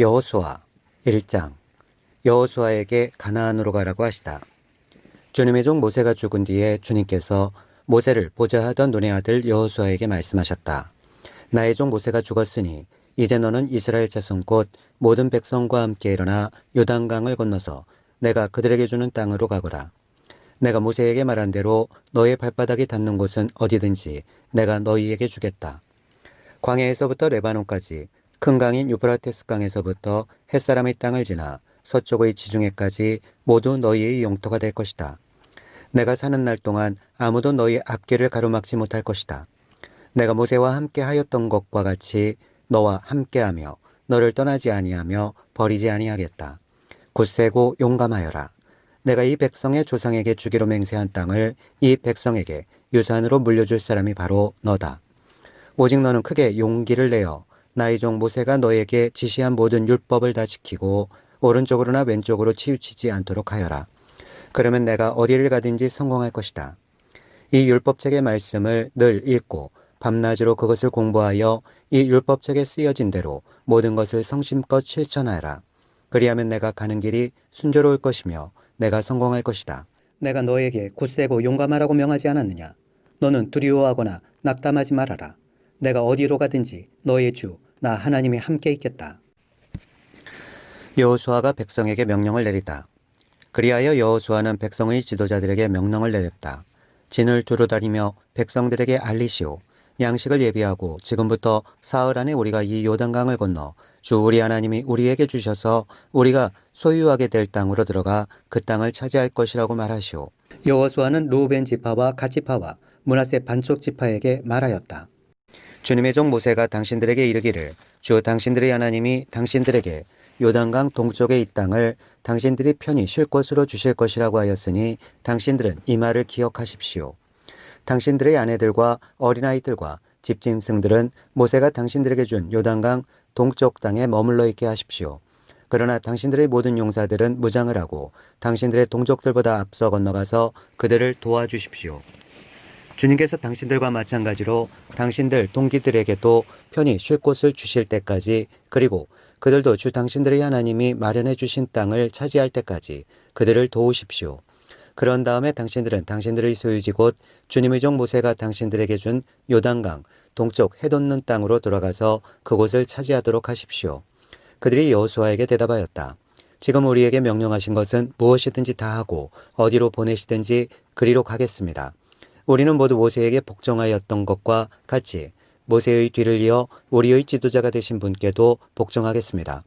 여호수아 1장. 여호수아에게 가나안으로 가라고 하시다. 주님의 종 모세가 죽은 뒤에 주님께서 모세를 보좌하던 눈의 아들 여호수아에게 말씀하셨다. 나의 종 모세가 죽었으니 이제 너는 이스라엘 자손 곧 모든 백성과 함께 일어나 요단강을 건너서 내가 그들에게 주는 땅으로 가거라. 내가 모세에게 말한 대로 너의 발바닥이 닿는 곳은 어디든지 내가 너희에게 주겠다. 광야에서부터 레바논까지 큰 강인 유브라테스 강에서부터 햇사람의 땅을 지나 서쪽의 지중해까지 모두 너희의 영토가 될 것이다. 내가 사는 날 동안 아무도 너희 앞길을 가로막지 못할 것이다. 내가 모세와 함께 하였던 것과 같이 너와 함께하며 너를 떠나지 아니하며 버리지 아니하겠다. 굳세고 용감하여라. 내가 이 백성의 조상에게 주기로 맹세한 땅을 이 백성에게 유산으로 물려줄 사람이 바로 너다. 오직 너는 크게 용기를 내어 나의 종 모세가 너에게 지시한 모든 율법을 다 지키고 오른쪽으로나 왼쪽으로 치우치지 않도록 하여라. 그러면 내가 어디를 가든지 성공할 것이다. 이 율법책의 말씀을 늘 읽고 밤낮으로 그것을 공부하여 이 율법책에 쓰여진 대로 모든 것을 성심껏 실천하여라. 그리하면 내가 가는 길이 순조로울 것이며 내가 성공할 것이다. 내가 너에게 굳세고 용감하라고 명하지 않았느냐? 너는 두려워하거나 낙담하지 말아라. 내가 어디로 가든지 너의 주, 나 하나님이 함께 있겠다. 여호수아가 백성에게 명령을 내리다. 그리하여 여호수아는 백성의 지도자들에게 명령을 내렸다. 진을 두루다니며 백성들에게 알리시오. 양식을 예비하고 지금부터 사흘 안에 우리가 이 요단강을 건너 주 우리 하나님이 우리에게 주셔서 우리가 소유하게 될 땅으로 들어가 그 땅을 차지할 것이라고 말하시오. 여호수아는 루벤 지파와 갓 지파와 므낫세 반쪽 지파에게 말하였다. 주님의 종 모세가 당신들에게 이르기를 주 당신들의 하나님이 당신들에게 요단강 동쪽의 이 땅을 당신들이 편히 쉴 곳으로 주실 것이라고 하였으니 당신들은 이 말을 기억하십시오. 당신들의 아내들과 어린아이들과 집짐승들은 모세가 당신들에게 준 요단강 동쪽 땅에 머물러 있게 하십시오. 그러나 당신들의 모든 용사들은 무장을 하고 당신들의 동족들보다 앞서 건너가서 그들을 도와주십시오. 주님께서 당신들과 마찬가지로 당신들 동기들에게도 편히 쉴 곳을 주실 때까지 그리고 그들도 주 당신들의 하나님이 마련해 주신 땅을 차지할 때까지 그들을 도우십시오. 그런 다음에 당신들은 당신들의 소유지 곧 주님의 종 모세가 당신들에게 준 요단강 동쪽 해돋는 땅으로 돌아가서 그곳을 차지하도록 하십시오. 그들이 여호수아에게 대답하였다. 지금 우리에게 명령하신 것은 무엇이든지 다 하고 어디로 보내시든지 그리로 가겠습니다. 우리는 모두 모세에게 복종하였던 것과 같이 모세의 뒤를 이어 우리의 지도자가 되신 분께도 복종하겠습니다.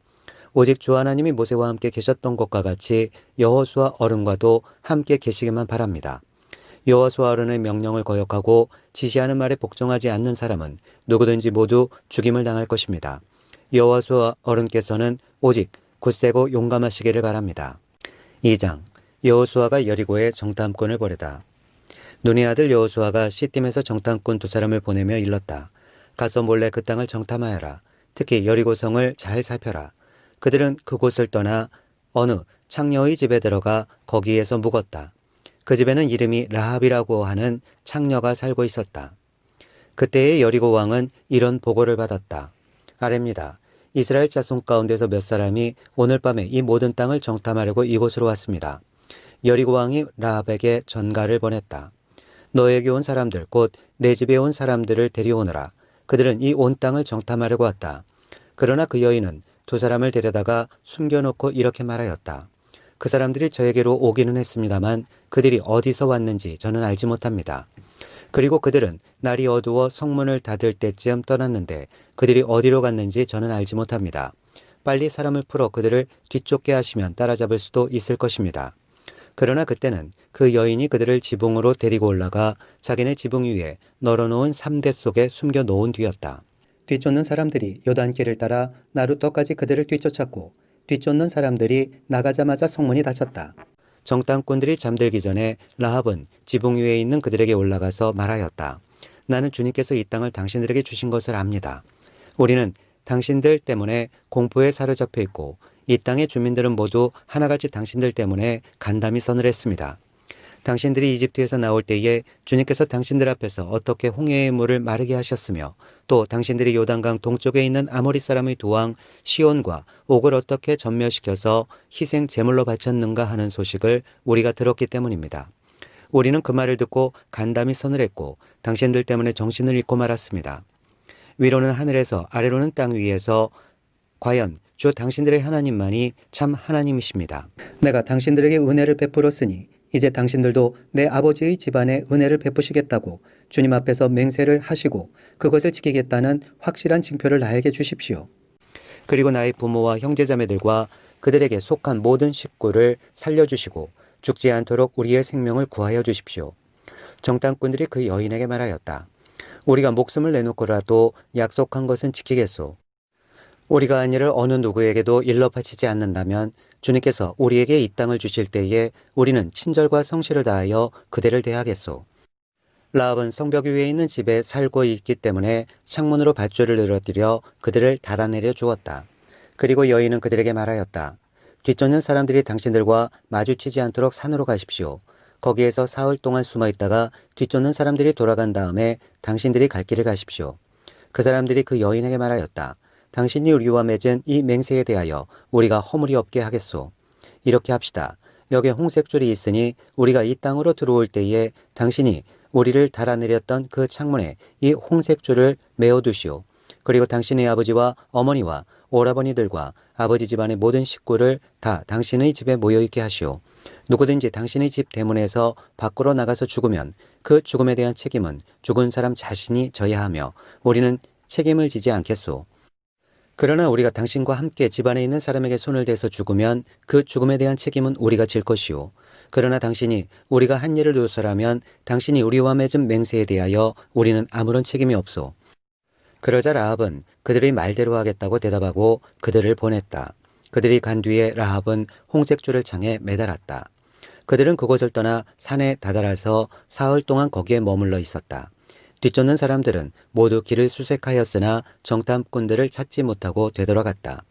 오직 주 하나님이 모세와 함께 계셨던 것과 같이 여호수아 어른과도 함께 계시기만 바랍니다. 여호수아 어른의 명령을 거역하고 지시하는 말에 복종하지 않는 사람은 누구든지 모두 죽임을 당할 것입니다. 여호수아 어른께서는 오직 굳세고 용감하시기를 바랍니다. 2장. 여호수아가 여리고에 정탐꾼을 보내다. 눈의 아들 여호수아가 시딤에서 정탐꾼 2사람을 보내며 일렀다. 가서 몰래 그 땅을 정탐하여라. 특히 여리고성을 잘 살펴라. 그들은 그곳을 떠나 어느 창녀의 집에 들어가 거기에서 묵었다. 그 집에는 이름이 라합이라고 하는 창녀가 살고 있었다. 그때의 여리고 왕은 이런 보고를 받았다. 아뢰입니다. 이스라엘 자손 가운데서 몇 사람이 오늘 밤에 이 모든 땅을 정탐하려고 이곳으로 왔습니다. 여리고 왕이 라합에게 전가를 보냈다. 너에게 온 사람들 곧 내 집에 온 사람들을 데려오너라. 그들은 이 온 땅을 정탐하려고 왔다. 그러나 그 여인은 2사람을 데려다가 숨겨놓고 이렇게 말하였다. 그 사람들이 저에게로 오기는 했습니다만 그들이 어디서 왔는지 저는 알지 못합니다. 그리고 그들은 날이 어두워 성문을 닫을 때쯤 떠났는데 그들이 어디로 갔는지 저는 알지 못합니다. 빨리 사람을 풀어 그들을 뒤쫓게 하시면 따라잡을 수도 있을 것입니다. 그러나 그때는 그 여인이 그들을 지붕으로 데리고 올라가 자기네 지붕 위에 널어놓은 삼대 속에 숨겨놓은 뒤였다. 뒤쫓는 사람들이 요단길을 따라 나루터까지 그들을 뒤쫓았고 뒤쫓는 사람들이 나가자마자 성문이 닫혔다. 정탐꾼들이 잠들기 전에 라합은 지붕 위에 있는 그들에게 올라가서 말하였다. 나는 주님께서 이 땅을 당신들에게 주신 것을 압니다. 우리는 당신들 때문에 공포에 사로잡혀 있고 이 땅의 주민들은 모두 하나같이 당신들 때문에 간담이 서늘했습니다. 당신들이 이집트에서 나올 때에 주님께서 당신들 앞에서 어떻게 홍해의 물을 마르게 하셨으며 또 당신들이 요단강 동쪽에 있는 아모리 사람의 도왕 시온과 옥을 어떻게 전멸시켜서 희생 제물로 바쳤는가 하는 소식을 우리가 들었기 때문입니다. 우리는 그 말을 듣고 간담이 선을 했고 당신들 때문에 정신을 잃고 말았습니다. 위로는 하늘에서 아래로는 땅 위에서 과연 주 당신들의 하나님만이 참 하나님이십니다. 내가 당신들에게 은혜를 베풀었으니 이제 당신들도 내 아버지의 집안에 은혜를 베푸시겠다고 주님 앞에서 맹세를 하시고 그것을 지키겠다는 확실한 징표를 나에게 주십시오. 그리고 나의 부모와 형제자매들과 그들에게 속한 모든 식구를 살려주시고 죽지 않도록 우리의 생명을 구하여 주십시오. 정탐꾼들이 그 여인에게 말하였다. 우리가 목숨을 내놓고라도 약속한 것은 지키겠소. 우리가 한 일을 어느 누구에게도 일러 바치지 않는다면 주님께서 우리에게 이 땅을 주실 때에 우리는 친절과 성실을 다하여 그대를 대하겠소. 라합은 성벽 위에 있는 집에 살고 있기 때문에 창문으로 밧줄을 늘어뜨려 그들을 달아내려 주었다. 그리고 여인은 그들에게 말하였다. 뒤쫓는 사람들이 당신들과 마주치지 않도록 산으로 가십시오. 거기에서 사흘 동안 숨어 있다가 뒤쫓는 사람들이 돌아간 다음에 당신들이 갈 길을 가십시오. 그 사람들이 그 여인에게 말하였다. 당신이 우리와 맺은 이 맹세에 대하여 우리가 허물이 없게 하겠소. 이렇게 합시다. 여기에 홍색줄이 있으니 우리가 이 땅으로 들어올 때에 당신이 우리를 달아내렸던 그 창문에 이 홍색줄을 메어두시오. 그리고 당신의 아버지와 어머니와 오라버니들과 아버지 집안의 모든 식구를 다 당신의 집에 모여있게 하시오. 누구든지 당신의 집 대문에서 밖으로 나가서 죽으면 그 죽음에 대한 책임은 죽은 사람 자신이 져야 하며 우리는 책임을 지지 않겠소. 그러나 우리가 당신과 함께 집안에 있는 사람에게 손을 대서 죽으면 그 죽음에 대한 책임은 우리가 질 것이오. 그러나 당신이 우리가 한 일을 요설하면 당신이 우리와 맺은 맹세에 대하여 우리는 아무런 책임이 없소. 그러자 라합은 그들의 말대로 하겠다고 대답하고 그들을 보냈다. 그들이 간 뒤에 라합은 홍색줄을 창에 매달았다. 그들은 그곳을 떠나 산에 다다라서 사흘 동안 거기에 머물러 있었다. 뒤쫓는 사람들은 모두 길을 수색하였으나 정탐꾼들을 찾지 못하고 되돌아갔다.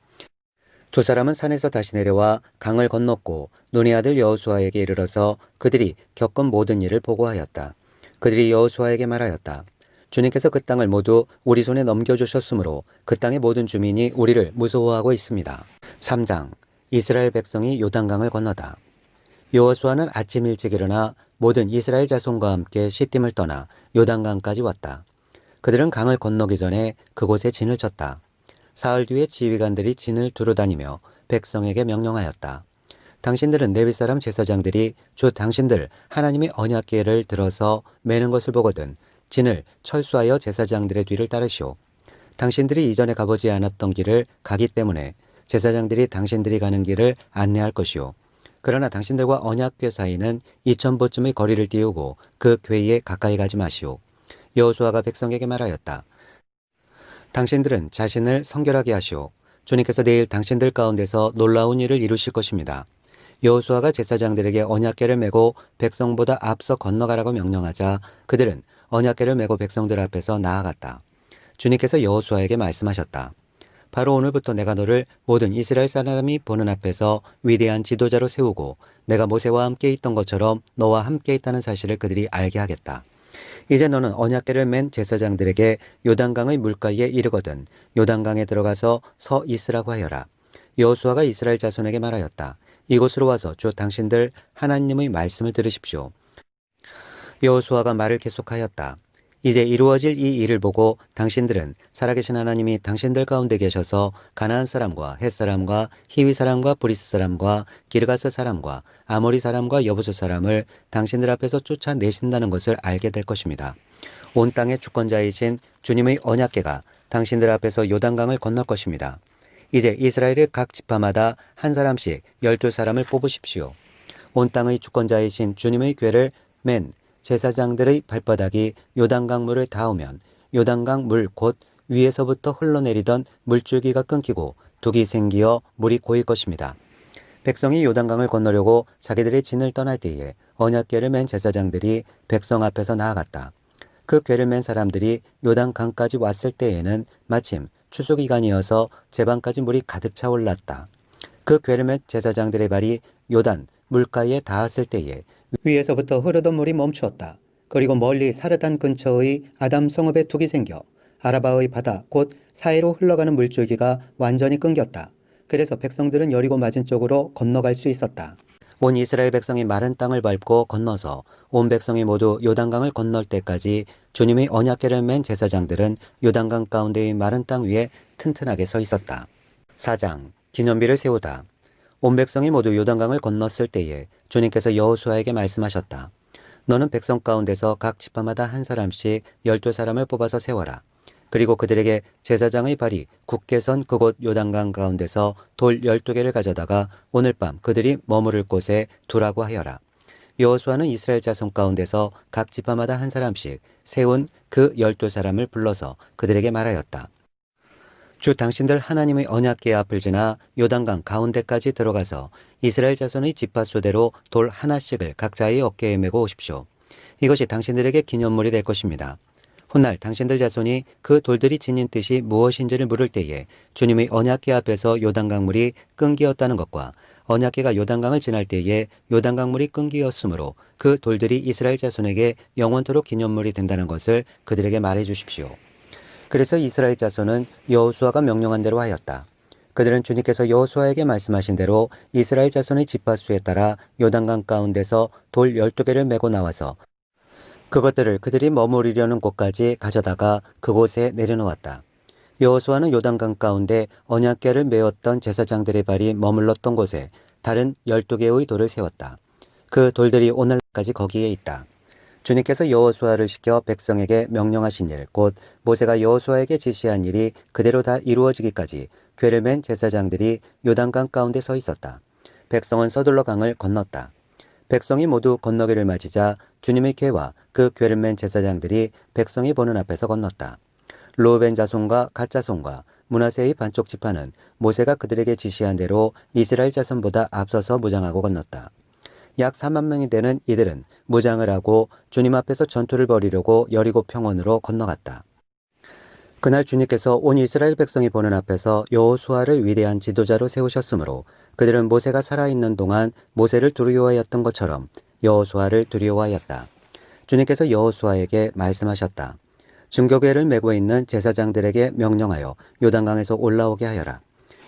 두 사람은 산에서 다시 내려와 강을 건넜고 눈의 아들 여호수아에게 이르러서 그들이 겪은 모든 일을 보고하였다. 그들이 여호수아에게 말하였다. 주님께서 그 땅을 모두 우리 손에 넘겨주셨으므로 그 땅의 모든 주민이 우리를 무서워하고 있습니다. 3장 이스라엘 백성이 요단강을 건너다. 여호수아는 아침 일찍 일어나 모든 이스라엘 자손과 함께 시딤을 떠나 요단강까지 왔다. 그들은 강을 건너기 전에 그곳에 진을 쳤다. 사흘 뒤에 지휘관들이 진을 두루다니며 백성에게 명령하였다. 당신들은 레위 사람 제사장들이 주 당신들 하나님의 언약궤를 들어서 매는 것을 보거든 진을 철수하여 제사장들의 뒤를 따르시오. 당신들이 이전에 가보지 않았던 길을 가기 때문에 제사장들이 당신들이 가는 길을 안내할 것이오. 그러나 당신들과 언약궤 사이는 2000보쯤의 거리를 띄우고 그 궤에 가까이 가지 마시오. 여호수아가 백성에게 말하였다. 당신들은 자신을 성결하게 하시오. 주님께서 내일 당신들 가운데서 놀라운 일을 이루실 것입니다. 여호수아가 제사장들에게 언약궤를 메고 백성보다 앞서 건너가라고 명령하자 그들은 언약궤를 메고 백성들 앞에서 나아갔다. 주님께서 여호수아에게 말씀하셨다. 바로 오늘부터 내가 너를 모든 이스라엘 사람이 보는 앞에서 위대한 지도자로 세우고 내가 모세와 함께 있던 것처럼 너와 함께 있다는 사실을 그들이 알게 하겠다. 이제 너는 언약궤를 맨 제사장들에게 요단강의 물가에 이르거든 요단강에 들어가서 서 있으라고 하여라. 여호수아가 이스라엘 자손에게 말하였다. 이곳으로 와서 주 당신들 하나님의 말씀을 들으십시오. 여호수아가 말을 계속하였다. 이제 이루어질 이 일을 보고 당신들은 살아계신 하나님이 당신들 가운데 계셔서 가나안 사람과 헷 사람과 히위 사람과 브리스 사람과 기르가스 사람과 아모리 사람과 여부수 사람을 당신들 앞에서 쫓아내신다는 것을 알게 될 것입니다. 온 땅의 주권자이신 주님의 언약궤가 당신들 앞에서 요단강을 건널 것입니다. 이제 이스라엘의 각 지파마다 한 사람씩 12사람을 뽑으십시오. 온 땅의 주권자이신 주님의 궤를 맨 제사장들의 발바닥이 요단강 물을 닿으면 요단강 물 곧 위에서부터 흘러내리던 물줄기가 끊기고 둑이 생기어 물이 고일 것입니다. 백성이 요단강을 건너려고 자기들의 진을 떠날 때에 언약궤를 맨 제사장들이 백성 앞에서 나아갔다. 그 궤를 맨 사람들이 요단강까지 왔을 때에는 마침 추수기간이어서 제방까지 물이 가득 차 올랐다. 그 궤를 맨 제사장들의 발이 요단 물가에 닿았을 때에 위에서부터 흐르던 물이 멈추었다. 그리고 멀리 사르단 근처의 아담 성읍에 둑이 생겨 아라바의 바다 곧 사이로 흘러가는 물줄기가 완전히 끊겼다. 그래서 백성들은 여리고 맞은 쪽으로 건너갈 수 있었다. 온 이스라엘 백성이 마른 땅을 밟고 건너서 온 백성이 모두 요단강을 건널 때까지 주님의 언약궤를 맨 제사장들은 요단강 가운데의 마른 땅 위에 튼튼하게 서 있었다. 4장 기념비를 세우다. 온 백성이 모두 요단강을 건넜을 때에 주님께서 여호수아에게 말씀하셨다. 너는 백성 가운데서 각 지파마다 한 사람씩 12사람을 뽑아서 세워라. 그리고 그들에게 제사장의 발이 굳게 선 그곳 요단강 가운데서 돌 12개를 가져다가 오늘 밤 그들이 머무를 곳에 두라고 하여라. 여호수아는 이스라엘 자손 가운데서 각 지파마다 한 사람씩 세운 그 12사람을 불러서 그들에게 말하였다. 주 당신들 하나님의 언약궤 앞을 지나 요단강 가운데까지 들어가서 이스라엘 자손의 지파 수대로 돌 하나씩을 각자의 어깨에 메고 오십시오. 이것이 당신들에게 기념물이 될 것입니다. 훗날 당신들 자손이 그 돌들이 지닌 뜻이 무엇인지를 물을 때에 주님의 언약궤 앞에서 요단강 물이 끊기었다는 것과 언약궤가 요단강을 지날 때에 요단강 물이 끊기었으므로 그 돌들이 이스라엘 자손에게 영원토록 기념물이 된다는 것을 그들에게 말해 주십시오. 그래서 이스라엘 자손은 여호수아가 명령한 대로 하였다. 그들은 주님께서 여호수아에게 말씀하신 대로 이스라엘 자손의 지파수에 따라 요단강 가운데서 돌 12개를 메고 나와서 그것들을 그들이 머무르려는 곳까지 가져다가 그곳에 내려놓았다. 여호수아는 요단강 가운데 언약궤를 메었던 제사장들의 발이 머물렀던 곳에 다른 12개의 돌을 세웠다. 그 돌들이 오늘까지 거기에 있다. 주님께서 여호수아를 시켜 백성에게 명령하신 일, 곧 모세가 여호수아에게 지시한 일이 그대로 다 이루어지기까지 궤를 맨 제사장들이 요단강 가운데 서 있었다. 백성은 서둘러 강을 건넜다. 백성이 모두 건너기를 맞이자 주님의 궤와 그 궤를 맨 제사장들이 백성이 보는 앞에서 건넜다. 르우벤 자손과 갓 자손과 므낫세의 반쪽 지파는 모세가 그들에게 지시한 대로 이스라엘 자손보다 앞서서 무장하고 건넜다. 약 4만 명이 되는 이들은 무장을 하고 주님 앞에서 전투를 벌이려고 여리고 평원으로 건너갔다. 그날 주님께서 온 이스라엘 백성이 보는 앞에서 여호수아를 위대한 지도자로 세우셨으므로 그들은 모세가 살아있는 동안 모세를 두려워하였던 것처럼 여호수아를 두려워하였다. 주님께서 여호수아에게 말씀하셨다. 증거궤를 메고 있는 제사장들에게 명령하여 요단강에서 올라오게 하여라.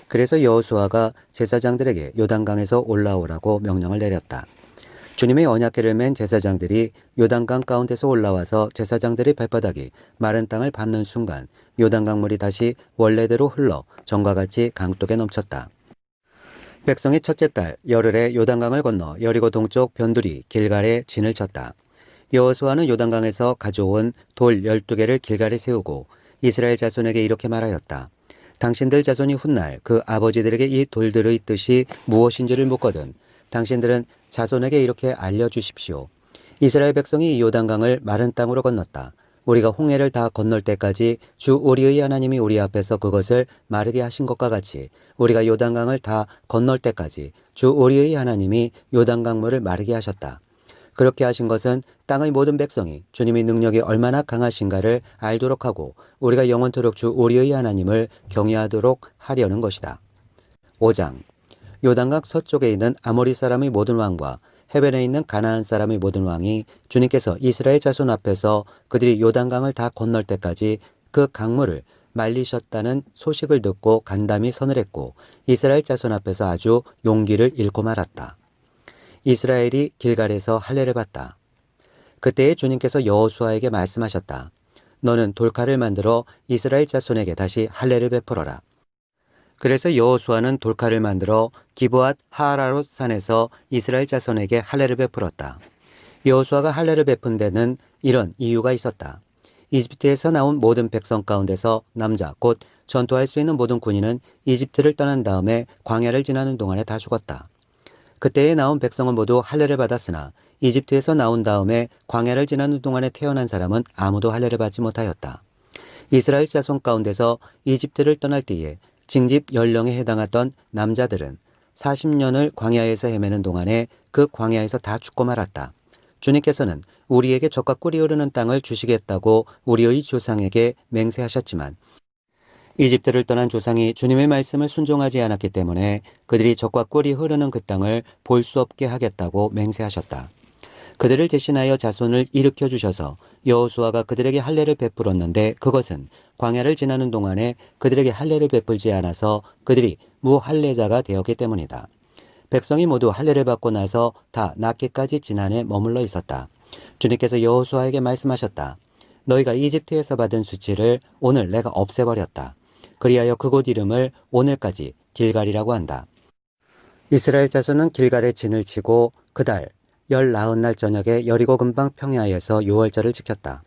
그래서 여호수아가 제사장들에게 요단강에서 올라오라고 명령을 내렸다. 주님의 언약궤를 맨 제사장들이 요단강 가운데서 올라와서 제사장들의 발바닥이 마른 땅을 밟는 순간 요단강 물이 다시 원래대로 흘러 전과 같이 강둑에 넘쳤다. 백성이 첫째 달 열흘에 요단강을 건너 여리고 동쪽 변두리 길갈에 진을 쳤다. 여호수아는 요단강에서 가져온 돌 12개를 길갈에 세우고 이스라엘 자손에게 이렇게 말하였다. 당신들 자손이 훗날 그 아버지들에게 이 돌들의 뜻이 무엇인지를 묻거든 당신들은 자손에게 이렇게 알려주십시오. 이스라엘 백성이 요단강을 마른 땅으로 건넜다. 우리가 홍해를 다 건널 때까지 주 우리의 하나님이 우리 앞에서 그것을 마르게 하신 것과 같이 우리가 요단강을 다 건널 때까지 주 우리의 하나님이 요단강물을 마르게 하셨다. 그렇게 하신 것은 땅의 모든 백성이 주님의 능력이 얼마나 강하신가를 알도록 하고 우리가 영원토록 주 우리의 하나님을 경외하도록 하려는 것이다. 5장 요단강 서쪽에 있는 아모리 사람의 모든 왕과 해변에 있는 가나안 사람의 모든 왕이 주님께서 이스라엘 자손 앞에서 그들이 요단강을 다 건널 때까지 그 강물을 말리셨다는 소식을 듣고 간담이 서늘했고 이스라엘 자손 앞에서 아주 용기를 잃고 말았다. 이스라엘이 길갈에서 할례를 받다. 그때에 주님께서 여호수아에게 말씀하셨다. 너는 돌칼을 만들어 이스라엘 자손에게 다시 할례를 베풀어라. 그래서 여호수아는 돌칼을 만들어 기브앗 하아라롯 산에서 이스라엘 자손에게 할례를 베풀었다. 여호수아가 할례를 베푼 데는 이런 이유가 있었다. 이집트에서 나온 모든 백성 가운데서 남자 곧 전투할 수 있는 모든 군인은 이집트를 떠난 다음에 광야를 지나는 동안에 다 죽었다. 그때에 나온 백성은 모두 할례를 받았으나 이집트에서 나온 다음에 광야를 지나는 동안에 태어난 사람은 아무도 할례를 받지 못하였다. 이스라엘 자손 가운데서 이집트를 떠날 때에 징집 연령에 해당하던 남자들은 40년을 광야에서 헤매는 동안에 그 광야에서 다 죽고 말았다. 주님께서는 우리에게 젖과 꿀이 흐르는 땅을 주시겠다고 우리의 조상에게 맹세하셨지만 이집트를 떠난 조상이 주님의 말씀을 순종하지 않았기 때문에 그들이 젖과 꿀이 흐르는 그 땅을 볼 수 없게 하겠다고 맹세하셨다. 그들을 대신하여 자손을 일으켜 주셔서 여호수아가 그들에게 할례를 베풀었는데 그것은 광야를 지나는 동안에 그들에게 할례를 베풀지 않아서 그들이 무할례자가 되었기 때문이다. 백성이 모두 할례를 받고 나서 다 낫기까지 지난해 머물러 있었다. 주님께서 여호수아에게 말씀하셨다. 너희가 이집트에서 받은 수치를 오늘 내가 없애버렸다. 그리하여 그곳 이름을 오늘까지 길갈이라고 한다. 이스라엘 자손은 길갈에 진을 치고 그달 19날 저녁에 여리고 근방 평야에서 유월절을 지켰다.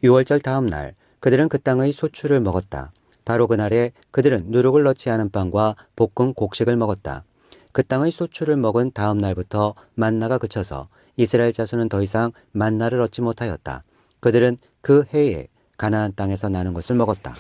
유월절 다음 날 그들은 그 땅의 소출을 먹었다. 바로 그날에 그들은 누룩을 넣지 않은 빵과 볶은 곡식을 먹었다. 그 땅의 소출을 먹은 다음 날부터 만나가 그쳐서 이스라엘 자손은 더 이상 만나를 얻지 못하였다. 그들은 그 해에 가나안 땅에서 나는 것을 먹었다.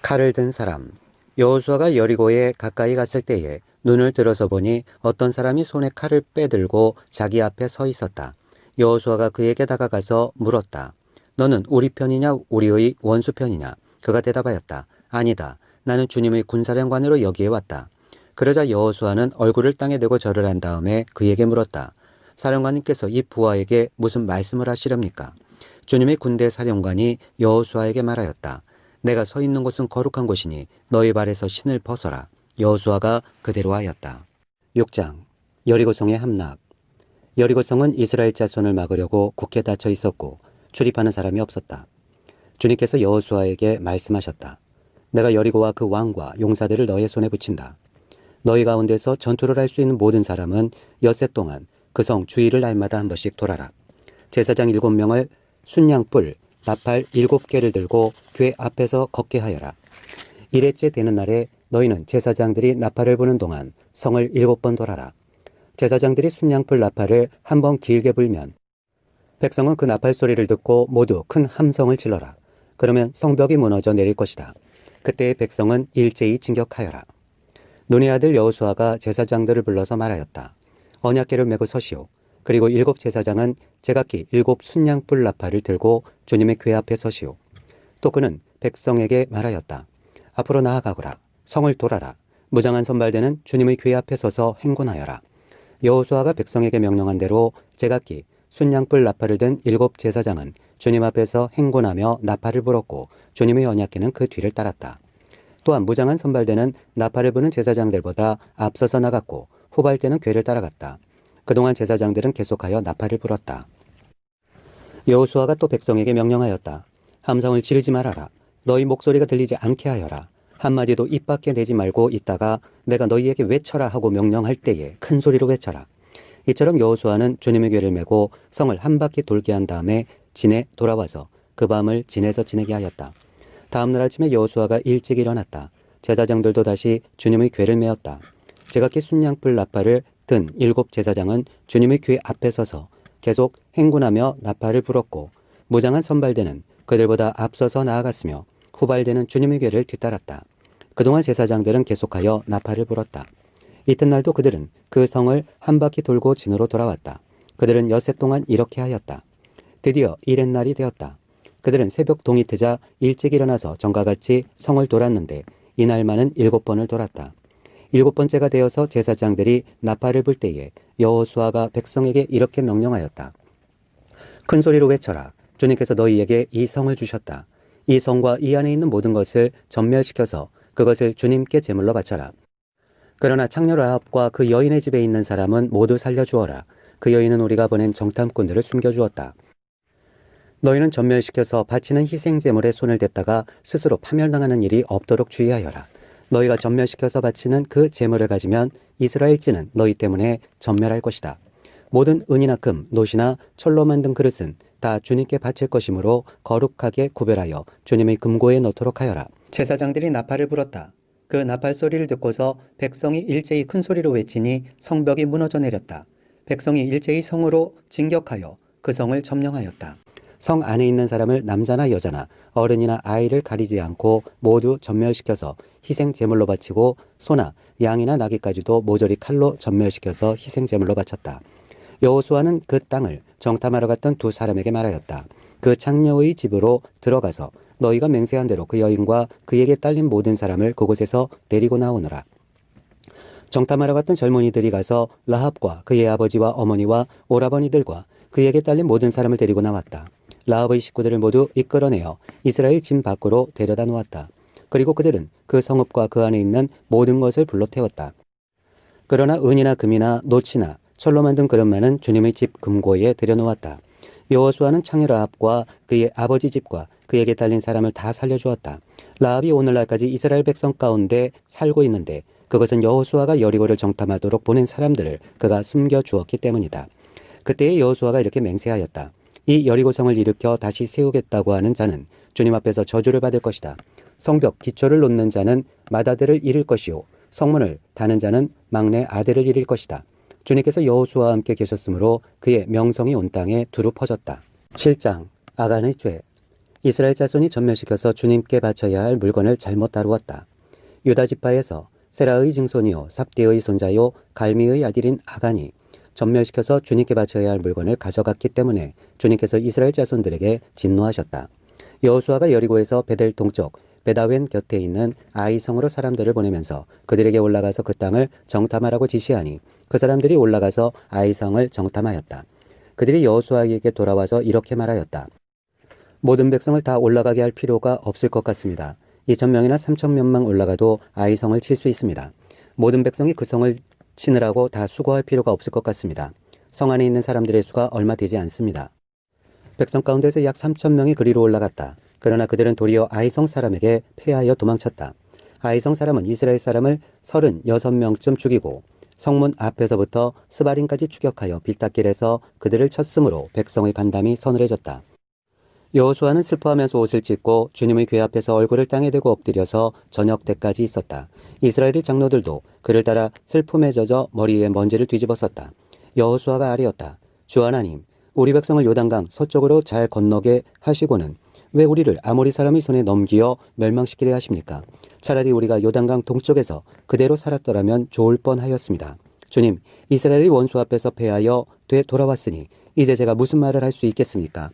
칼을 든 사람. 여호수아가 여리고에 가까이 갔을 때에 눈을 들어서 보니 어떤 사람이 손에 칼을 빼들고 자기 앞에 서 있었다. 여호수아가 그에게 다가가서 물었다. 너는 우리 편이냐 우리의 원수 편이냐? 그가 대답하였다. 아니다. 나는 주님의 군사령관으로 여기에 왔다. 그러자 여호수아는 얼굴을 땅에 대고 절을 한 다음에 그에게 물었다. 사령관님께서 이 부하에게 무슨 말씀을 하시렵니까? 주님의 군대 사령관이 여호수아에게 말하였다. 내가 서 있는 곳은 거룩한 곳이니 너희 발에서 신을 벗어라. 여호수아가 그대로 하였다. 6장 여리고성의 함락. 여리고성은 이스라엘 자손을 막으려고 굳게 닫혀 있었고 출입하는 사람이 없었다. 주님께서 여호수아에게 말씀하셨다. 내가 여리고와 그 왕과 용사들을 너의 손에 붙인다. 너희 가운데서 전투를 할 수 있는 모든 사람은 엿새 동안 그 성 주위를 날마다 한 번씩 돌아라. 제사장 7명을 순양뿔 나팔 7개를 들고 궤 앞에서 걷게 하여라. 1회째 되는 날에 너희는 제사장들이 나팔을 부는 동안 성을 7번 돌아라. 제사장들이 순양풀 나팔을 한 번 길게 불면 백성은 그 나팔 소리를 듣고 모두 큰 함성을 질러라. 그러면 성벽이 무너져 내릴 것이다. 그때 백성은 일제히 진격하여라. 눈의 아들 여호수아가 제사장들을 불러서 말하였다. 언약궤를 메고 서시오. 그리고 7 제사장은 제각기 7 순양불 나팔을 들고 주님의 궤 앞에 서시오. 또 그는 백성에게 말하였다. 앞으로 나아가거라. 성을 돌아라. 무장한 선발대는 주님의 궤 앞에 서서 행군하여라. 여호수아가 백성에게 명령한 대로 제각기 순양불 나팔을 든 7 제사장은 주님 앞에서 행군하며 나팔을 불었고 주님의 언약궤는 그 뒤를 따랐다. 또한 무장한 선발대는 나팔을 부는 제사장들보다 앞서서 나갔고 후발대는 궤를 따라갔다. 그동안 제사장들은 계속하여 나팔을 불었다. 여호수아가 또 백성에게 명령하였다. 함성을 지르지 말아라. 너희 목소리가 들리지 않게 하여라. 한마디도 입 밖에 내지 말고 있다가 내가 너희에게 외쳐라 하고 명령할 때에 큰 소리로 외쳐라. 이처럼 여호수아는 주님의 궤를 메고 성을 한 바퀴 돌게 한 다음에 진에 돌아와서 그 밤을 진에서 지내게 하였다. 다음 날 아침에 여호수아가 일찍 일어났다. 제사장들도 다시 주님의 궤를 메었다. 제각기 순양불 나팔을 든 7 제사장은 주님의 궤 앞에 서서 계속 행군하며 나팔을 불었고 무장한 선발대는 그들보다 앞서서 나아갔으며 후발대는 주님의 궤를 뒤따랐다. 그동안 제사장들은 계속하여 나팔을 불었다. 이튿날도 그들은 그 성을 한 바퀴 돌고 진으로 돌아왔다. 그들은 엿새 동안 이렇게 하였다. 드디어 이렛날이 되었다. 그들은 새벽 동이 트자 일찍 일어나서 전과 같이 성을 돌았는데 이날만은 7번을 돌았다. 7번째가 되어서 제사장들이 나팔을 불 때에 여호수아가 백성에게 이렇게 명령하였다. 큰 소리로 외쳐라. 주님께서 너희에게 이 성을 주셨다. 이 성과 이 안에 있는 모든 것을 전멸시켜서 그것을 주님께 제물로 바쳐라. 그러나 창녀 라합과 그 여인의 집에 있는 사람은 모두 살려주어라. 그 여인은 우리가 보낸 정탐꾼들을 숨겨주었다. 너희는 전멸시켜서 바치는 희생제물에 손을 댔다가 스스로 파멸당하는 일이 없도록 주의하여라. 너희가 전멸시켜서 바치는 그 제물을 가지면 이스라엘 찌는 너희 때문에 전멸할 것이다. 모든 은이나 금, 놋이나 철로 만든 그릇은 다 주님께 바칠 것이므로 거룩하게 구별하여 주님의 금고에 넣도록 하여라. 제사장들이 나팔을 불었다. 그 나팔 소리를 듣고서 백성이 일제히 큰 소리로 외치니 성벽이 무너져 내렸다. 백성이 일제히 성으로 진격하여 그 성을 점령하였다. 성 안에 있는 사람을 남자나 여자나 어른이나 아이를 가리지 않고 모두 전멸시켜서 희생 제물로 바치고 소나 양이나 나귀까지도 모조리 칼로 전멸시켜서 희생 제물로 바쳤다. 여호수아는 그 땅을 정탐하러 갔던 2 사람에게 말하였다. 그 창녀의 집으로 들어가서 너희가 맹세한 대로 그 여인과 그에게 딸린 모든 사람을 그곳에서 데리고 나오너라. 정탐하러 갔던 젊은이들이 가서 라합과 그의 아버지와 어머니와 오라버니들과 그에게 딸린 모든 사람을 데리고 나왔다. 라합의 식구들을 모두 이끌어내어 이스라엘 진 밖으로 데려다 놓았다. 그리고 그들은 그 성읍과 그 안에 있는 모든 것을 불러 태웠다. 그러나 은이나 금이나 노치나 철로 만든 그릇만은 주님의 집 금고에 들여놓았다. 여호수아는 창녀 라합과 그의 아버지 집과 그에게 딸린 사람을 다 살려주었다. 라합이 오늘날까지 이스라엘 백성 가운데 살고 있는데 그것은 여호수아가 여리고를 정탐하도록 보낸 사람들을 그가 숨겨주었기 때문이다. 그때의 여호수아가 이렇게 맹세하였다. 이 여리고성을 일으켜 다시 세우겠다고 하는 자는 주님 앞에서 저주를 받을 것이다. 성벽 기초를 놓는 자는 맏아들을 잃을 것이요 성문을 다는 자는 막내 아들을 잃을 것이다. 주님께서 여호수아와 함께 계셨으므로 그의 명성이 온 땅에 두루 퍼졌다. 7장 아간의 죄. 이스라엘 자손이 전멸시켜서 주님께 바쳐야 할 물건을 잘못 다루었다. 유다 지파에서 세라의 증손이요 삽디의 손자요 갈미의 아들인 아간이 전멸시켜서 주님께 바쳐야 할 물건을 가져갔기 때문에 주님께서 이스라엘 자손들에게 진노하셨다. 여호수아가 여리고에서 베델 동쪽 베다웬 곁에 있는 아이성으로 사람들을 보내면서 그들에게 올라가서 그 땅을 정탐하라고 지시하니 그 사람들이 올라가서 아이성을 정탐하였다. 그들이 여호수아에게 돌아와서 이렇게 말하였다. 모든 백성을 다 올라가게 할 필요가 없을 것 같습니다. 2,000명이나 3,000명만 올라가도 아이성을 칠 수 있습니다. 모든 백성이 그 성을 치느라고 다 수고할 필요가 없을 것 같습니다. 성 안에 있는 사람들의 수가 얼마 되지 않습니다. 백성 가운데서 약 3,000명이 그리로 올라갔다. 그러나 그들은 도리어 아이성 사람에게 패하여 도망쳤다. 아이성 사람은 이스라엘 사람을 36명쯤 죽이고 성문 앞에서부터 스바림까지 추격하여 빌딱길에서 그들을 쳤으므로 백성의 간담이 서늘해졌다. 여호수아는 슬퍼하면서 옷을 찢고 주님의 궤 앞에서 얼굴을 땅에 대고 엎드려서 저녁 때까지 있었다. 이스라엘의 장로들도 그를 따라 슬픔에 젖어 머리 위에 먼지를 뒤집어 썼다. 여호수아가 아뢰었다. 주 하나님, 우리 백성을 요단강 서쪽으로 잘 건너게 하시고는 왜 우리를 아모리 사람의 손에 넘기어 멸망시키려 하십니까? 차라리 우리가 요단강 동쪽에서 그대로 살았더라면 좋을 뻔하였습니다. 주님, 이스라엘이 원수 앞에서 패하여 되돌아왔으니 이제 제가 무슨 말을 할 수 있겠습니까?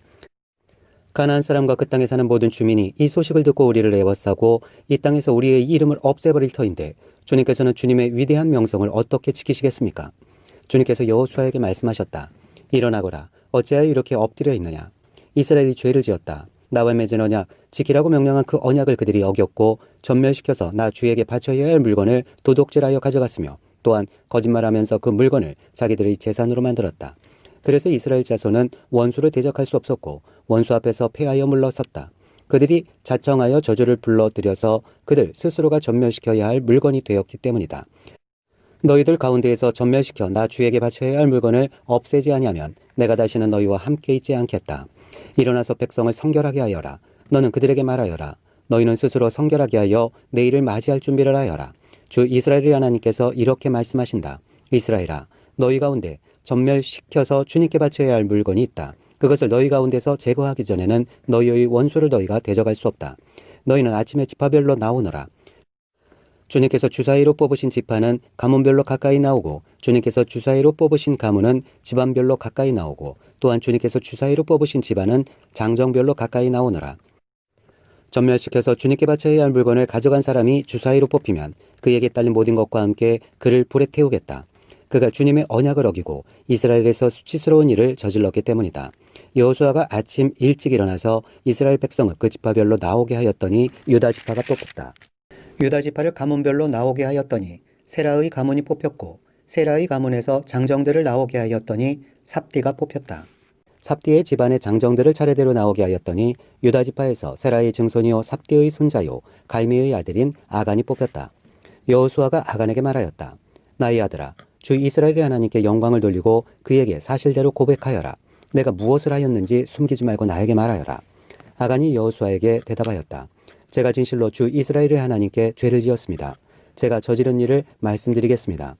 가나안 사람과 그 땅에 사는 모든 주민이 이 소식을 듣고 우리를 애워싸고 이 땅에서 우리의 이름을 없애버릴 터인데 주님께서는 주님의 위대한 명성을 어떻게 지키시겠습니까? 주님께서 여호수아에게 말씀하셨다. 일어나거라. 어찌하여 이렇게 엎드려 있느냐? 이스라엘이 죄를 지었다. 나와 맺은 언약, 지키라고 명령한 그 언약을 그들이 어겼고 전멸시켜서 나 주에게 바쳐야 할 물건을 도둑질하여 가져갔으며 또한 거짓말하면서 그 물건을 자기들의 재산으로 만들었다. 그래서 이스라엘 자손은 원수를 대적할 수 없었고 원수 앞에서 패하여 물러섰다. 그들이 자청하여 저주를 불러들여서 그들 스스로가 전멸시켜야 할 물건이 되었기 때문이다. 너희들 가운데에서 전멸시켜 나 주에게 바쳐야 할 물건을 없애지 아니하면 내가 다시는 너희와 함께 있지 않겠다. 일어나서 백성을 성결하게 하여라. 너는 그들에게 말하여라. 너희는 스스로 성결하게 하여 내일을 맞이할 준비를 하여라. 주 이스라엘의 하나님께서 이렇게 말씀하신다. 이스라엘아, 너희 가운데 전멸시켜서 주님께 바쳐야 할 물건이 있다. 그것을 너희 가운데서 제거하기 전에는 너희의 원수를 너희가 대적할 수 없다. 너희는 아침에 지파별로 나오너라. 주님께서 주사위로 뽑으신 지파는 가문별로 가까이 나오고 주님께서 주사위로 뽑으신 가문은 집안별로 가까이 나오고 또한 주님께서 주사위로 뽑으신 집안은 장정별로 가까이 나오너라. 전멸시켜서 주님께 바쳐야 할 물건을 가져간 사람이 주사위로 뽑히면 그에게 딸린 모든 것과 함께 그를 불에 태우겠다. 그가 주님의 언약을 어기고 이스라엘에서 수치스러운 일을 저질렀기 때문이다. 여호수아가 아침 일찍 일어나서 이스라엘 백성을 그 지파별로 나오게 하였더니 유다 지파가 뽑혔다. 유다 지파를 가문별로 나오게 하였더니 세라의 가문이 뽑혔고 세라의 가문에서 장정들을 나오게 하였더니 삽디가 뽑혔다. 삽디의 집안의 장정들을 차례대로 나오게 하였더니 유다 지파에서 세라의 증손이요 삽디의 손자요 갈미의 아들인 아간이 뽑혔다. 여호수아가 아간에게 말하였다. 나의 아들아, 주 이스라엘의 하나님께 영광을 돌리고 그에게 사실대로 고백하여라. 내가 무엇을 하였는지 숨기지 말고 나에게 말하여라. 아간이 여호수아에게 대답하였다. 제가 진실로 주 이스라엘의 하나님께 죄를 지었습니다. 제가 저지른 일을 말씀드리겠습니다.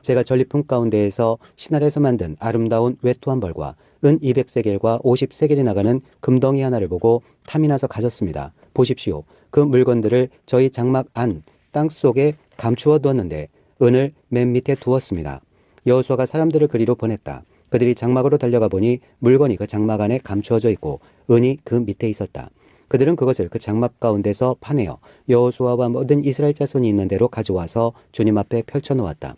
제가 전리품 가운데에서 신할에서 만든 아름다운 외투 한 벌과 은 200세겔과 50세겔이 나가는 금덩이 하나를 보고 탐이 나서 가졌습니다. 보십시오. 그 물건들을 저희 장막 안 땅속에 감추어 두었는데 은을 맨 밑에 두었습니다. 여호수아가 사람들을 그리로 보냈다. 그들이 장막으로 달려가 보니 물건이 그 장막 안에 감추어져 있고 은이 그 밑에 있었다. 그들은 그것을 그 장막 가운데서 파내어 여호수아와 모든 이스라엘 자손이 있는 대로 가져와서 주님 앞에 펼쳐놓았다.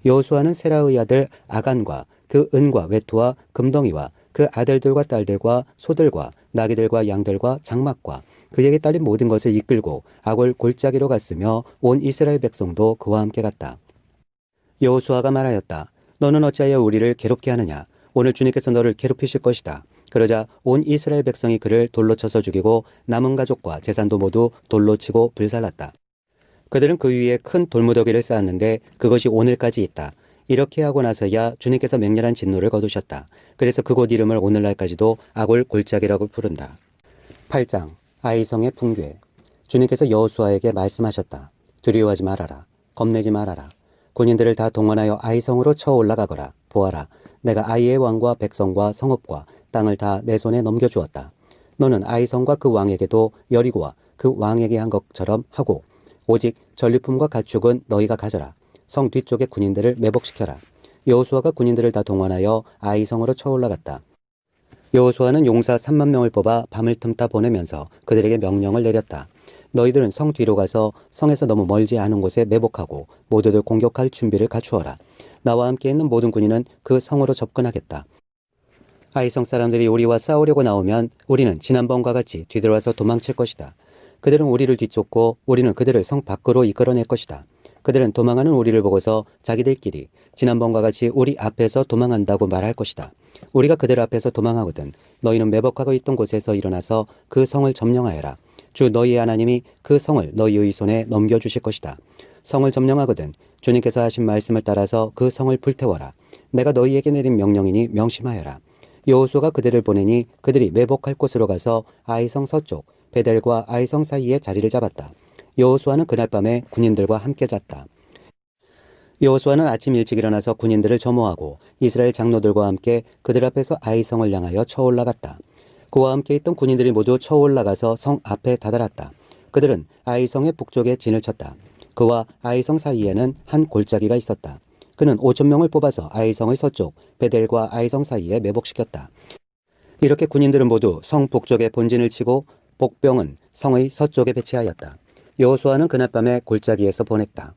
여호수아는 세라의 아들 아간과 그 은과 외투와 금덩이와 그 아들들과 딸들과 소들과 나귀들과 양들과 장막과 그에게 딸린 모든 것을 이끌고 아골 골짜기로 갔으며 온 이스라엘 백성도 그와 함께 갔다. 여호수아가 말하였다. 너는 어찌하여 우리를 괴롭게 하느냐? 오늘 주님께서 너를 괴롭히실 것이다. 그러자 온 이스라엘 백성이 그를 돌로 쳐서 죽이고 남은 가족과 재산도 모두 돌로 치고 불살랐다. 그들은 그 위에 큰 돌무더기를 쌓았는데 그것이 오늘까지 있다. 이렇게 하고 나서야 주님께서 맹렬한 진노를 거두셨다. 그래서 그곳 이름을 오늘날까지도 아골 골짜기라고 부른다. 8장 아이성의 붕괴. 주님께서 여호수아에게 말씀하셨다. 두려워하지 말아라. 겁내지 말아라. 군인들을 다 동원하여 아이성으로 쳐 올라가거라. 보아라. 내가 아이의 왕과 백성과 성읍과 땅을 다 내 손에 넘겨주었다. 너는 아이성과 그 왕에게도 여리고와 그 왕에게 한 것처럼 하고 오직 전리품과 가축은 너희가 가져라. 성 뒤쪽의 군인들을 매복시켜라. 여호수아가 군인들을 다 동원하여 아이성으로 쳐 올라갔다. 여호수아는 용사 3만 명을 뽑아 밤을 틈타 보내면서 그들에게 명령을 내렸다. 너희들은 성 뒤로 가서 성에서 너무 멀지 않은 곳에 매복하고 모두들 공격할 준비를 갖추어라. 나와 함께 있는 모든 군인은 그 성으로 접근하겠다. 아이성 사람들이 우리와 싸우려고 나오면 우리는 지난번과 같이 뒤돌아서 도망칠 것이다. 그들은 우리를 뒤쫓고 우리는 그들을 성 밖으로 이끌어낼 것이다. 그들은 도망하는 우리를 보고서 자기들끼리 지난번과 같이 우리 앞에서 도망한다고 말할 것이다. 우리가 그들 앞에서 도망하거든 너희는 매복하고 있던 곳에서 일어나서 그 성을 점령하여라. 주 너희의 하나님이 그 성을 너희의 손에 넘겨주실 것이다. 성을 점령하거든 주님께서 하신 말씀을 따라서 그 성을 불태워라. 내가 너희에게 내린 명령이니 명심하여라. 여호수아가 그들을 보내니 그들이 매복할 곳으로 가서 아이성 서쪽 베델과 아이성 사이에 자리를 잡았다. 여호수아는 그날 밤에 군인들과 함께 잤다. 여호수아는 아침 일찍 일어나서 군인들을 점호하고 이스라엘 장로들과 함께 그들 앞에서 아이성을 향하여 쳐 올라갔다. 그와 함께 있던 군인들이 모두 쳐 올라가서 성 앞에 다다랐다. 그들은 아이성의 북쪽에 진을 쳤다. 그와 아이성 사이에는 한 골짜기가 있었다. 그는 5,000명을 뽑아서 아이성의 서쪽 베델과 아이성 사이에 매복시켰다. 이렇게 군인들은 모두 성 북쪽에 본진을 치고 복병은 성의 서쪽에 배치하였다. 여호수아는 그날 밤에 골짜기에서 보냈다.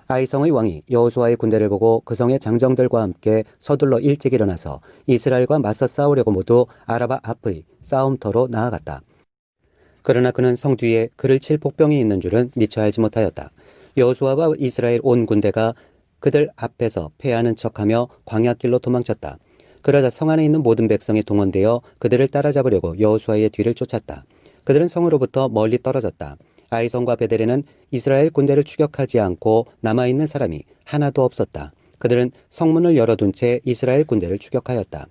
아이성의 왕이 여호수아의 군대를 보고 그 성의 장정들과 함께 서둘러 일찍 일어나서 이스라엘과 맞서 싸우려고 모두 아라바 앞의 싸움터로 나아갔다. 그러나 그는 성 뒤에 그를 칠 복병이 있는 줄은 미처 알지 못하였다. 여호수아와 이스라엘 온 군대가 그들 앞에서 패하는 척하며 광야길로 도망쳤다. 그러자 성 안에 있는 모든 백성이 동원되어 그들을 따라잡으려고 여호수아의 뒤를 쫓았다. 그들은 성으로부터 멀리 떨어졌다. 아이성과 베델에는 이스라엘 군대를 추격하지 않고 남아있는 사람이 하나도 없었다. 그들은 성문을 열어둔 채 이스라엘 군대를 추격하였다.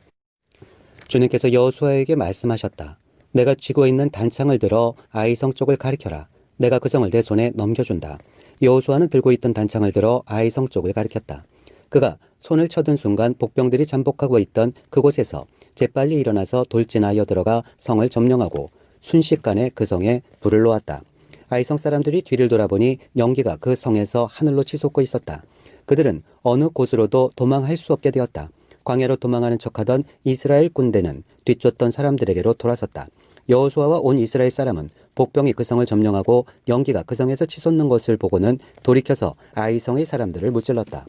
주님께서 여호수아에게 말씀하셨다. 내가 쥐고 있는 단창을 들어 아이성 쪽을 가리켜라. 내가 그 성을 내 손에 넘겨준다. 여호수아는 들고 있던 단창을 들어 아이성 쪽을 가리켰다. 그가 손을 쳐든 순간 복병들이 잠복하고 있던 그곳에서 재빨리 일어나서 돌진하여 들어가 성을 점령하고 순식간에 그 성에 불을 놓았다. 아이성 사람들이 뒤를 돌아보니 연기가 그 성에서 하늘로 치솟고 있었다. 그들은 어느 곳으로도 도망할 수 없게 되었다. 광야로 도망하는 척하던 이스라엘 군대는 뒤쫓던 사람들에게로 돌아섰다. 여호수아와 온 이스라엘 사람은 복병이 그 성을 점령하고 연기가 그 성에서 치솟는 것을 보고는 돌이켜서 아이성의 사람들을 무찔렀다.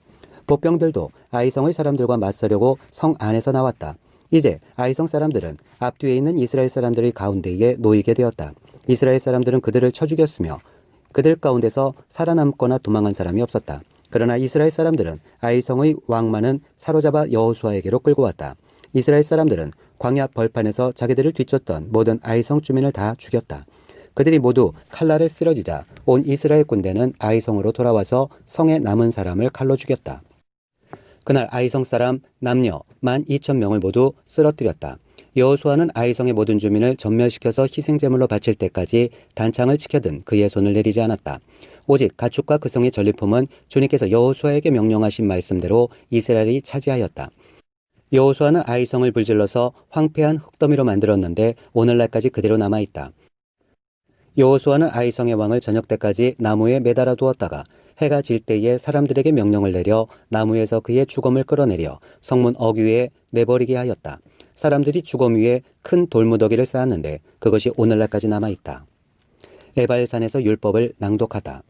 복병들도 아이성의 사람들과 맞서려고 성 안에서 나왔다. 이제 아이성 사람들은 앞뒤에 있는 이스라엘 사람들의 가운데에 놓이게 되었다. 이스라엘 사람들은 그들을 쳐 죽였으며 그들 가운데서 살아남거나 도망한 사람이 없었다. 그러나 이스라엘 사람들은 아이성의 왕만은 사로잡아 여호수아에게로 끌고 왔다. 이스라엘 사람들은 광야 벌판에서 자기들을 뒤쫓던 모든 아이성 주민을 다 죽였다. 그들이 모두 칼날에 쓰러지자 온 이스라엘 군대는 아이성으로 돌아와서 성에 남은 사람을 칼로 죽였다. 그날 아이성 사람 남녀 12,000명을 모두 쓰러뜨렸다. 여호수아는 아이성의 모든 주민을 전멸시켜서 희생제물로 바칠 때까지 단창을 지켜든 그의 손을 내리지 않았다. 오직 가축과 그 성의 전리품은 주님께서 여호수아에게 명령하신 말씀대로 이스라엘이 차지하였다. 여호수아는 아이성을 불질러서 황폐한 흙더미로 만들었는데 오늘날까지 그대로 남아있다. 여호수아는 아이성의 왕을 저녁 때까지 나무에 매달아 두었다가 해가 질 때에 사람들에게 명령을 내려 나무에서 그의 죽음을 끌어내려 성문 어귀에 내버리게 하였다. 사람들이 주검 위에 큰 돌무더기를 쌓았는데 그것이 오늘날까지 남아있다. 에발산에서 율법을 낭독하다.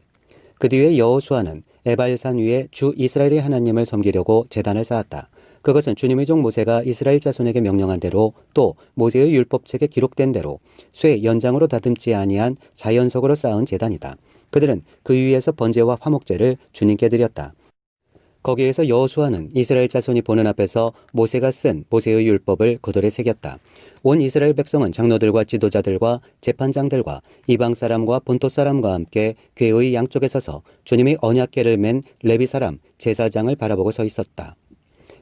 그 뒤에 여호수아는 에발산 위에 주 이스라엘의 하나님을 섬기려고 제단을 쌓았다. 그것은 주님의 종 모세가 이스라엘 자손에게 명령한 대로 또 모세의 율법책에 기록된 대로 쇠 연장으로 다듬지 아니한 자연석으로 쌓은 제단이다. 그들은 그 위에서 번제와 화목제를 주님께 드렸다. 거기에서 여호수아는 이스라엘 자손이 보는 앞에서 모세가 쓴 모세의 율법을 그 돌에 새겼다. 온 이스라엘 백성은 장로들과 지도자들과 재판장들과 이방 사람과 본토 사람과 함께 궤의 양쪽에 서서 주님의 언약궤를 맨 레위 사람 제사장을 바라보고 서 있었다.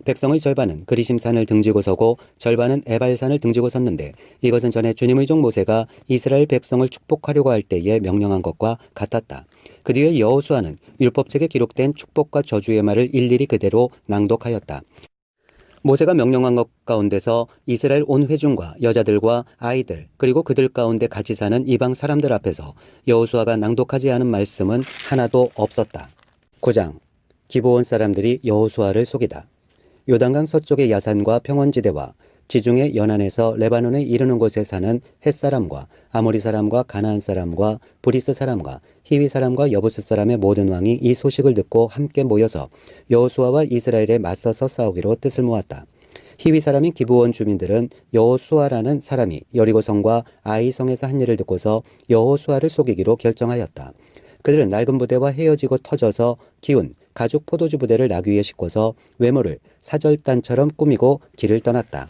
백성의 절반은 그리심산을 등지고 서고 절반은 에발산을 등지고 섰는데 이것은 전에 주님의 종 모세가 이스라엘 백성을 축복하려고 할 때에 명령한 것과 같았다. 그 뒤에 여호수아는 율법책에 기록된 축복과 저주의 말을 일일이 그대로 낭독하였다. 모세가 명령한 것 가운데서 이스라엘 온 회중과 여자들과 아이들 그리고 그들 가운데 같이 사는 이방 사람들 앞에서 여호수아가 낭독하지 않은 말씀은 하나도 없었다. 9장 기브온 사람들이 여호수아를 속이다. 요단강 서쪽의 야산과 평원지대와 지중해 연안에서 레바논에 이르는 곳에 사는 헷사람과 아모리 사람과 가나안 사람과 브리스 사람과 히위 사람과 여부스 사람의 모든 왕이 이 소식을 듣고 함께 모여서 여호수아와 이스라엘에 맞서서 싸우기로 뜻을 모았다. 히위 사람인 기브온 주민들은 여호수아라는 사람이 여리고성과 아이성에서 한 일을 듣고서 여호수아를 속이기로 결정하였다. 그들은 낡은 부대와 헤어지고 터져서 기운 가죽 포도주 부대를 나귀 위에 싣고서 외모를 사절단처럼 꾸미고 길을 떠났다.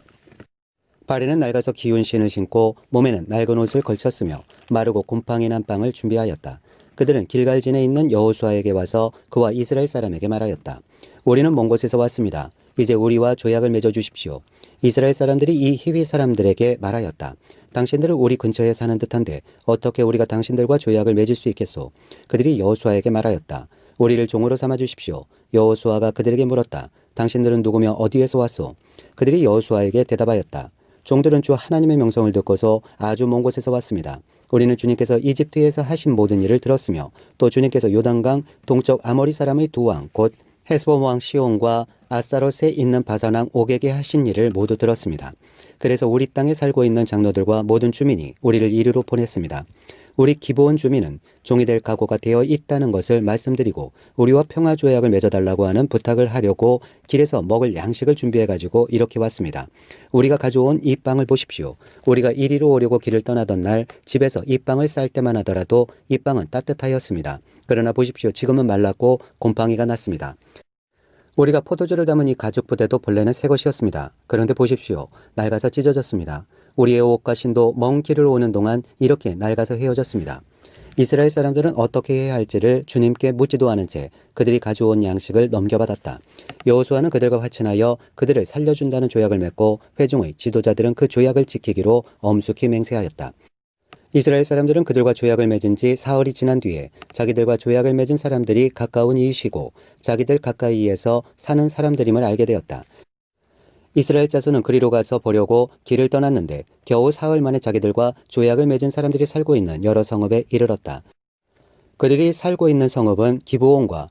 발에는 낡아서 기운 신을 신고 몸에는 낡은 옷을 걸쳤으며 마르고 곰팡이 난 빵을 준비하였다. 그들은 길갈진에 있는 여호수아에게 와서 그와 이스라엘 사람에게 말하였다. 우리는 먼 곳에서 왔습니다. 이제 우리와 조약을 맺어 주십시오. 이스라엘 사람들이 이 히위 사람들에게 말하였다. 당신들은 우리 근처에 사는 듯한데 어떻게 우리가 당신들과 조약을 맺을 수 있겠소? 그들이 여호수아에게 말하였다. 우리를 종으로 삼아 주십시오. 여호수아가 그들에게 물었다. 당신들은 누구며 어디에서 왔소? 그들이 여호수아에게 대답하였다. 종들은 주 하나님의 명성을 듣고서 아주 먼 곳에서 왔습니다. 우리는 주님께서 이집트에서 하신 모든 일을 들었으며 또 주님께서 요단강 동쪽 아모리 사람의 두 왕 곧 헤스본 왕 시온과 아스타롯에 있는 바산 왕 옥에게 하신 일을 모두 들었습니다. 그래서 우리 땅에 살고 있는 장로들과 모든 주민이 우리를 이리로 보냈습니다. 우리 기브온 주민은 종이 될 각오가 되어 있다는 것을 말씀드리고 우리와 평화 조약을 맺어달라고 하는 부탁을 하려고 길에서 먹을 양식을 준비해가지고 이렇게 왔습니다. 우리가 가져온 이 빵을 보십시오. 우리가 이리로 오려고 길을 떠나던 날 집에서 이 빵을 쌀 때만 하더라도 이 빵은 따뜻하였습니다. 그러나 보십시오. 지금은 말랐고 곰팡이가 났습니다. 우리가 포도주를 담은 이 가죽 부대도 본래는 새 것이었습니다. 그런데 보십시오. 낡아서 찢어졌습니다. 우리의 옷과 신도 먼 길을 오는 동안 이렇게 낡아서 헤어졌습니다. 이스라엘 사람들은 어떻게 해야 할지를 주님께 묻지도 않은 채 그들이 가져온 양식을 넘겨받았다. 여호수아는 그들과 화친하여 그들을 살려준다는 조약을 맺고 회중의 지도자들은 그 조약을 지키기로 엄숙히 맹세하였다. 이스라엘 사람들은 그들과 조약을 맺은 지 사흘이 지난 뒤에 자기들과 조약을 맺은 사람들이 가까운 이웃이고 자기들 가까이에서 사는 사람들임을 알게 되었다. 이스라엘 자손은 그리로 가서 보려고 길을 떠났는데 겨우 사흘 만에 자기들과 조약을 맺은 사람들이 살고 있는 여러 성읍에 이르렀다. 그들이 살고 있는 성읍은 기브온과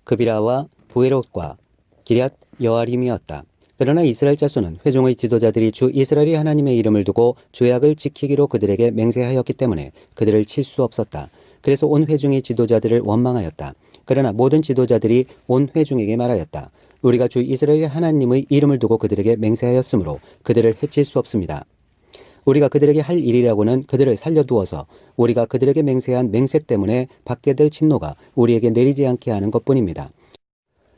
그비라와 부에롯과 기럇 여아림이었다. 그러나 이스라엘 자손은 회중의 지도자들이 주 이스라엘의 하나님의 이름을 두고 조약을 지키기로 그들에게 맹세하였기 때문에 그들을 칠 수 없었다. 그래서 온 회중의 지도자들을 원망하였다. 그러나 모든 지도자들이 온 회중에게 말하였다. 우리가 주 이스라엘의 하나님의 이름을 두고 그들에게 맹세하였으므로 그들을 해칠 수 없습니다. 우리가 그들에게 할 일이라고는 그들을 살려두어서 우리가 그들에게 맹세한 맹세 때문에 받게 될 진노가 우리에게 내리지 않게 하는 것뿐입니다.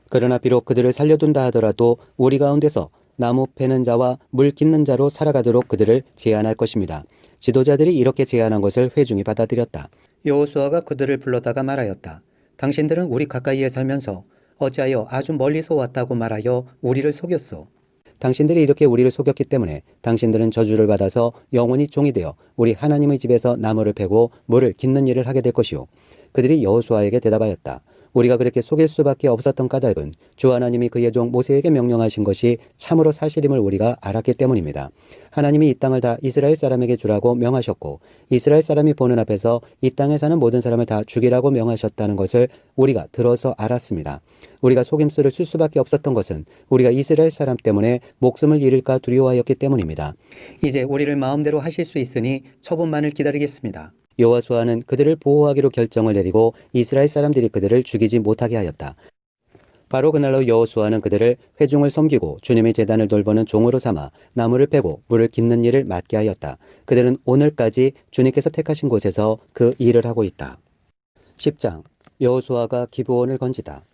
그러나 비록 그들을 살려둔다 하더라도 우리 가운데서 나무 패는 자와 물 깃는 자로 살아가도록 그들을 제한할 것입니다. 지도자들이 이렇게 제안한 것을 회중이 받아들였다. 여호수아가 그들을 불러다가 말하였다. 당신들은 우리 가까이에 살면서 어찌하여 아주 멀리서 왔다고 말하여 우리를 속였소. 당신들이 이렇게 우리를 속였기 때문에 당신들은 저주를 받아서 영원히 종이 되어 우리 하나님의 집에서 나무를 패고 물을 깃는 일을 하게 될 것이오. 그들이 여호수아에게 대답하였다. 우리가 그렇게 속일 수밖에 없었던 까닭은 주 하나님이 그의 종 모세에게 명령하신 것이 참으로 사실임을 우리가 알았기 때문입니다. 하나님이 이 땅을 다 이스라엘 사람에게 주라고 명하셨고 이스라엘 사람이 보는 앞에서 이 땅에 사는 모든 사람을 다 죽이라고 명하셨다는 것을 우리가 들어서 알았습니다. 우리가 속임수를 쓸 수밖에 없었던 것은 우리가 이스라엘 사람 때문에 목숨을 잃을까 두려워하였기 때문입니다. 이제 우리를 마음대로 하실 수 있으니 처분만을 기다리겠습니다. 여호수아는 그들을 보호하기로 결정을 내리고 이스라엘 사람들이 그들을 죽이지 못하게 하였다. 바로 그날로 여호수아는 그들을 회중을 섬기고 주님의 제단을 돌보는 종으로 삼아 나무를 패고 물을 깃는 일을 맡게 하였다. 그들은 오늘까지 주님께서 택하신 곳에서 그 일을 하고 있다. 10장 여호수아가 기브온을 건지다.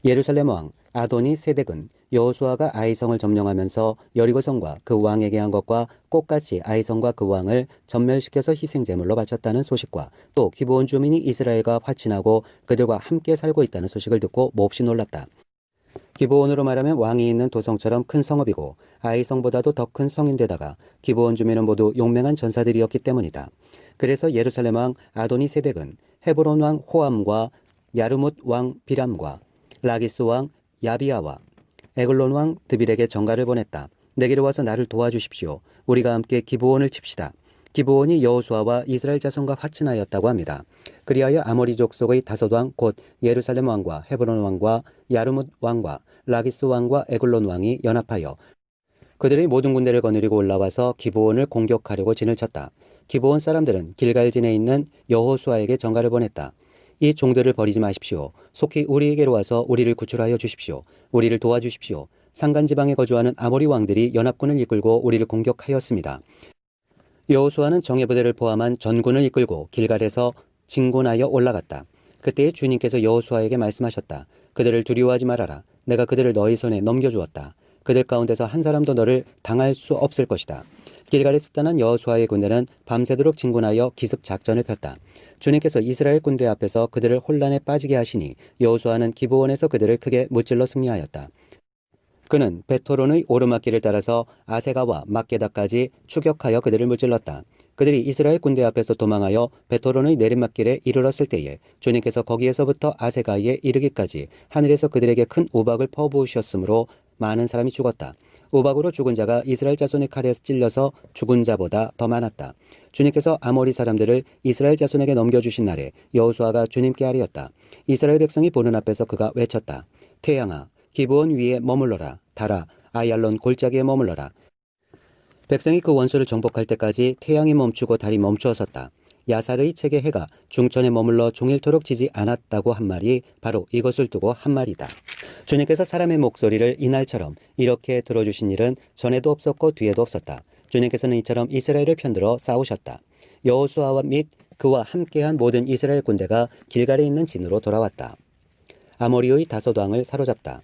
예루살렘 왕 아도니 세덱은 여호수아가 아이성을 점령하면서 여리고성과 그 왕에게 한 것과 똑같이 아이성과 그 왕을 전멸시켜서 희생제물로 바쳤다는 소식과 또 기브온 주민이 이스라엘과 화친하고 그들과 함께 살고 있다는 소식을 듣고 몹시 놀랐다. 기브온으로 말하면 왕이 있는 도성처럼 큰 성읍이고 아이성보다도 더 큰 성인데다가 기브온 주민은 모두 용맹한 전사들이었기 때문이다. 그래서 예루살렘 왕 아도니 세덱은 헤브론 왕 호암과 야르뭇 왕 비람과 라기스 왕 야비아와 에글론 왕 드빌에게 전가를 보냈다. 내게로 와서 나를 도와주십시오. 우리가 함께 기브온을 칩시다. 기브온이 여호수아와 이스라엘 자손과 화친하였다고 합니다. 그리하여 아모리족 속의 다섯 왕 곧 예루살렘 왕과 헤브론 왕과 야르뭇 왕과 라기스 왕과 에글론 왕이 연합하여 그들의 모든 군대를 거느리고 올라와서 기브온을 공격하려고 진을 쳤다. 기브온 사람들은 길갈진에 있는 여호수아에게 전가를 보냈다. 이 종들을 버리지 마십시오. 속히 우리에게로 와서 우리를 구출하여 주십시오. 우리를 도와주십시오. 산간지방에 거주하는 아모리 왕들이 연합군을 이끌고 우리를 공격하였습니다. 여호수아는 정예부대를 포함한 전군을 이끌고 길갈에서 진군하여 올라갔다. 그때 주님께서 여호수아에게 말씀하셨다. 그들을 두려워하지 말아라. 내가 그들을 너희 손에 넘겨주었다. 그들 가운데서 한 사람도 너를 당할 수 없을 것이다. 길갈에서 떠난 여호수아의 군대는 밤새도록 진군하여 기습 작전을 폈다. 주님께서 이스라엘 군대 앞에서 그들을 혼란에 빠지게 하시니 여호수아는 기브온에서 그들을 크게 무찔러 승리하였다. 그는 베토론의 오르막길을 따라서 아세가와 막게다까지 추격하여 그들을 무찔렀다. 그들이 이스라엘 군대 앞에서 도망하여 베토론의 내리막길에 이르렀을 때에 주님께서 거기에서부터 아세가에 이르기까지 하늘에서 그들에게 큰 우박을 퍼부으셨으므로 많은 사람이 죽었다. 우박으로 죽은 자가 이스라엘 자손의 칼에 찔려서 죽은 자보다 더 많았다. 주님께서 아모리 사람들을 이스라엘 자손에게 넘겨주신 날에 여호수아가 주님께 아뢰었다. 이스라엘 백성이 보는 앞에서 그가 외쳤다. 태양아, 기브온 위에 머물러라. 달아, 아얄론 골짜기에 머물러라. 백성이 그 원수를 정복할 때까지 태양이 멈추고 달이 멈추어 섰다. 야살의 책의 해가 중천에 머물러 종일토록 지지 않았다고 한 말이 바로 이것을 두고 한 말이다. 주님께서 사람의 목소리를 이날처럼 이렇게 들어주신 일은 전에도 없었고 뒤에도 없었다. 주님께서는 이처럼 이스라엘을 편들어 싸우셨다. 여호수아와 및 그와 함께한 모든 이스라엘 군대가 길갈에 있는 진으로 돌아왔다. 아모리의 다섯 왕을 사로잡다.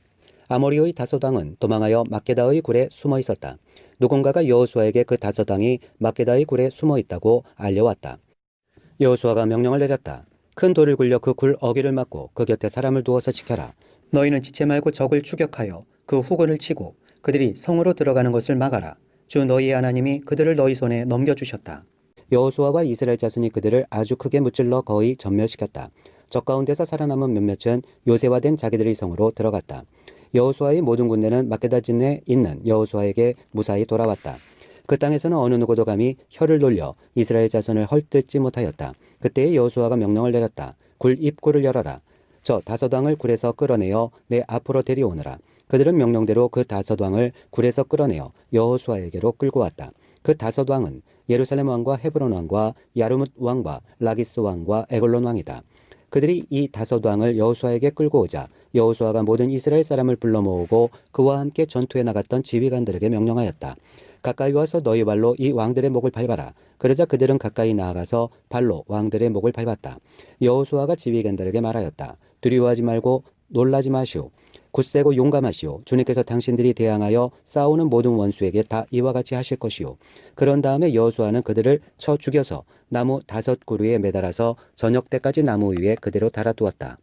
아모리의 다섯 왕은 도망하여 막게다의 굴에 숨어 있었다. 누군가가 여호수아에게 그 다섯 왕이 막게다의 굴에 숨어 있다고 알려왔다. 여호수아가 명령을 내렸다. 큰 돌을 굴려 그 굴 어귀를 막고 그 곁에 사람을 두어서 지켜라. 너희는 지체 말고 적을 추격하여 그 후근을 치고 그들이 성으로 들어가는 것을 막아라. 주 너희 하나님이 그들을 너희 손에 넘겨주셨다. 여호수아와 이스라엘 자손이 그들을 아주 크게 무찔러 거의 전멸시켰다. 적 가운데서 살아남은 몇몇은 요새화된 자기들의 성으로 들어갔다. 여호수아의 모든 군대는 막게다진에 있는 여호수아에게 무사히 돌아왔다. 그 땅에서는 어느 누구도 감히 혀를 놀려 이스라엘 자손을 헐뜯지 못하였다. 그때에 여호수아가 명령을 내렸다. 굴 입구를 열어라. 저 다섯 왕을 굴에서 끌어내어 내 앞으로 데려오너라. 그들은 명령대로 그 다섯 왕을 굴에서 끌어내어 여호수아에게로 끌고 왔다. 그 다섯 왕은 예루살렘 왕과 헤브론 왕과 야르뭇 왕과 라기스 왕과 에글론 왕이다. 그들이 이 다섯 왕을 여호수아에게 끌고 오자 여호수아가 모든 이스라엘 사람을 불러 모으고 그와 함께 전투에 나갔던 지휘관들에게 명령하였다. 가까이 와서 너희 발로 이 왕들의 목을 밟아라. 그러자 그들은 가까이 나아가서 발로 왕들의 목을 밟았다. 여호수아가 지휘관들에게 말하였다. 두려워하지 말고 놀라지 마시오. 굳세고 용감하시오. 주님께서 당신들이 대항하여 싸우는 모든 원수에게 다 이와 같이 하실 것이오. 그런 다음에 여호수아는 그들을 쳐 죽여서 나무 5그루에 매달아서 저녁 때까지 나무 위에 그대로 달아두었다.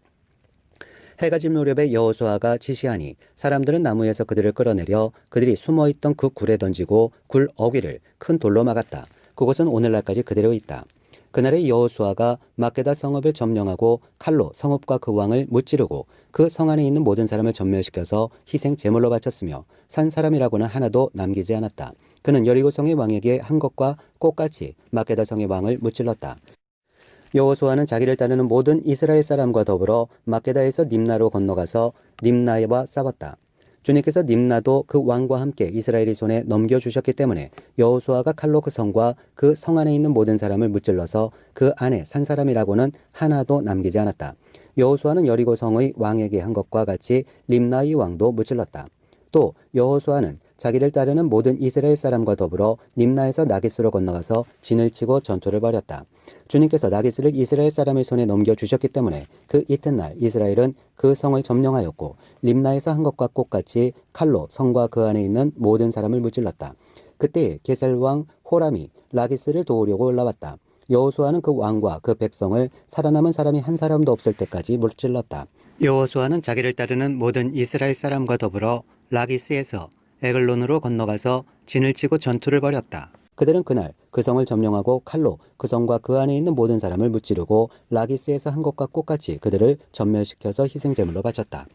해가 질 무렵에 여호수아가 지시하니 사람들은 나무에서 그들을 끌어내려 그들이 숨어있던 그 굴에 던지고 굴 어귀를 큰 돌로 막았다. 그곳은 오늘날까지 그대로 있다. 그날에 여호수아가 막게다 성읍을 점령하고 칼로 성읍과 그 왕을 무찌르고 그 성 안에 있는 모든 사람을 전멸시켜서 희생 제물로 바쳤으며 산 사람이라고는 하나도 남기지 않았다. 그는 여리고 성의 왕에게 한 것과 똑같이 막게다 성의 왕을 무찔렀다. 여호수아는 자기를 따르는 모든 이스라엘 사람과 더불어 막게다에서 림나로 건너가서 림나와 싸웠다. 주님께서 림나도 그 왕과 함께 이스라엘의 손에 넘겨주셨기 때문에 여호수아가 칼로 그 성과 그 성 안에 있는 모든 사람을 무찔러서 그 안에 산 사람이라고는 하나도 남기지 않았다. 여호수아는 여리고 성의 왕에게 한 것과 같이 림나의 왕도 무찔렀다. 또 여호수아는 자기를 따르는 모든 이스라엘 사람과 더불어 림나에서 나깃으로 건너가서 진을 치고 전투를 벌였다. 주님께서 나깃을 이스라엘 사람의 손에 넘겨주셨기 때문에 그 이튿날 이스라엘은 그 성을 점령하였고 림나에서 한 것과 똑같이 칼로 성과 그 안에 있는 모든 사람을 무찔렀다. 그때 게셀 왕 호람이 라기스를 도우려고 올라왔다. 여호수아는 그 왕과 그 백성을 살아남은 사람이 한 사람도 없을 때까지 무찔렀다. 여호수아는 자기를 따르는 모든 이스라엘 사람과 더불어 라기스에서 에글론으로 건너가서 진을 치고 전투를 벌였다. 그들은 그날 그 성을 점령하고 칼로 그 성과 그 안에 있는 모든 사람을 무찌르고 라기스에서 한 것과 똑같이 그들을 전멸시켜서 희생제물로 바쳤다.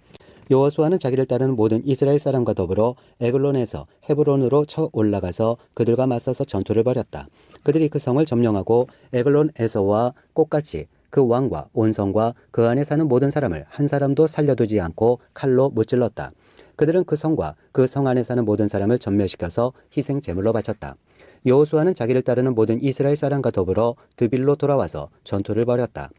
여호수아는 자기를 따르는 모든 이스라엘 사람과 더불어 에글론에서 헤브론으로 쳐 올라가서 그들과 맞서서 전투를 벌였다. 그들이 그 성을 점령하고 에글론에서와 똑같이 그 왕과 온 성과 그 안에 사는 모든 사람을 한 사람도 살려두지 않고 칼로 무찔렀다. 그들은 그 성과 그 성 안에 사는 모든 사람을 전멸시켜서 희생 제물로 바쳤다. 여호수아는 자기를 따르는 모든 이스라엘 사람과 더불어 드빌로 돌아와서 전투를 벌였다.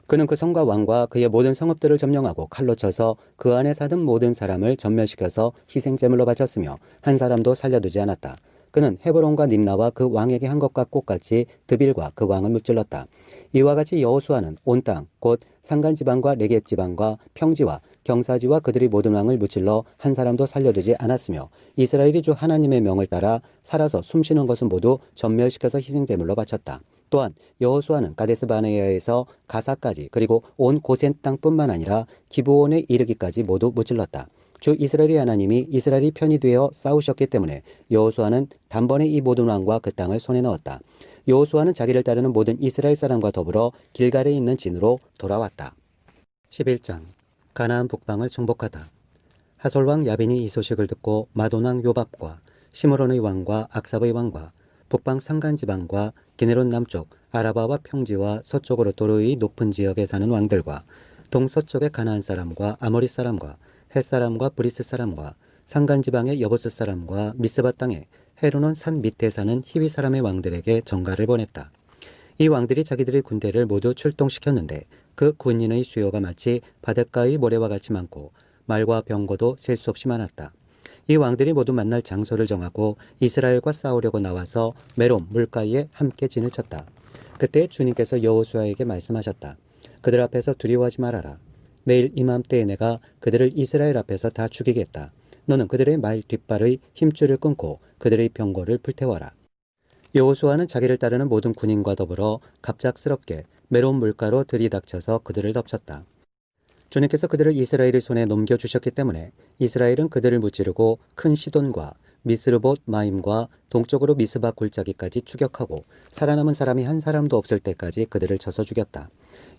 그는 그 성과 왕과 그의 모든 성읍들을 점령하고 칼로 쳐서 그 안에 사는 모든 사람을 전멸시켜서 희생 제물로 바쳤으며 한 사람도 살려두지 않았다. 그는 헤브론과 림나와 그 왕에게 한 것과 똑같이 드빌과 그 왕을 무찔렀다. 이와 같이 여호수아는 온 땅 곧 산간 지방과 네겝 지방과 평지와 경사지와 그들이 모든 왕을 무찔러 한 사람도 살려두지 않았으며 이스라엘이 주 하나님의 명을 따라 살아서 숨쉬는 것은 모두 전멸시켜서 희생제물로 바쳤다. 또한 여호수아는 가데스 바네아에서 가사까지 그리고 온 고센 땅뿐만 아니라 기브온에 이르기까지 모두 무찔렀다. 주 이스라엘의 하나님이 이스라엘이 편이 되어 싸우셨기 때문에 여호수아는 단번에 이 모든 왕과 그 땅을 손에 넣었다. 여호수아는 자기를 따르는 모든 이스라엘 사람과 더불어 길갈에 있는 진으로 돌아왔다. 11장 가나안 북방을 정복하다. 하솔 왕 야빈이 이 소식을 듣고 마돈 왕 요밥과 시므론의 왕과 악삽의 왕과 북방 산간 지방과 기네론 남쪽 아라바와 평지와 서쪽으로 도르의 높은 지역에 사는 왕들과 동서쪽의 가나안 사람과 아모리 사람과 헷 사람과 브리스 사람과 산간 지방의 여부스 사람과 미스바 땅에 헤르논 산 밑에 사는 히위 사람의 왕들에게 전가를 보냈다. 이 왕들이 자기들의 군대를 모두 출동시켰는데 그 군인의 수요가 마치 바닷가의 모래와 같이 많고 말과 병거도 셀 수 없이 많았다. 이 왕들이 모두 만날 장소를 정하고 이스라엘과 싸우려고 나와서 메롬 물가에 함께 진을 쳤다. 그때 주님께서 여호수아에게 말씀하셨다. 그들 앞에서 두려워하지 말아라. 내일 이맘때에 내가 그들을 이스라엘 앞에서 다 죽이겠다. 너는 그들의 말 뒷발의 힘줄을 끊고 그들의 병거를 불태워라. 여호수아는 자기를 따르는 모든 군인과 더불어 갑작스럽게 메론 물가로 들이닥쳐서 그들을 덮쳤다. 주님께서 그들을 이스라엘의 손에 넘겨주셨기 때문에 이스라엘은 그들을 무찌르고 큰 시돈과 미스르봇 마임과 동쪽으로 미스바 골짜기까지 추격하고 살아남은 사람이 한 사람도 없을 때까지 그들을 쳐서 죽였다.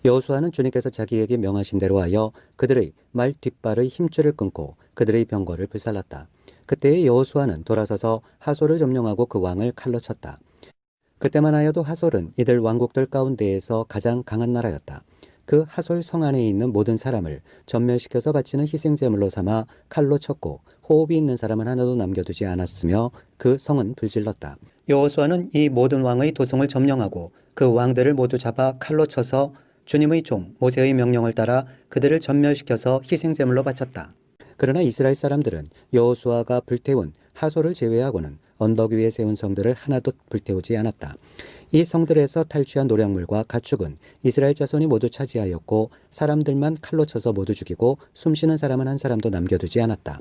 여호수아는 주님께서 자기에게 명하신 대로 하여 그들의 말 뒷발의 힘줄을 끊고 그들의 병거를 불살랐다. 그때의 여호수아는 돌아서서 하솔을 점령하고 그 왕을 칼로 쳤다. 그때만 하여도 하솔은 이들 왕국들 가운데에서 가장 강한 나라였다. 그 하솔 성 안에 있는 모든 사람을 전멸시켜서 바치는 희생제물로 삼아 칼로 쳤고 호흡이 있는 사람은 하나도 남겨두지 않았으며 그 성은 불질렀다. 여호수아는 이 모든 왕의 도성을 점령하고 그 왕들을 모두 잡아 칼로 쳐서 주님의 종 모세의 명령을 따라 그들을 전멸시켜서 희생제물로 바쳤다. 그러나 이스라엘 사람들은 여호수아가 불태운 하솔을 제외하고는 언덕 위에 세운 성들을 하나도 불태우지 않았다. 이 성들에서 탈취한 노략물과 가축은 이스라엘 자손이 모두 차지하였고 사람들만 칼로 쳐서 모두 죽이고 숨쉬는 사람은 한 사람도 남겨두지 않았다.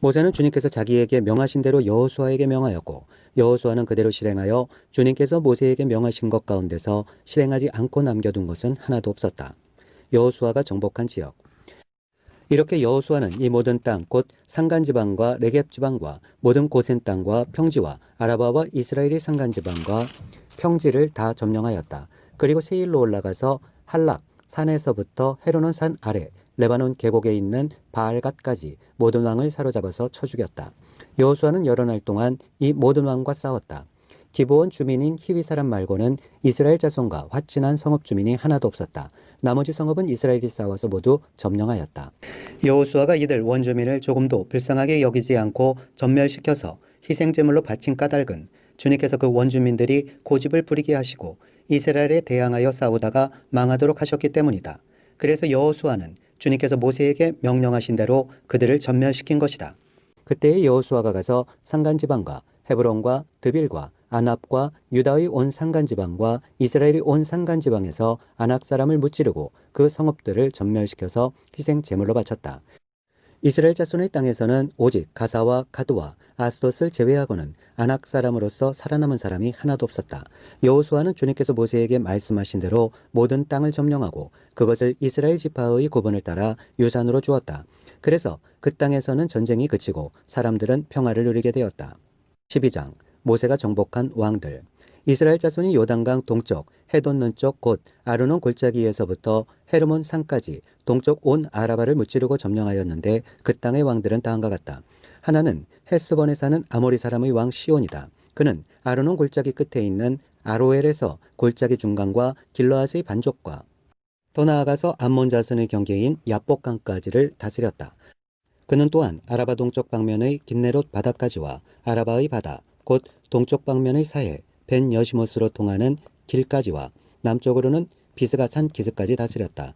모세는 주님께서 자기에게 명하신 대로 여호수아에게 명하였고 여호수아는 그대로 실행하여 주님께서 모세에게 명하신 것 가운데서 실행하지 않고 남겨둔 것은 하나도 없었다. 여호수아가 정복한 지역. 이렇게 여호수아는 이 모든 땅 곧 산간 지방과 네겝 지방과 모든 고센 땅과 평지와 아라바와 이스라엘의 산간 지방과 평지를 다 점령하였다. 그리고 세일로 올라가서 할락 산에서부터 헤르몬 산 아래 레바논 계곡에 있는 바알갓까지 모든 왕을 사로잡아서 쳐 죽였다. 여호수아는 여러 날 동안 이 모든 왕과 싸웠다. 기브온 주민인 히위 사람 말고는 이스라엘 자손과 화친한 성읍 주민이 하나도 없었다. 나머지 성읍은 이스라엘이 싸워서 모두 점령하였다. 여호수아가 이들 원주민을 조금도 불쌍하게 여기지 않고 전멸시켜서 희생제물로 바친 까닭은 주님께서 그 원주민들이 고집을 부리게 하시고 이스라엘에 대항하여 싸우다가 망하도록 하셨기 때문이다. 그래서 여호수아는 주님께서 모세에게 명령하신 대로 그들을 전멸시킨 것이다. 그때의 여호수아가 가서 산간지방과 헤브론과 드빌과 아납과 유다의 온 산간지방과 이스라엘이 온 산간지방에서 아낙 사람을 무찌르고 그 성읍들을 전멸시켜서 희생 제물로 바쳤다. 이스라엘 자손의 땅에서는 오직 가사와 가드와 아스돗을 제외하고는 아낙 사람으로서 살아남은 사람이 하나도 없었다. 여호수아는 주님께서 모세에게 말씀하신 대로 모든 땅을 점령하고 그것을 이스라엘 지파의 구분을 따라 유산으로 주었다. 그래서 그 땅에서는 전쟁이 그치고 사람들은 평화를 누리게 되었다. 12장 모세가 정복한 왕들. 이스라엘 자손이 요단강 동쪽 해돋는 쪽 곧 아르논 골짜기에서부터 헤르몬 산까지 동쪽 온 아라바를 무찌르고 점령하였는데 그 땅의 왕들은 다음과 같다. 하나는 헤스본에 사는 아모리 사람의 왕 시온이다. 그는 아르논 골짜기 끝에 있는 아로엘에서 골짜기 중간과 길르앗의 반족과 더 나아가서 암몬 자손의 경계인 야복강까지를 다스렸다. 그는 또한 아라바 동쪽 방면의 긴네롯 바다까지와 아라바의 바다 곧 동쪽 방면의 사해 벤 여시못으로 통하는 길까지와 남쪽으로는 비스가 산 기슭까지 다스렸다.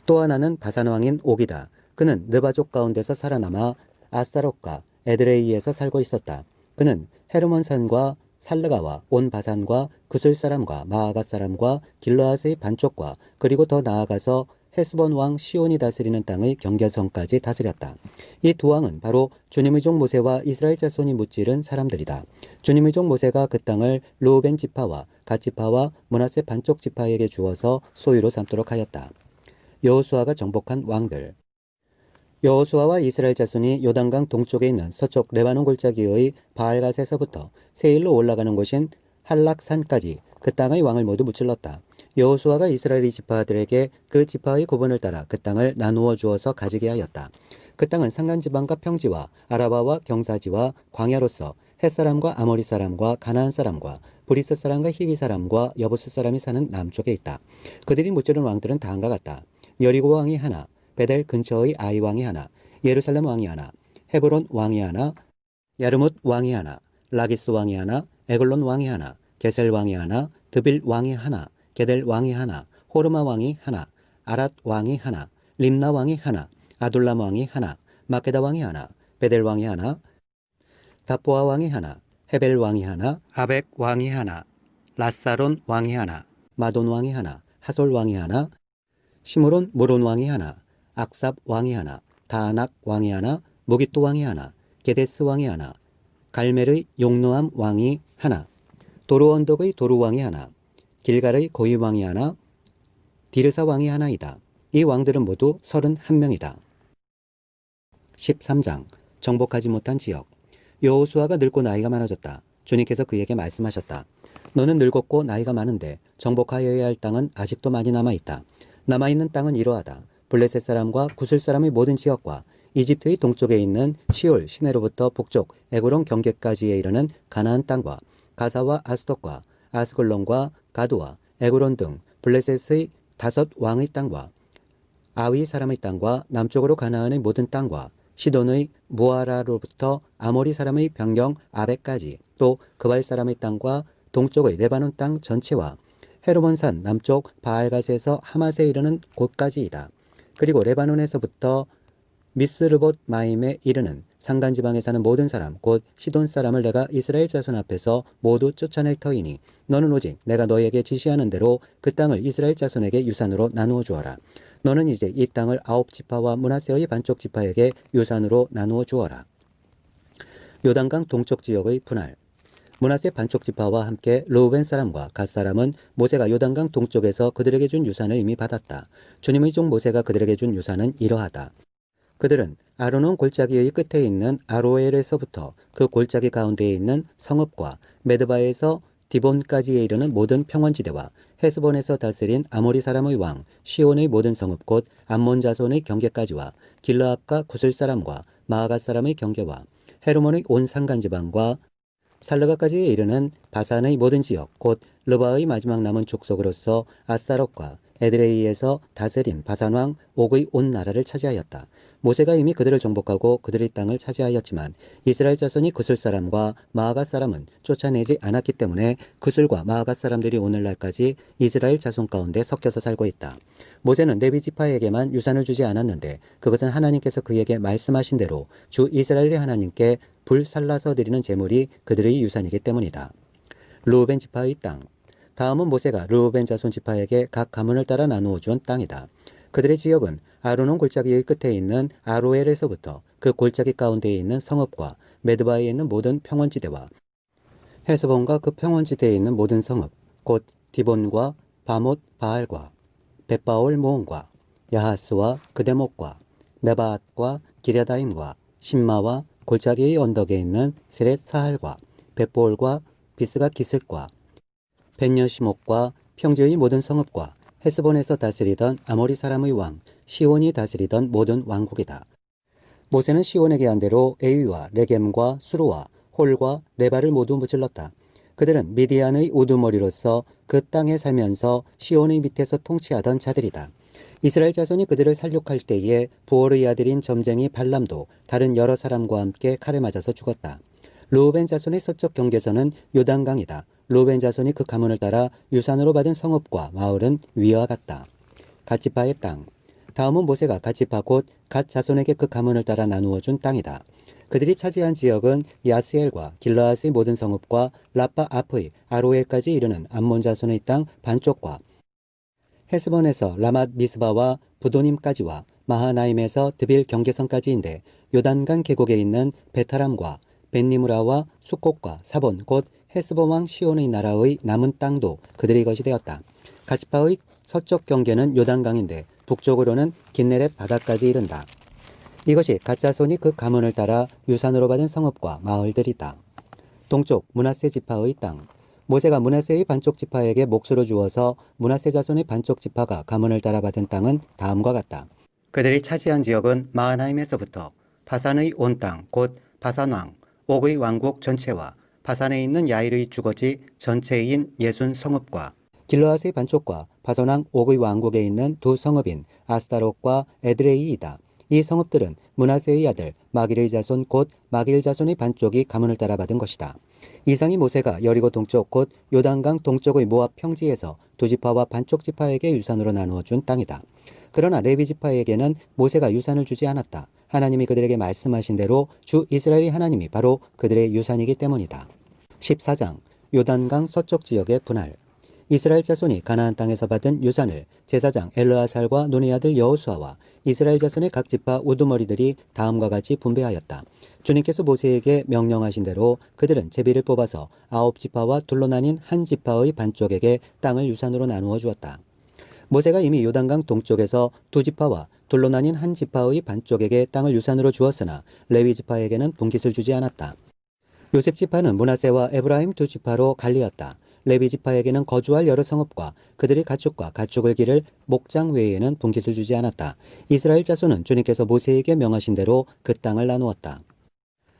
또 하나는 바산 왕인 옥이다. 그는 느바족 가운데서 살아남아 아스타롯과 에드레이에서 살고 있었다. 그는 헤르몬 산과 살르가와 온 바산과 구슬 사람과 마아가 사람과 길르앗의 반쪽과 그리고 더 나아가서 헤스본 왕 시온이 다스리는 땅의 경계선까지 다스렸다. 이 두 왕은 바로 주님의 종 모세와 이스라엘 자손이 무찌른 사람들이다. 주님의 종 모세가 그 땅을 르우벤 지파와 갓 지파와 므낫세 반쪽 지파에게 주어서 소유로 삼도록 하였다. 여호수아가 정복한 왕들. 여호수아와 이스라엘 자손이 요단강 동쪽에 있는 서쪽 레바논 골짜기의 바알갓에서부터 세일로 올라가는 곳인 할락산까지 그 땅의 왕을 모두 무찔렀다. 여호수아가 이스라엘 지파들에게 그 지파의 구분을 따라 그 땅을 나누어 주어서 가지게 하였다. 그 땅은 산간지방과 평지와 아라바와 경사지와 광야로서 헷사람과 아모리 사람과 가나안 사람과 브리스 사람과 히비 사람과 여부스 사람이 사는 남쪽에 있다. 그들이 무찌른 왕들은 다음과 같다. 여리고 왕이 하나, 베델 근처의 아이 왕이 하나, 예루살렘 왕이 하나, 헤브론 왕이 하나, 야르뭇 왕이 하나, 라기스 왕이 하나, 에글론 왕이 하나, 게셀 왕이 하나, 드빌 왕이 하나, 게델 왕이 하나, 호르마 왕이 하나, 아랏 왕이 하나, 림나 왕이 하나, 아둘람 왕이 하나, 마케다 왕이 하나, 베델 왕이 하나, 다포아 왕이 하나, 헤벨 왕이 하나, 아벡 왕이 하나, 라사론 왕이 하나, 마돈 왕이 하나, 하솔 왕이 하나, 시므론 무론 왕이 하나, 악삽 왕이 하나, 다아낙 왕이 하나, 무기또 왕이 하나, 게데스 왕이 하나, 갈멜의 용노암 왕이 하나, 도루 언덕의 도루 왕이 하나, 길갈의 고이 왕이 하나, 디르사 왕이 하나이다. 이 왕들은 모두 31명이다. 13장 정복하지 못한 지역. 여호수아가 늙고 나이가 많아졌다. 주님께서 그에게 말씀하셨다. 너는 늙었고 나이가 많은데 정복하여야 할 땅은 아직도 많이 남아있다. 남아있는 땅은 이러하다. 블레셋 사람과 구슬 사람의 모든 지역과 이집트의 동쪽에 있는 시올 시내로부터 북쪽 에그론 경계까지에 이르는 가나안 땅과 가사와 아스돗과 아스글론과 가드와 에그론 등 블레셋의 5 왕의 땅과 아위 사람의 땅과 남쪽으로 가나안의 모든 땅과 시돈의 무아라로부터 아모리 사람의 변경 아벡까지 또 그발 사람의 땅과 동쪽의 레바논 땅 전체와 헤르몬산 남쪽 바알갓에서 하맛에 이르는 곳까지이다. 그리고 레바논에서부터 미스르봇 마임에 이르는 산간지방에 사는 모든 사람 곧 시돈 사람을 내가 이스라엘 자손 앞에서 모두 쫓아낼 터이니 너는 오직 내가 너에게 지시하는 대로 그 땅을 이스라엘 자손에게 유산으로 나누어 주어라. 너는 이제 이 땅을 9지파와 므낫세의 반쪽 지파에게 유산으로 나누어 주어라. 요단강 동쪽 지역의 분할. 므낫세 반쪽 지파와 함께 르우벤 사람과 갓 사람은 모세가 요단강 동쪽에서 그들에게 준 유산을 이미 받았다. 주님의 종 모세가 그들에게 준 유산은 이러하다. 그들은 아르논 골짜기의 끝에 있는 아로엘에서부터 그 골짜기 가운데에 있는 성읍과 메드바에서 디본까지에 이르는 모든 평원지대와 헤스본에서 다스린 아모리 사람의 왕 시온의 모든 성읍 곧 암몬 자손의 경계까지와 길르앗과 구슬 사람과 마아갓 사람의 경계와 헤르몬의 온 산간지방과 살르가까지에 이르는 바산의 모든 지역 곧 르바의 마지막 남은 족속으로서 아스타롯과 에드레이에서 다스린 바산왕 옥의 온 나라를 차지하였다. 모세가 이미 그들을 정복하고 그들의 땅을 차지하였지만 이스라엘 자손이 구슬 사람과 마아갓 사람은 쫓아내지 않았기 때문에 구슬과 마아갓 사람들이 오늘날까지 이스라엘 자손 가운데 섞여서 살고 있다. 모세는 레위 지파에게만 유산을 주지 않았는데 그것은 하나님께서 그에게 말씀하신 대로 주 이스라엘의 하나님께 불 살라서 드리는 제물이 그들의 유산이기 때문이다. 르우벤 지파의 땅. 다음은 모세가 르우벤 자손 지파에게 각 가문을 따라 나누어 준 땅이다. 그들의 지역은 아르논 골짜기의 끝에 있는 아로엘에서부터 그 골짜기 가운데에 있는 성읍과 메드바에 있는 모든 평원지대와 헤스본과 그 평원지대에 있는 모든 성읍 곧 디본과 바못 바알과 벳바올 모온과 야하스와 그 대목과 메바앗과 기랴다임과 신마와 골짜기의 언덕에 있는 세렛 사할과 벳볼과 비스가 기슬과 벤여시목과 평지의 모든 성읍과 헤스본에서 다스리던 아모리 사람의 왕 시온이 다스리던 모든 왕국이다. 모세는 시온에게 한 대로 에위와 레겜과 수루와 홀과 레바를 모두 무찔렀다. 그들은 미디안의 우두머리로서 그 땅에 살면서 시온의 밑에서 통치하던 자들이다. 이스라엘 자손이 그들을 살육할 때에 부올의 아들인 점쟁이 발람도 다른 여러 사람과 함께 칼에 맞아서 죽었다. 르우벤 자손의 서쪽 경계선은 요단강이다. 르우벤 자손이 그 가문을 따라 유산으로 받은 성읍과 마을은 위와 같다. 갓지파의 땅. 다음은 모세가 갓지파 곧 갓 자손에게 그 가문을 따라 나누어 준 땅이다. 그들이 차지한 지역은 야스엘과 길르앗의 모든 성읍과 라빠 앞의 아로엘까지 이르는 암몬 자손의 땅 반쪽과 헤스본에서 라맛 미스바와 부도님까지와 마하나임에서 드빌 경계선까지인데 요단강 계곡에 있는 베타람과 벤니무라와 수꽃과 사본 곧 헤스본 왕 시온의 나라의 남은 땅도 그들의 것이 되었다. 갓지파의 서쪽 경계는 요단강인데 북쪽으로는 긴네렛 바다까지 이른다. 이것이 갓 자손이 그 가문을 따라 유산으로 받은 성읍과 마을들이다. 동쪽 므낫세 지파의 땅. 모세가 므낫세의 반쪽 지파에게 몫으로 주어서 므낫세 자손의 반쪽 지파가 가문을 따라 받은 땅은 다음과 같다. 그들이 차지한 지역은 마하나임에서부터 바산의 온 땅 곧 바산왕 옥의 왕국 전체와 바산에 있는 야일의 주거지 전체인 예순 성읍과 길르앗의 반쪽과 바산왕 옥의 왕국에 있는 두 성읍인 아스타롯과 에드레이이다. 이 성읍들은 므낫세의 아들 마길의 자손 곧 마길 자손의 반쪽이 가문을 따라 받은 것이다. 이상이 모세가 여리고 동쪽 곧 요단강 동쪽의 모압 평지에서 두 지파와 반쪽 지파에게 유산으로 나누어 준 땅이다. 그러나 레위 지파에게는 모세가 유산을 주지 않았다. 하나님이 그들에게 말씀하신 대로 주 이스라엘의 하나님이 바로 그들의 유산이기 때문이다. 14장 요단강 서쪽 지역의 분할. 이스라엘 자손이 가나안 땅에서 받은 유산을 제사장 엘르아살과 눈의 아들 여호수아와 이스라엘 자손의 각 지파 우두머리들이 다음과 같이 분배하였다. 주님께서 모세에게 명령하신 대로 그들은 제비를 뽑아서 9지파와 둘로 나뉜 한 지파의 반쪽에게 땅을 유산으로 나누어 주었다. 모세가 이미 요단강 동쪽에서 두 지파와 둘로 나뉜 한 지파의 반쪽에게 땅을 유산으로 주었으나 레위 지파에게는 분깃을 주지 않았다. 요셉 지파는 므낫세와 에브라임 두 지파로 갈리었다. 레위 지파에게는 거주할 여러 성읍과 그들의 가축과 가축을 기를 목장 외에는 분깃을 주지 않았다. 이스라엘 자손은 주님께서 모세에게 명하신 대로 그 땅을 나누었다.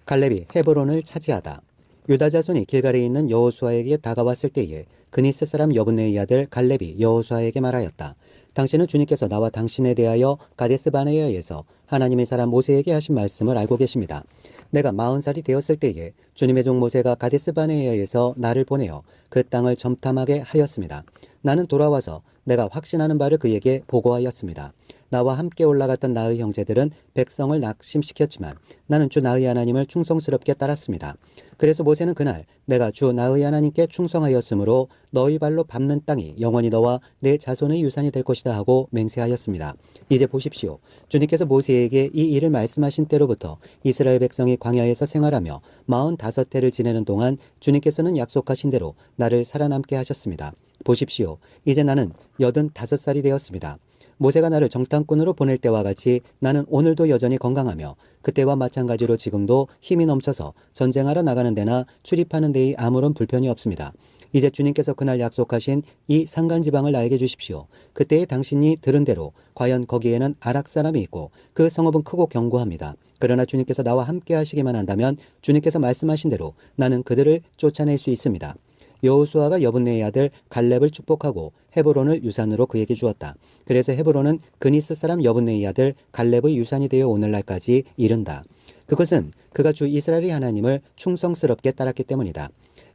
갈렙이 헤브론을 차지하다. 유다 자손이 길갈에 있는 여호수아에게 다가왔을 때에 그니스 사람 여분네의 아들 갈렙이 여호수아에게 말하였다. 당신은 주님께서 나와 당신에 대하여 가데스 바네아에서 하나님의 사람 모세에게 하신 말씀을 알고 계십니다. 내가 40살이 되었을 때에 주님의 종 모세가 가데스 바네아에서 나를 보내어 그 땅을 점탐하게 하였습니다. 나는 돌아와서 내가 확신하는 바를 그에게 보고하였습니다. 나와 함께 올라갔던 나의 형제들은 백성을 낙심시켰지만 나는 주 나의 하나님을 충성스럽게 따랐습니다. 그래서 모세는 그날 내가 주 나의 하나님께 충성하였으므로 너희 발로 밟는 땅이 영원히 너와 내 자손의 유산이 될 것이다 하고 맹세하였습니다. 이제 보십시오. 주님께서 모세에게 이 일을 말씀하신 때로부터 이스라엘 백성이 광야에서 생활하며 45해를 지내는 동안 주님께서는 약속하신 대로 나를 살아남게 하셨습니다. 보십시오. 이제 나는 85살이 되었습니다. 모세가 나를 정탐꾼으로 보낼 때와 같이 나는 오늘도 여전히 건강하며 그때와 마찬가지로 지금도 힘이 넘쳐서 전쟁하러 나가는 데나 출입하는 데에 아무런 불편이 없습니다. 이제 주님께서 그날 약속하신 이 산간지방을 나에게 주십시오. 그때에 당신이 들은 대로 과연 거기에는 아락 사람이 있고 그 성읍은 크고 견고합니다. 그러나 주님께서 나와 함께 하시기만 한다면 주님께서 말씀하신 대로 나는 그들을 쫓아낼 수 있습니다. 여호수아가 여분네의 아들 갈렙을 축복하고 헤브론을 유산으로 그에게 주었다. 그래서 헤브론은 그니스 사람 여분네의 아들 갈렙의 유산이 되어 오늘날까지 이른다. 그것은 그가 주 이스라엘의 하나님을 충성스럽게 따랐기 때문이다.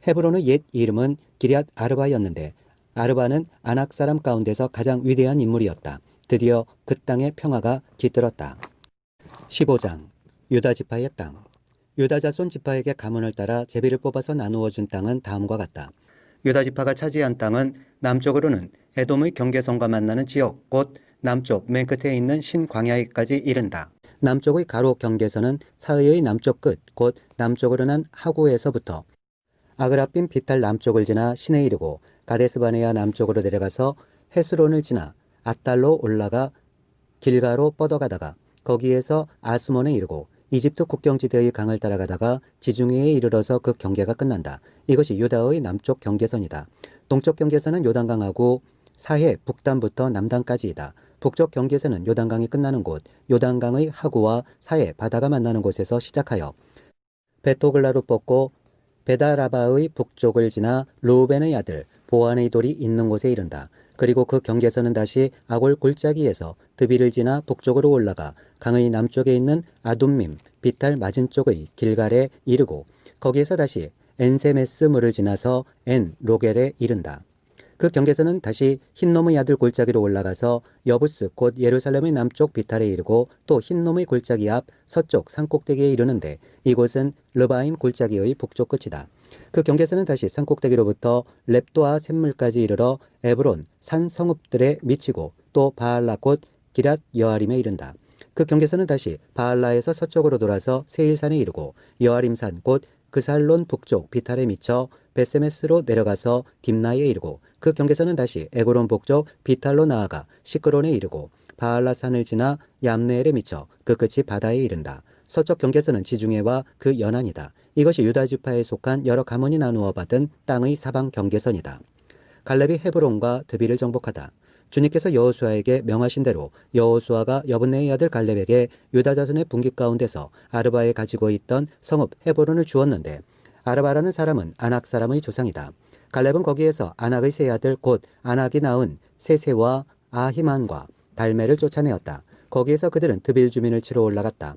헤브론의 옛 이름은 기럇 아르바였는데 아르바는 아낙 사람 가운데서 가장 위대한 인물이었다. 드디어 그 땅에 평화가 깃들었다. 15장 유다 지파의 땅. 유다 자손 지파에게 가문을 따라 제비를 뽑아서 나누어 준 땅은 다음과 같다. 유다 지파가 차지한 땅은 남쪽으로는 에돔의 경계선과 만나는 지역, 곧 남쪽 맨 끝에 있는 신광야에까지 이른다. 남쪽의 가로 경계선은 사의의 남쪽 끝, 곧 남쪽으로 난 하구에서부터 아그라빔 비탈 남쪽을 지나 신에 이르고 가데스바네아 남쪽으로 내려가서 헤스론을 지나 앗달로 올라가 길가로 뻗어가다가 거기에서 아스몬에 이르고 이집트 국경지대의 강을 따라가다가 지중해에 이르러서 그 경계가 끝난다. 이것이 유다의 남쪽 경계선이다. 동쪽 경계선은 요단강하고 사해 북단부터 남단까지이다. 북쪽 경계선은 요단강이 끝나는 곳, 요단강의 하구와 사해 바다가 만나는 곳에서 시작하여 베토글라로 뻗고 베다라바의 북쪽을 지나 루벤의 아들 보안의 돌이 있는 곳에 이른다. 그리고 그 경계선은 다시 아골 골짜기에서 드비를 지나 북쪽으로 올라가 강의 남쪽에 있는 아둠밈 비탈 맞은쪽의 길갈에 이르고 거기에서 다시 엔세메스 물을 지나서 엔 로겔에 이른다. 그 경계선은 다시 흰놈의 아들 골짜기로 올라가서 여부스 곧 예루살렘의 남쪽 비탈에 이르고 또 흰놈의 골짜기 앞 서쪽 산꼭대기에 이르는데 이곳은 르바임 골짜기의 북쪽 끝이다. 그 경계선은 다시 산꼭대기로부터 렙도아 샘물까지 이르러 에브론 산 성읍들에 미치고 또 바알라 곧 기랏 여아림에 이른다. 그 경계선은 다시 바알라에서 서쪽으로 돌아서 세일산에 이르고 여아림산 곧 그살론 북쪽 비탈에 미쳐 베세메스로 내려가서 딥나에 이르고 그 경계선은 다시 에고론 북쪽 비탈로 나아가 시크론에 이르고 바알라산을 지나 얌네엘에 미쳐 그 끝이 바다에 이른다. 서쪽 경계선은 지중해와 그 연안이다. 이것이 유다 지파에 속한 여러 가문이 나누어 받은 땅의 사방 경계선이다. 갈렙이 헤브론과 드비를 정복하다. 주님께서 여호수아에게 명하신 대로 여호수아가 여분네의 아들 갈렙에게 유다 자손의 분기 가운데서 아르바에 가지고 있던 성읍 헤브론을 주었는데 아르바라는 사람은 아낙 사람의 조상이다. 갈렙은 거기에서 아낙의 세 아들 곧 아낙이 낳은 세세와 아히만과 달메를 쫓아내었다. 거기에서 그들은 드빌 주민을 치러 올라갔다.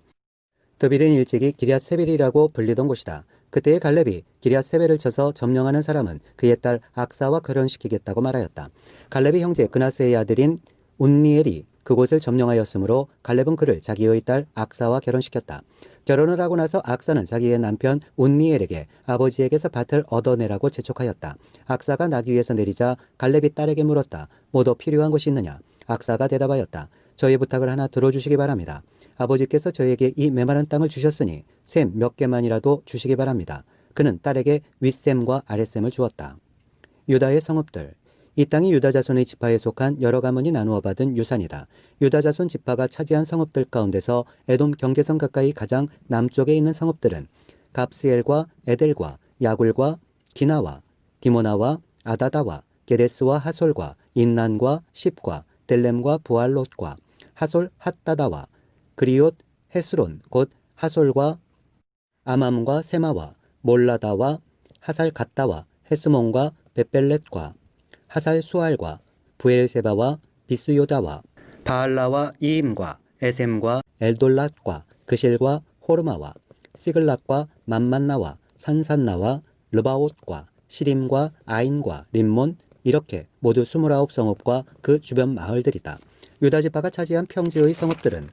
드빌은 일찍이 기럇세벨이라고 불리던 곳이다. 그때의 갈렙이 기럇세벨을 쳐서 점령하는 사람은 그의 딸 악사와 결혼시키겠다고 말하였다. 갈렙의 형제 그나스의 아들인 운니엘이 그곳을 점령하였으므로 갈렙은 그를 자기의 딸 악사와 결혼시켰다. 결혼을 하고 나서 악사는 자기의 남편 운니엘에게 아버지에게서 밭을 얻어내라고 재촉하였다. 악사가 나귀 위에서 내리자 갈렙이 딸에게 물었다. 뭐더 필요한 것이 있느냐? 악사가 대답하였다. 저의 부탁을 하나 들어주시기 바랍니다. 아버지께서 저에게 이 메마른 땅을 주셨으니 샘 몇 개만이라도 주시기 바랍니다. 그는 딸에게 윗샘과 아랫샘을 주었다. 유다의 성읍들. 이 땅이 유다 자손의 지파에 속한 여러 가문이 나누어 받은 유산이다. 유다 자손 지파가 차지한 성읍들 가운데서 에돔 경계선 가까이 가장 남쪽에 있는 성읍들은 갑스엘과 에델과 야굴과 기나와 디모나와 아다다와 게데스와 하솔과 인난과 십과 델렘과 부알롯과 하솔 핫다다와 그리옷 헤스론 곧 하솔과 아맘과 세마와 몰라다와 하살 갓다와 헤스몬과 베벨렛과 하살 수알과 부엘세바와 비스요다와 바알라와 이임과 에셈과 엘돌랏과 그실과 호르마와 시글락과 맘만나와 산산나와 르바옷과 시림과 아인과 림몬 이렇게 모두 29성읍과 그 주변 마을들이다. 유다 지파가 차지한 평지의 성읍들은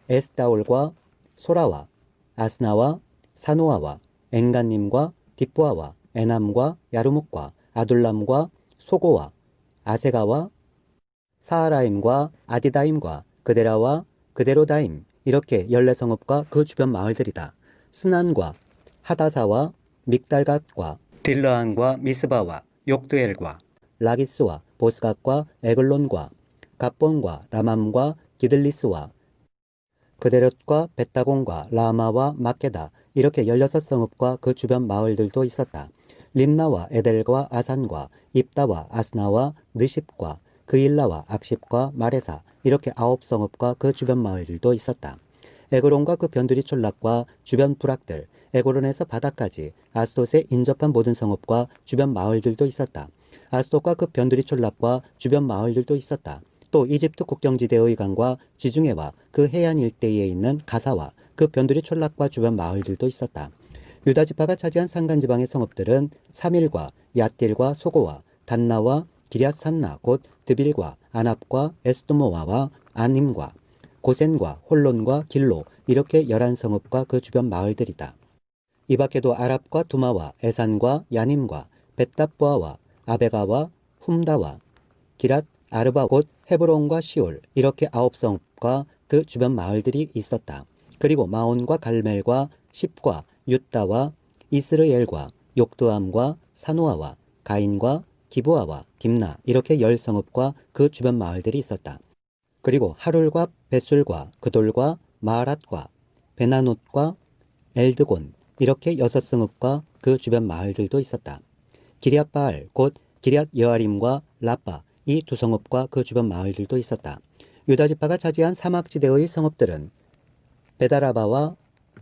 에스다올과 소라와 아스나와 사노아와 엔간님과 딥부아와 에남과 야르묵과 아둘람과 소고와 아세가와 사하라임과 아디다임과 그데라와 그데로다임 이렇게 14성읍과 그 주변 마을들이다. 스난과 하다사와 믹달갓과 딜러안과 미스바와 욕두엘과 라기스와 보스갓과 에글론과 갑본과 라맘과 기들리스와 그데롯과 벳다곤과 라마와 마케다 이렇게 16성읍과 그 주변 마을들도 있었다. 림나와 에델과 아산과 입다와 아스나와 느십과 그일라와 악십과 마레사 이렇게 9성읍과 그 주변 마을들도 있었다. 에그론과 그 변두리 촌락과 주변 부락들, 에고론에서 바다까지 아스돗에 인접한 모든 성읍과 주변 마을들도 있었다. 아스돗과 그 변두리 촌락과 주변 마을들도 있었다. 또 이집트 국경지대의 강과 지중해와 그 해안 일대에 있는 가사와 그 변두리 촌락과 주변 마을들도 있었다. 유다 지파가 차지한 산간지방의 성읍들은 사밀과 얏딜과 소고와 단나와 기럇산나 곧 드빌과 아납과 에스도모아와 아님과 고센과 홀론과 길로 이렇게 11성읍과 그 주변 마을들이다. 이 밖에도 아랍과 두마와 에산과 야님과 벳답보아와 아베가와 훔다와 기랏 아르바 곧 헤브론과 시올 이렇게 9성읍과 그 주변 마을들이 있었다. 그리고 마온과 갈멜과 십과 윳다와 이스르엘과 욕두암과 사노아와 가인과 기브아와 김나 이렇게 10성읍과 그 주변 마을들이 있었다. 그리고 하룰과 벳술과 그돌과 마하랏과 베나노트과 엘드곤 이렇게 6성읍과 그 주변 마을들도 있었다. 기럇바알 곧 기럇 여아림과 라빠 이 2성읍과 그 주변 마을들도 있었다. 유다 지파가 차지한 사막지대의 성읍들은 베다라바와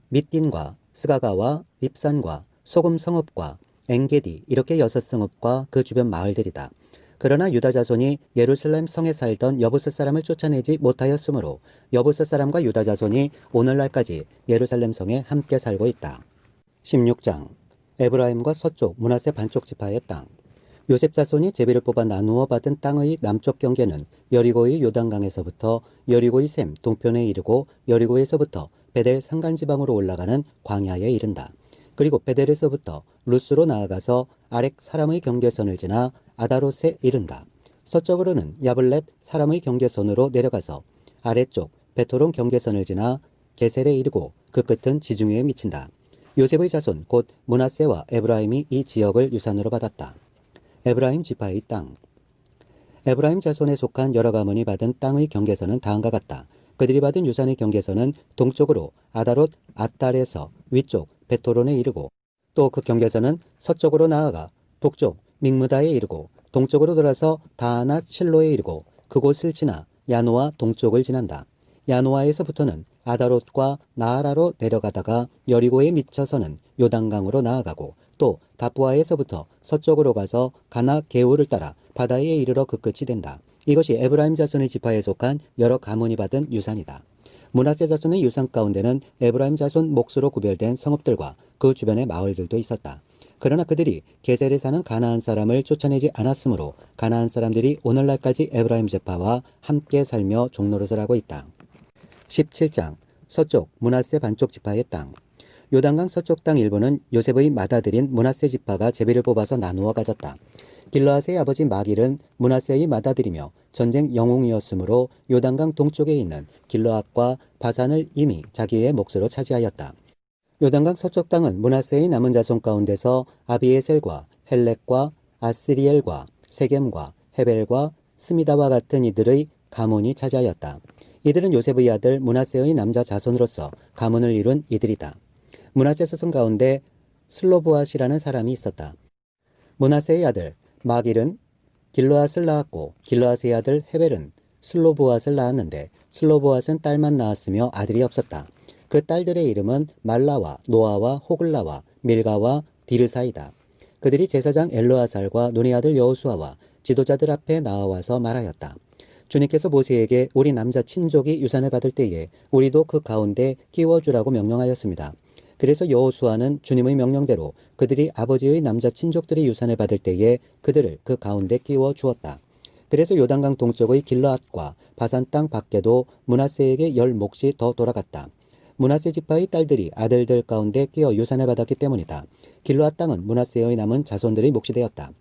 밑딘과 스가가와 립산과 소금 성읍과 엥게디 이렇게 6성읍과 그 주변 마을들이다. 그러나 유다 자손이 예루살렘 성에 살던 여부스 사람을 쫓아내지 못하였으므로 여부스 사람과 유다 자손이 오늘날까지 예루살렘 성에 함께 살고 있다. 16장 에브라임과 서쪽 므낫세 반쪽 지파의 땅. 요셉 자손이 제비를 뽑아 나누어 받은 땅의 남쪽 경계는 여리고의 요단강에서부터 여리고의 샘 동편에 이르고 여리고에서부터 베델 산간지방으로 올라가는 광야에 이른다. 그리고 베델에서부터 루스로 나아가서 아렉 사람의 경계선을 지나 아다롯에 이른다. 서쪽으로는 야블렛 사람의 경계선으로 내려가서 아래쪽 베토론 경계선을 지나 게셀에 이르고 그 끝은 지중해에 미친다. 요셉의 자손 곧 므낫세와 에브라임이 이 지역을 유산으로 받았다. 에브라임 지파의 땅. 에브라임 자손에 속한 여러 가문이 받은 땅의 경계선은 다음과 같다. 그들이 받은 유산의 경계선은 동쪽으로 아다롯 앗달에서 위쪽 베토론에 이르고 또 그 경계선은 서쪽으로 나아가 북쪽 믹무다에 이르고 동쪽으로 돌아서 다하낫 실로에 이르고 그곳을 지나 야노아 동쪽을 지난다. 야노아에서부터는 아다롯과 나하라로 내려가다가 여리고에 미쳐서는 요단강으로 나아가고 또 다부아에서부터 서쪽으로 가서 가나 게울을 따라 바다에 이르러 그 끝이 된다. 이것이 에브라임 자손의 지파에 속한 여러 가문이 받은 유산이다. 므낫세 자손의 유산 가운데는 에브라임 자손 몫으로 구별된 성읍들과 그 주변의 마을들도 있었다. 그러나 그들이 게셀에 사는 가나안 사람을 쫓아내지 않았으므로 가나안 사람들이 오늘날까지 에브라임 지파와 함께 살며 종노릇을 하고 있다. 17장 서쪽 므낫세 반쪽 지파의 땅. 요단강 서쪽 땅 일부는 요셉의 맏아들인 므낫세 지파가 제비를 뽑아서 나누어 가졌다. 길르앗의 아버지 마길은 므낫세의 맏아들이며 전쟁 영웅이었으므로 요단강 동쪽에 있는 길르앗과 바산을 이미 자기의 몫으로 차지하였다. 요단강 서쪽 땅은 므낫세의 남은 자손 가운데서 아비에셀과 헬렉과 아스리엘과 세겜과 헤벨과 스미다와 같은 이들의 가문이 차지하였다. 이들은 요셉의 아들 므낫세의 남자 자손으로서 가문을 이룬 이들이다. 므낫세 자손 가운데 슬로보앗이라는 사람이 있었다. 므낫세의 아들 마길은 길르앗을 낳았고 길르앗의 아들 헤벨은 슬로보앗을 낳았는데 슬로보앗은 딸만 낳았으며 아들이 없었다. 그 딸들의 이름은 말라와 노아와 호글라와 밀가와 디르사이다. 그들이 제사장 엘르아살과 눈의 아들 여호수아와 지도자들 앞에 나와서 말하였다. 주님께서 모세에게 우리 남자 친족이 유산을 받을 때에 우리도 그 가운데 끼워주라고 명령하였습니다. 그래서 여호수아는 주님의 명령대로 그들이 아버지의 남자 친족들이 유산을 받을 때에 그들을 그 가운데 끼워 주었다. 그래서 요단강 동쪽의 길르앗과 바산 땅 밖에도 므낫세에게 10몫이 더 돌아갔다. 므낫세 지파의 딸들이 아들들 가운데 끼어 유산을 받았기 때문이다. 길르앗 땅은 므낫세의 남은 자손들의 몫이 되었다.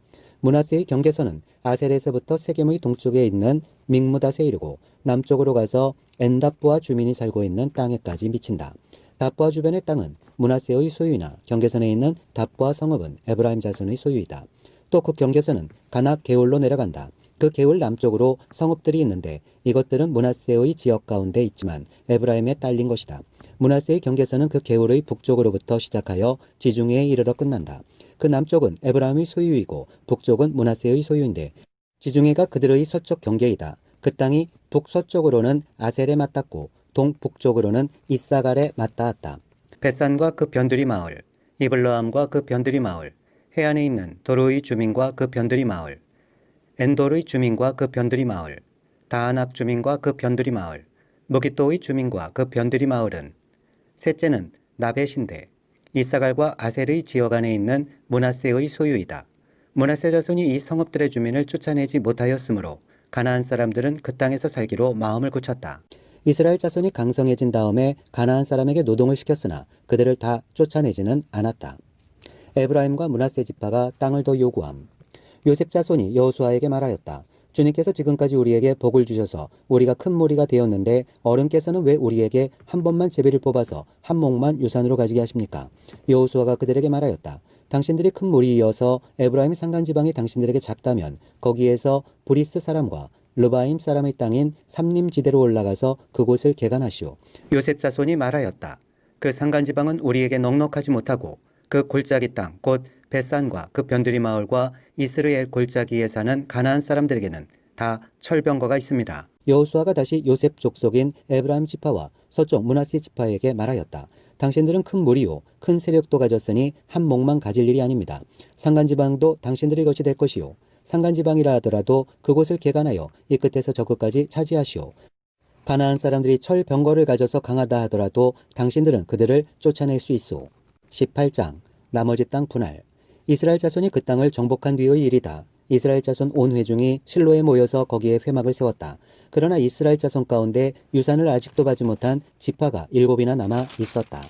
므낫세의 경계선은 아셀에서부터 세겜의 동쪽에 있는 믹무닷에 이르고 남쪽으로 가서 엔답부아 주민이 살고 있는 땅에까지 미친다. 답부아 주변의 땅은 므낫세의 소유이나 경계선에 있는 답부아 성읍은 에브라임 자손의 소유이다. 또 그 경계선은 가나 게울로 내려간다. 그 개울 남쪽으로 성읍들이 있는데 이것들은 므낫세의 지역 가운데 있지만 에브라임에 딸린 것이다. 므낫세의 경계선은 그 개울의 북쪽으로부터 시작하여 지중해에 이르러 끝난다. 그 남쪽은 에브라임의 소유이고 북쪽은 므낫세의 소유인데 지중해가 그들의 서쪽 경계이다. 그 땅이 북서쪽으로는 아셀에 맞닿고 동북쪽으로는 이사갈에 맞닿았다. 벳산과 그 변두리 마을, 이블러함과 그 변두리 마을, 해안에 있는 도로의 주민과 그 변두리 마을, 엔돌의 주민과 그 변두리 마을, 다하낙 주민과 그 변두리 마을, 무기또의 주민과 그 변두리 마을은 셋째는 나벳인데 이사갈과 아셀의 지역 안에 있는 므낫세의 소유이다. 므낫세 자손이 이 성읍들의 주민을 쫓아내지 못하였으므로 가나안 사람들은 그 땅에서 살기로 마음을 굳혔다. 이스라엘 자손이 강성해진 다음에 가나안 사람에게 노동을 시켰으나 그들을 다 쫓아내지는 않았다. 에브라임과 므낫세 지파가 땅을 더 요구함. 요셉 자손이 여호수아에게 말하였다. 주님께서 지금까지 우리에게 복을 주셔서 우리가 큰 무리가 되었는데 어른께서는 왜 우리에게 한 번만 제비를 뽑아서 한 몫만 유산으로 가지게 하십니까? 여호수아가 그들에게 말하였다. 당신들이 큰 무리이어서 에브라임 산간지방이 당신들에게 작다면 거기에서 브리스 사람과 르바임 사람의 땅인 삼림지대로 올라가서 그곳을 개간하시오. 요셉 자손이 말하였다. 그 산간지방은 우리에게 넉넉하지 못하고 그 골짜기 땅 곧 벳산과 그 변두리 마을과 이스라엘 골짜기에 사는 가나안 사람들에게는 다 철병거가 있습니다. 여호수아가 다시 요셉 족속인 에브라임 지파와 서쪽 므낫세 지파에게 말하였다. 당신들은 큰 무리요 큰 세력도 가졌으니 한 몫만 가질 일이 아닙니다. 산간지방도 당신들의 것이 될 것이요 산간지방이라 하더라도 그곳을 개간하여 이 끝에서 저 끝까지 차지하시오. 가나안 사람들이 철병거를 가져서 강하다 하더라도 당신들은 그들을 쫓아낼 수 있소. 18장 나머지 땅 분할. 이스라엘 자손이 그 땅을 정복한 뒤의 일이다. 이스라엘 자손 온 회중이 실로에 모여서 거기에 회막을 세웠다. 그러나 이스라엘 자손 가운데 유산을 아직도 받지 못한 지파가 7이나 남아 있었다.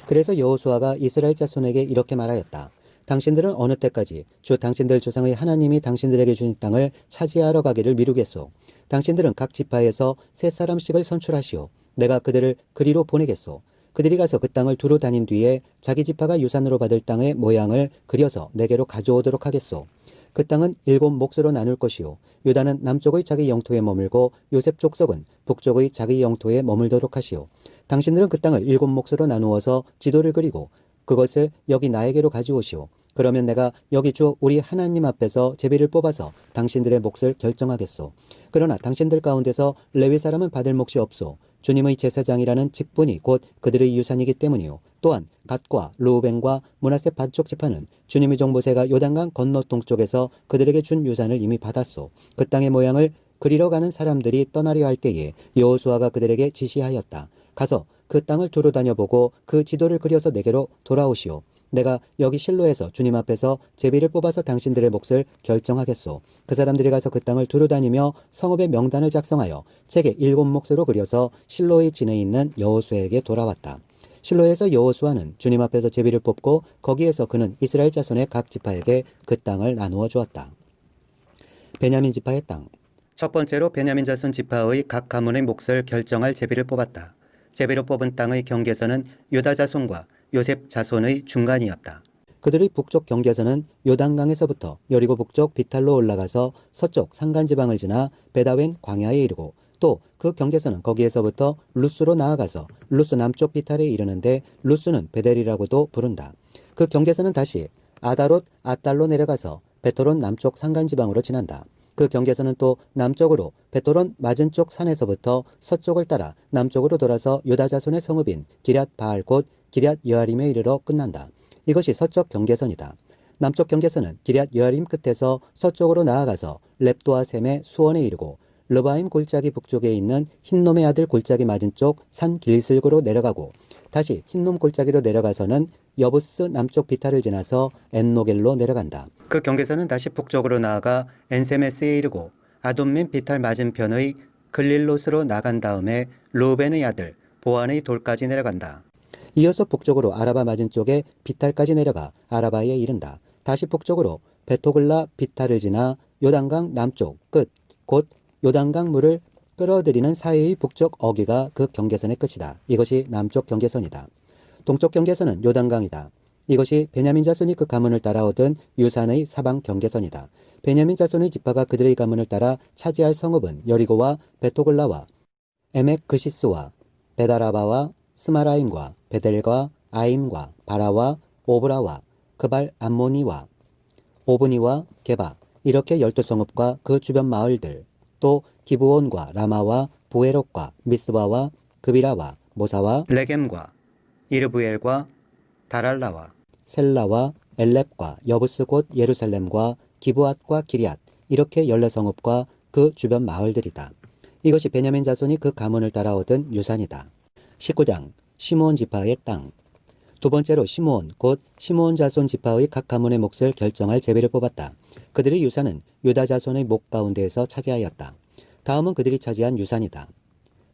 그래서 여호수아가 이스라엘 자손에게 이렇게 말하였다. 당신들은 어느 때까지 주 당신들 조상의 하나님이 당신들에게 주신 땅을 차지하러 가기를 미루겠소. 당신들은 각 지파에서 3사람씩을 선출하시오. 내가 그들을 그리로 보내겠소. 그들이 가서 그 땅을 두루 다닌 뒤에 자기 지파가 유산으로 받을 땅의 모양을 그려서 내게로 가져오도록 하겠소. 그 땅은 7몫으로 나눌 것이요 유다는 남쪽의 자기 영토에 머물고 요셉 족속은 북쪽의 자기 영토에 머물도록 하시오. 당신들은 그 땅을 7몫으로 나누어서 지도를 그리고 그것을 여기 나에게로 가져오시오. 그러면 내가 여기 주 우리 하나님 앞에서 제비를 뽑아서 당신들의 몫을 결정하겠소. 그러나 당신들 가운데서 레위 사람은 받을 몫이 없소. 주님의 제사장이라는 직분이 곧 그들의 유산이기 때문이요. 또한 갓과 르우벤과 므낫세 반쪽 지파는 주님의 종보새가 요단강 건너 동쪽에서 그들에게 준 유산을 이미 받았소. 그 땅의 모양을 그리러 가는 사람들이 떠나려 할 때에 여호수아가 그들에게 지시하였다. 가서 그 땅을 두루 다녀보고 그 지도를 그려서 내게로 돌아오시오. 내가 여기 실로에서 주님 앞에서 제비를 뽑아서 당신들의 몫을 결정하겠소. 그 사람들이 가서 그 땅을 두루 다니며 성읍의 명단을 작성하여 책에 7몫으로 그려서 실로의 진에 있는 여호수아에게 돌아왔다. 실로에서 여호수아는 주님 앞에서 제비를 뽑고 거기에서 그는 이스라엘 자손의 각 지파에게 그 땅을 나누어 주었다. 베냐민 지파의 땅. 첫 번째로 베냐민 자손 지파의 각 가문의 몫을 결정할 제비를 뽑았다. 제비로 뽑은 땅의 경계선은 유다 자손과 요셉 자손의 중간이었다. 그들의 북쪽 경계선은 요단강에서부터 여리고 북쪽 비탈로 올라가서 서쪽 산간지방을 지나 베다웬 광야에 이르고 또 그 경계선은 거기에서부터 루스로 나아가서 루스 남쪽 비탈에 이르는데 루스는 베델이라고도 부른다. 그 경계선은 다시 아다롯 아달로 내려가서 베토론 남쪽 산간지방으로 지난다. 그 경계선은 또 남쪽으로 베토론 맞은쪽 산에서부터 서쪽을 따라 남쪽으로 돌아서 유다 자손의 성읍인 기럇 바알 곧 기럇 여아림에 이르러 끝난다. 이것이 서쪽 경계선이다. 남쪽 경계선은 기럇 여아림 끝에서 서쪽으로 나아가서 렙도아 셈의 수원에 이르고 르바임 골짜기 북쪽에 있는 흰놈의 아들 골짜기 맞은쪽 산 길슬고로 내려가고 다시 흰놈 골짜기로 내려가서는 여부스 남쪽 비탈을 지나서 엔노겔로 내려간다. 그 경계선은 다시 북쪽으로 나아가 엔세메스에 이르고 아돔민 비탈 맞은편의 글릴롯으로 나간 다음에 루벤의 아들 보안의 돌까지 내려간다. 이어서 북쪽으로 아라바 맞은쪽에 비탈까지 내려가 아라바에 이른다. 다시 북쪽으로 베토글라 비탈을 지나 요단강 남쪽 끝 곧 요단강 물을 끌어들이는 사이의 북쪽 어귀가 그 경계선의 끝이다. 이것이 남쪽 경계선이다. 동쪽 경계선은 요단강이다. 이것이 베냐민 자손이 그 가문을 따라 얻은 유산의 사방 경계선이다. 베냐민 자손의 지파가 그들의 가문을 따라 차지할 성읍은 여리고와 베토글라와 에멕 그시스와 베다라바와 스마라임과 베델과 아임과 바라와 오브라와 그발 암모니와 오브니와 게바 이렇게 12성읍과 그 주변 마을들, 또 기브온과 라마와 부에롯과 미스바와 그비라와 모사와 레겜과 이르부엘과 다랄라와 셀라와 엘렙과 여부스 곧 예루살렘과 기브앗과 기리앗 이렇게 14성읍과 그 주변 마을들이다. 이것이 베냐민 자손이 그 가문을 따라 얻은 유산이다. 19장 시므온 지파의 땅. 두 번째로 시므온 곧 시므온 자손 지파의 각 가문의 몫을 결정할 제비를 뽑았다. 그들의 유산은 유다 자손의 목 가운데에서 차지하였다. 다음은 그들이 차지한 유산이다.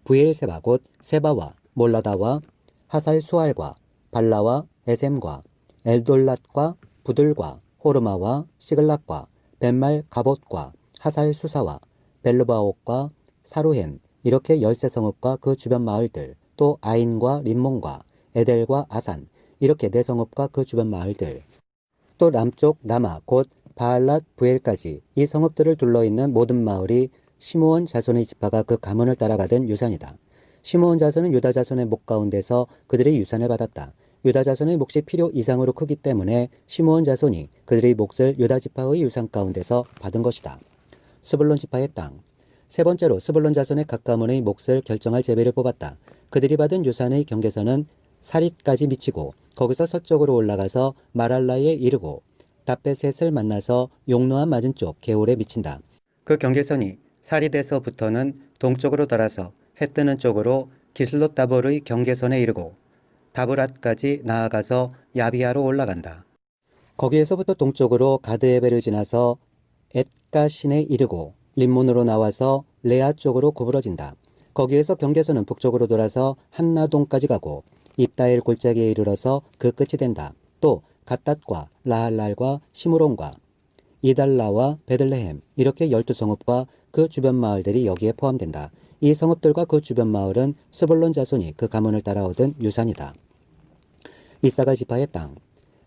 브엘세바 곧 세바와 몰라다와 하살 수알과 발라와 에셈과 엘돌랏과 부들과 호르마와 시글락과 벤말 가봇과 하살 수사와 벨르바옥과 사루헨 이렇게 13성읍과 그 주변 마을들, 또 아인과 림몬과 에델과 아산 이렇게 4성읍과 그 주변 마을들, 또 남쪽 라마 곧 바알랏 부엘까지 이 성읍들을 둘러있는 모든 마을이 시므온 자손의 지파가 그 가문을 따라 받은 유산이다. 시므온 자손은 유다 자손의 목 가운데서 그들의 유산을 받았다. 유다 자손의 몫이 필요 이상으로 크기 때문에 시므온 자손이 그들의 몫을 유다 지파의 유산 가운데서 받은 것이다. 스불론 지파의 땅. 세 번째로 스불론 자손의 각 가문의 몫을 결정할 제비를 뽑았다. 그들이 받은 유산의 경계선은 사릿까지 미치고 거기서 서쪽으로 올라가서 마랄라에 이르고 다베셋을 만나서 용노암 맞은쪽 게올에 미친다. 그 경계선이 사릿에서부터는 동쪽으로 돌아서 해 뜨는 쪽으로 기슬롯 다볼의 경계선에 이르고 다브랏까지 나아가서 야비아로 올라간다. 거기에서부터 동쪽으로 가드에벨을 지나서 엣가신에 이르고 림몬으로 나와서 레아 쪽으로 구부러진다. 거기에서 경계선은 북쪽으로 돌아서 한나동까지 가고 입다엘 골짜기에 이르러서 그 끝이 된다. 또 갓닷과 라할랄과 시므론과 이달라와 베들레헴 이렇게 12성읍과 그 주변 마을들이 여기에 포함된다. 이 성읍들과 그 주변 마을은 스불론 자손이 그 가문을 따라 얻은 유산이다. 이사갈 지파의 땅.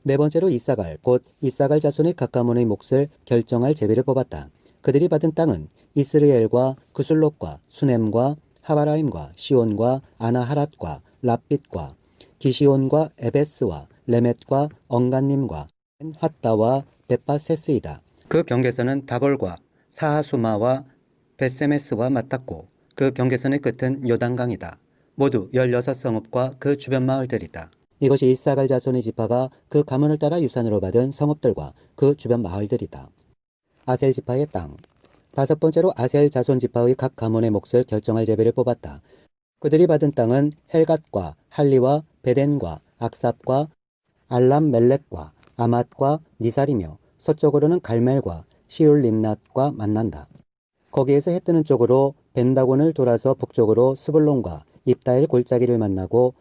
네 번째로 이사갈 곧 이사갈 자손의 각 가문의 몫을 결정할 제비를 뽑았다. 그들이 받은 땅은 이스르엘과 구슬롯과 수넴과 하바라임과 시온과 아나하랏과 랍빗과 기시온과 에베스와 레멧과 엉간님과 핫다와 베파세스이다. 그 경계선은 다볼과 사하수마와 베세메스와 맞닿고 그 경계선의 끝은 요단강이다. 모두 16성읍과 그 주변 마을들이다. 이것이 이사갈 자손의 지파가 그 가문을 따라 유산으로 받은 성읍들과 그 주변 마을들이다. 아셀 지파의 땅. 다섯 번째로 아셀 자손 지파의 각 가문의 몫을 결정할 제비를 뽑았다. 그들이 받은 땅은 헬갓과 할리와 베덴과 악삽과 알람멜렉과 아맛과 미살이며 서쪽으로는 갈멜과 시울림낫과 만난다. 거기에서 해 뜨는 쪽으로 벤다곤을 돌아서 북쪽으로 스불론과 입다엘 골짜기를 만나고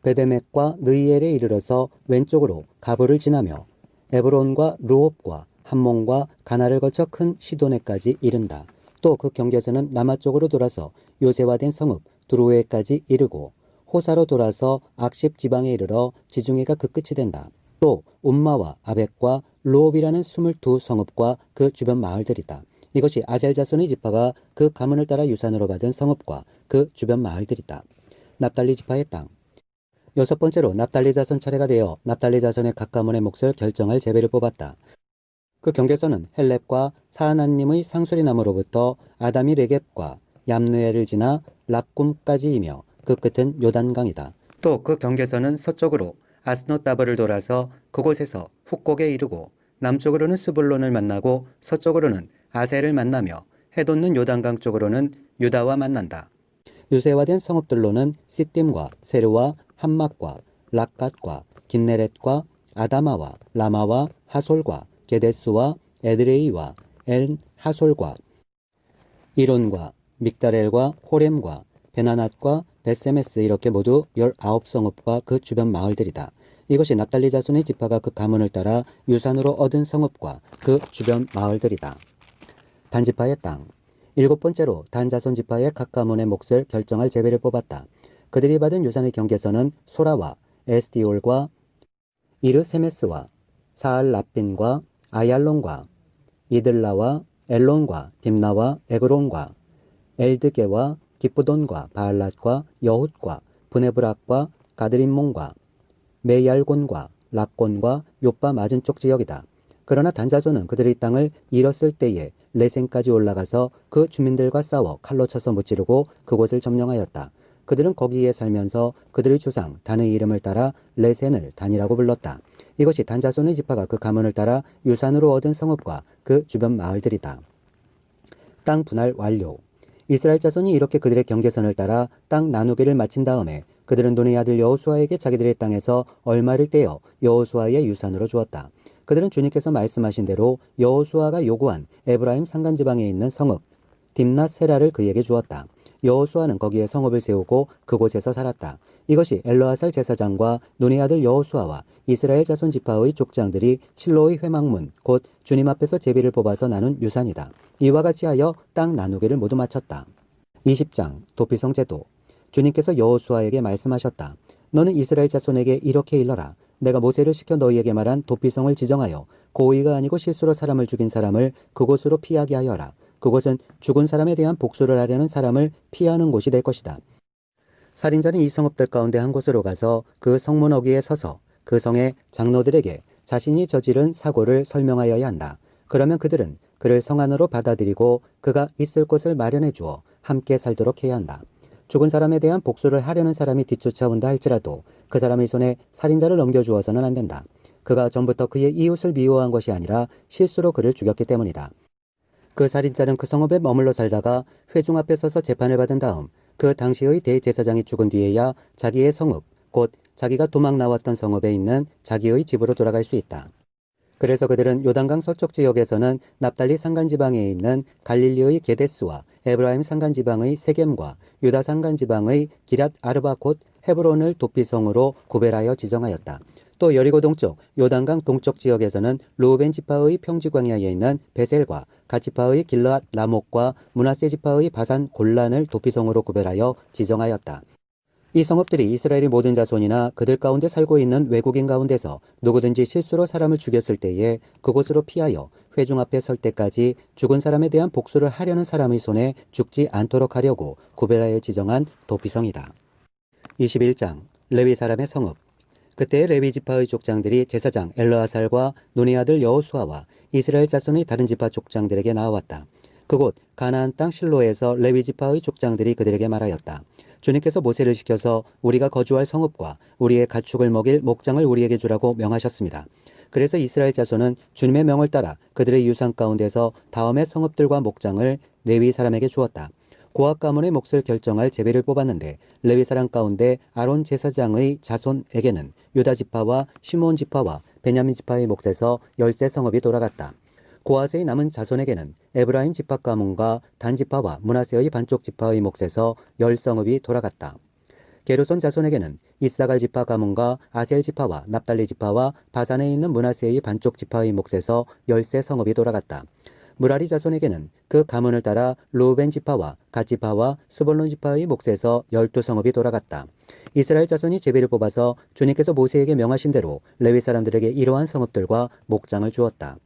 베데멕과 느이엘에 이르러서 왼쪽으로 가브를 지나며 에브론과 루옵과 함몬과 가나를 거쳐 큰 시도네까지 이른다. 또 그 경계선은 남아 쪽으로 돌아서 요새화된 성읍 두루에까지 이르고 호사로 돌아서 악십 지방에 이르러 지중해가 그 끝이 된다. 또 움마와 아벡과 루옵이라는 22성읍과 그 주변 마을들이다. 이것이 아셀 자손의 지파가 그 가문을 따라 유산으로 받은 성읍과 그 주변 마을들이다. 납달리 지파의 땅. 여섯 번째로 납달리 자손 차례가 되어 납달리 자손의 각 가문의 몫을 결정할 제비를 뽑았다. 그 경계선은 헬렙과 사하나님의 상수리나무로부터 아다미 레겝과 얌느엘을 지나 랍꿈까지이며 그 끝은 요단강이다. 또 그 경계선은 서쪽으로 아스노다버를 돌아서 그곳에서 훅곡에 이르고 남쪽으로는 스불론을 만나고 서쪽으로는 아셀을 만나며 해돋는 요단강 쪽으로는 유다와 만난다. 유세화된 성읍들로는 시딤과 세르와 함막과 락갓과 긴네렛과 아다마와 라마와 하솔과 게데스와 에드레이와 엘 하솔과 이론과 믹다렐과 호렘과 베나낫과 베세메스 이렇게 모두 19성읍과 그 주변 마을들이다. 이것이 납달리 자손의 지파가 그 가문을 따라 유산으로 얻은 성읍과 그 주변 마을들이다. 단지파의 땅. 일곱 번째로 단 자손 지파의 각 가문의 몫을 결정할 제비를 뽑았다. 그들이 받은 유산의 경계선은 소라와 에스디올과 이르세메스와 사알라핀과 아얄론과 이들라와 엘론과 딥나와 에그론과 엘드게와 기쁘돈과 바알랏과 여훗과 브네브락과 가드림몬과 메얄곤과 락곤과 요빠 맞은쪽 지역이다. 그러나 단자손은 그들의 땅을 잃었을 때에 레센까지 올라가서 그 주민들과 싸워 칼로 쳐서 무찌르고 그곳을 점령하였다. 그들은 거기에 살면서 그들의 조상 단의 이름을 따라 레센을 단이라고 불렀다. 이것이 단자손의 지파가 그 가문을 따라 유산으로 얻은 성읍과 그 주변 마을들이다. 땅 분할 완료. 이스라엘 자손이 이렇게 그들의 경계선을 따라 땅 나누기를 마친 다음에 그들은 눈의 아들 여호수아에게 자기들의 땅에서 얼마를 떼어 여호수아의 유산으로 주었다. 그들은 주님께서 말씀하신 대로 여호수아가 요구한 에브라임 산간지방에 있는 성읍 딥낫세라를 그에게 주었다. 여호수아는 거기에 성읍을 세우고 그곳에서 살았다. 이것이 엘르아살 제사장과 눈의 아들 여호수아와 이스라엘 자손 지파의 족장들이 실로의 회막문 곧 주님 앞에서 제비를 뽑아서 나눈 유산이다. 이와 같이 하여 땅 나누기를 모두 마쳤다. 20장 도피성 제도. 주님께서 여호수아에게 말씀하셨다. 너는 이스라엘 자손에게 이렇게 일러라. 내가 모세를 시켜 너희에게 말한 도피성을 지정하여 고의가 아니고 실수로 사람을 죽인 사람을 그곳으로 피하게 하여라. 그곳은 죽은 사람에 대한 복수를 하려는 사람을 피하는 곳이 될 것이다. 살인자는 이 성읍들 가운데 한 곳으로 가서 그 성문 어귀에 서서 그 성의 장로들에게 자신이 저지른 사고를 설명하여야 한다. 그러면 그들은 그를 성 안으로 받아들이고 그가 있을 곳을 마련해 주어 함께 살도록 해야 한다. 죽은 사람에 대한 복수를 하려는 사람이 뒤쫓아온다 할지라도 그 사람의 손에 살인자를 넘겨주어서는 안 된다. 그가 전부터 그의 이웃을 미워한 것이 아니라 실수로 그를 죽였기 때문이다. 그 살인자는 그 성읍에 머물러 살다가 회중 앞에 서서 재판을 받은 다음 그 당시의 대제사장이 죽은 뒤에야 자기의 성읍, 곧 자기가 도망 나왔던 성읍에 있는 자기의 집으로 돌아갈 수 있다. 그래서 그들은 요단강 서쪽 지역에서는 납달리 산간지방에 있는 갈릴리의 게데스와 에브라임 산간지방의 세겜과 유다 산간지방의 기랏 아르바 곧 헤브론을 도피성으로 구별하여 지정하였다. 또 여리고 동쪽 요단강 동쪽 지역에서는 루벤 지파의 평지 광야에 있는 베셀과 갓 지파의 길르앗 라목과 므낫세 지파의 바산 골란을 도피성으로 구별하여 지정하였다. 이 성읍들이 이스라엘의 모든 자손이나 그들 가운데 살고 있는 외국인 가운데서 누구든지 실수로 사람을 죽였을 때에 그곳으로 피하여 회중 앞에 설 때까지 죽은 사람에 대한 복수를 하려는 사람의 손에 죽지 않도록 하려고 구별하여 지정한 도피성이다. 21장 레위 사람의 성읍. 그때 레위 지파의 족장들이 제사장 엘르아살과 눈의 아들 여호수아와 이스라엘 자손의 다른 지파 족장들에게 나아왔다. 그곳 가나안 땅 실로에서 레위 지파의 족장들이 그들에게 말하였다. 주님께서 모세를 시켜서 우리가 거주할 성읍과 우리의 가축을 먹일 목장을 우리에게 주라고 명하셨습니다. 그래서 이스라엘 자손은 주님의 명을 따라 그들의 유산 가운데서 다음의 성읍들과 목장을 레위 사람에게 주었다. 고앗 가문의 몫을 결정할 제비를 뽑았는데 레위 사람 가운데 아론 제사장의 자손에게는 유다 지파와 시므온 지파와 베냐민 지파의 몫에서 10세 성읍이 돌아갔다. 고앗의 남은 자손에게는 에브라임 지파 가문과 단 지파와 므낫세의 반쪽 지파의 몫에서 10성읍이 돌아갔다. 게르손 자손에게는 이사갈 지파 가문과 아셀 지파와 납달리 지파와 바산에 있는 므낫세의 반쪽 지파의 몫에서 10세 성읍이 돌아갔다. 무라리 자손에게는 그 가문을 따라 루벤 지파와 갓 지파와 스볼론 지파의 몫에서 12성읍이 돌아갔다. 이스라엘 자손이 제비를 뽑아서 주님께서 모세에게 명하신 대로 레위 사람들에게 이러한 성읍들과 목장을 주었다.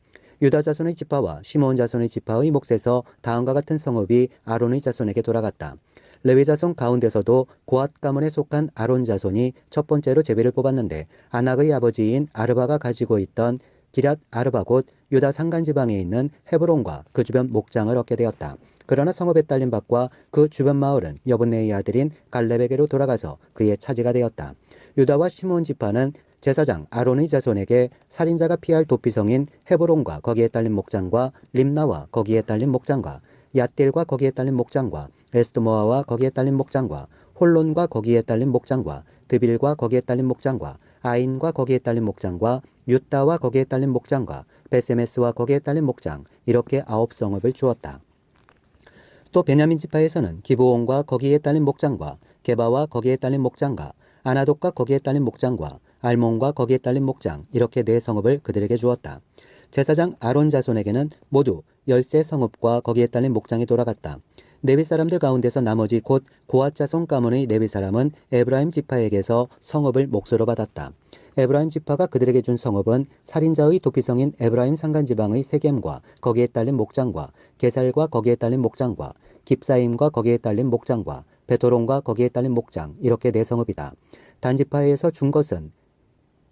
유다 자손의 지파와 시므온 자손의 지파의 몫에서 다음과 같은 성읍이 아론의 자손에게 돌아갔다. 레위 자손 가운데서도 고앗 가문에 속한 아론 자손이 첫 번째로 제비를 뽑았는데 아낙의 아버지인 아르바가 가지고 있던 기랏 아르바 곧 유다 산간지방에 있는 헤브론과 그 주변 목장을 얻게 되었다. 그러나 성읍에 딸린 밭과 그 주변 마을은 여분네의 아들인 갈렙에게로 돌아가서 그의 차지가 되었다. 유다와 시므온 지파는 제사장 아론의 자손에게 살인자가 피할 도피성인 헤브론과 거기에 딸린 목장과 림나와 거기에 딸린 목장과 얏딜과 거기에 딸린 목장과 에스드모아와 거기에 딸린 목장과 홀론과 거기에 딸린 목장과 드빌과 거기에 딸린 목장과 아인과 거기에 딸린 목장과 유다와 거기에 딸린 목장과 베세메스와 거기에 딸린 목장 이렇게 9성읍을 주었다. 또 베냐민 지파에서는 기브온과 거기에 딸린 목장과 게바와 거기에 딸린 목장과 아나독과 거기에 딸린 목장과 알몬과 거기에 딸린 목장 이렇게 4성읍을 그들에게 주었다. 제사장 아론 자손에게는 모두 10세 성읍과 거기에 딸린 목장이 돌아갔다. 레위 사람들 가운데서 나머지 곧 고앗 자손 가문의 레위 사람은 에브라임 지파에게서 성읍을 몫으로 받았다. 에브라임 지파가 그들에게 준 성읍은 살인자의 도피성인 에브라임 산간지방의 세겜과 거기에 딸린 목장과 게살과 거기에 딸린 목장과 깁사임과 거기에 딸린 목장과 베토론과 거기에 딸린 목장, 이렇게 네 성읍이다. 단 지파에서 준 것은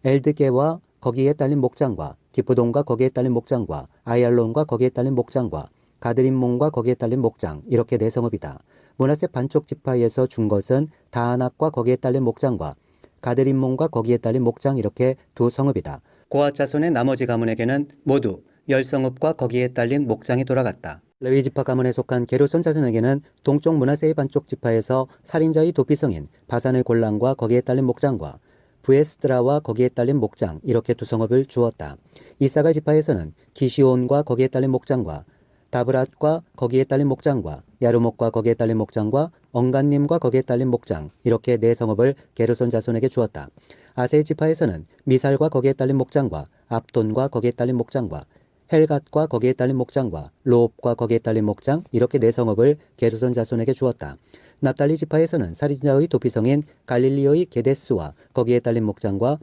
엘드게와 거기에 딸린 목장과 기프돈과 거기에 딸린 목장과 아얄론과 거기에 딸린 목장과 가드림몬과 거기에 딸린 목장, 이렇게 네 성읍이다. 므낫세 반쪽 지파에서 준 것은 다아낙과 거기에 딸린 목장과 가드림몬과 거기에 딸린 목장, 이렇게 두 성읍이다. 고앗 자손의 나머지 가문에게는 모두 10성읍과 거기에 딸린 목장이 돌아갔다. 레위 지파 가문에 속한 게르손 자손에게는 동쪽 므낫세의 반쪽 지파에서 살인자의 도피성인 바산의 골란과 거기에 딸린 목장과 부에스드라와 거기에 딸린 목장, 이렇게 두 성읍을 주었다. 이사갈 지파에서는 기시온과 거기에 딸린 목장과 다브랏과 거기에 딸린 목장과 야르목과 거기에 딸린 목장과 엉간님과 거기에 딸린 목장, 이렇게 네 성읍을 게르손 자손에게 주었다. 아세 지파에서는 미살과 거기에 딸린 목장과 압돈과 거기에 딸린 목장과 헬갓과 거기에 딸린 목장과 로옵과 거기에 딸린 목장, 이렇게 네 성읍을 게르손 자손에게 주었다. 납달리 지파에서는 살인자의 도피성인 갈릴리의 게데스와 거기에 딸린 목장과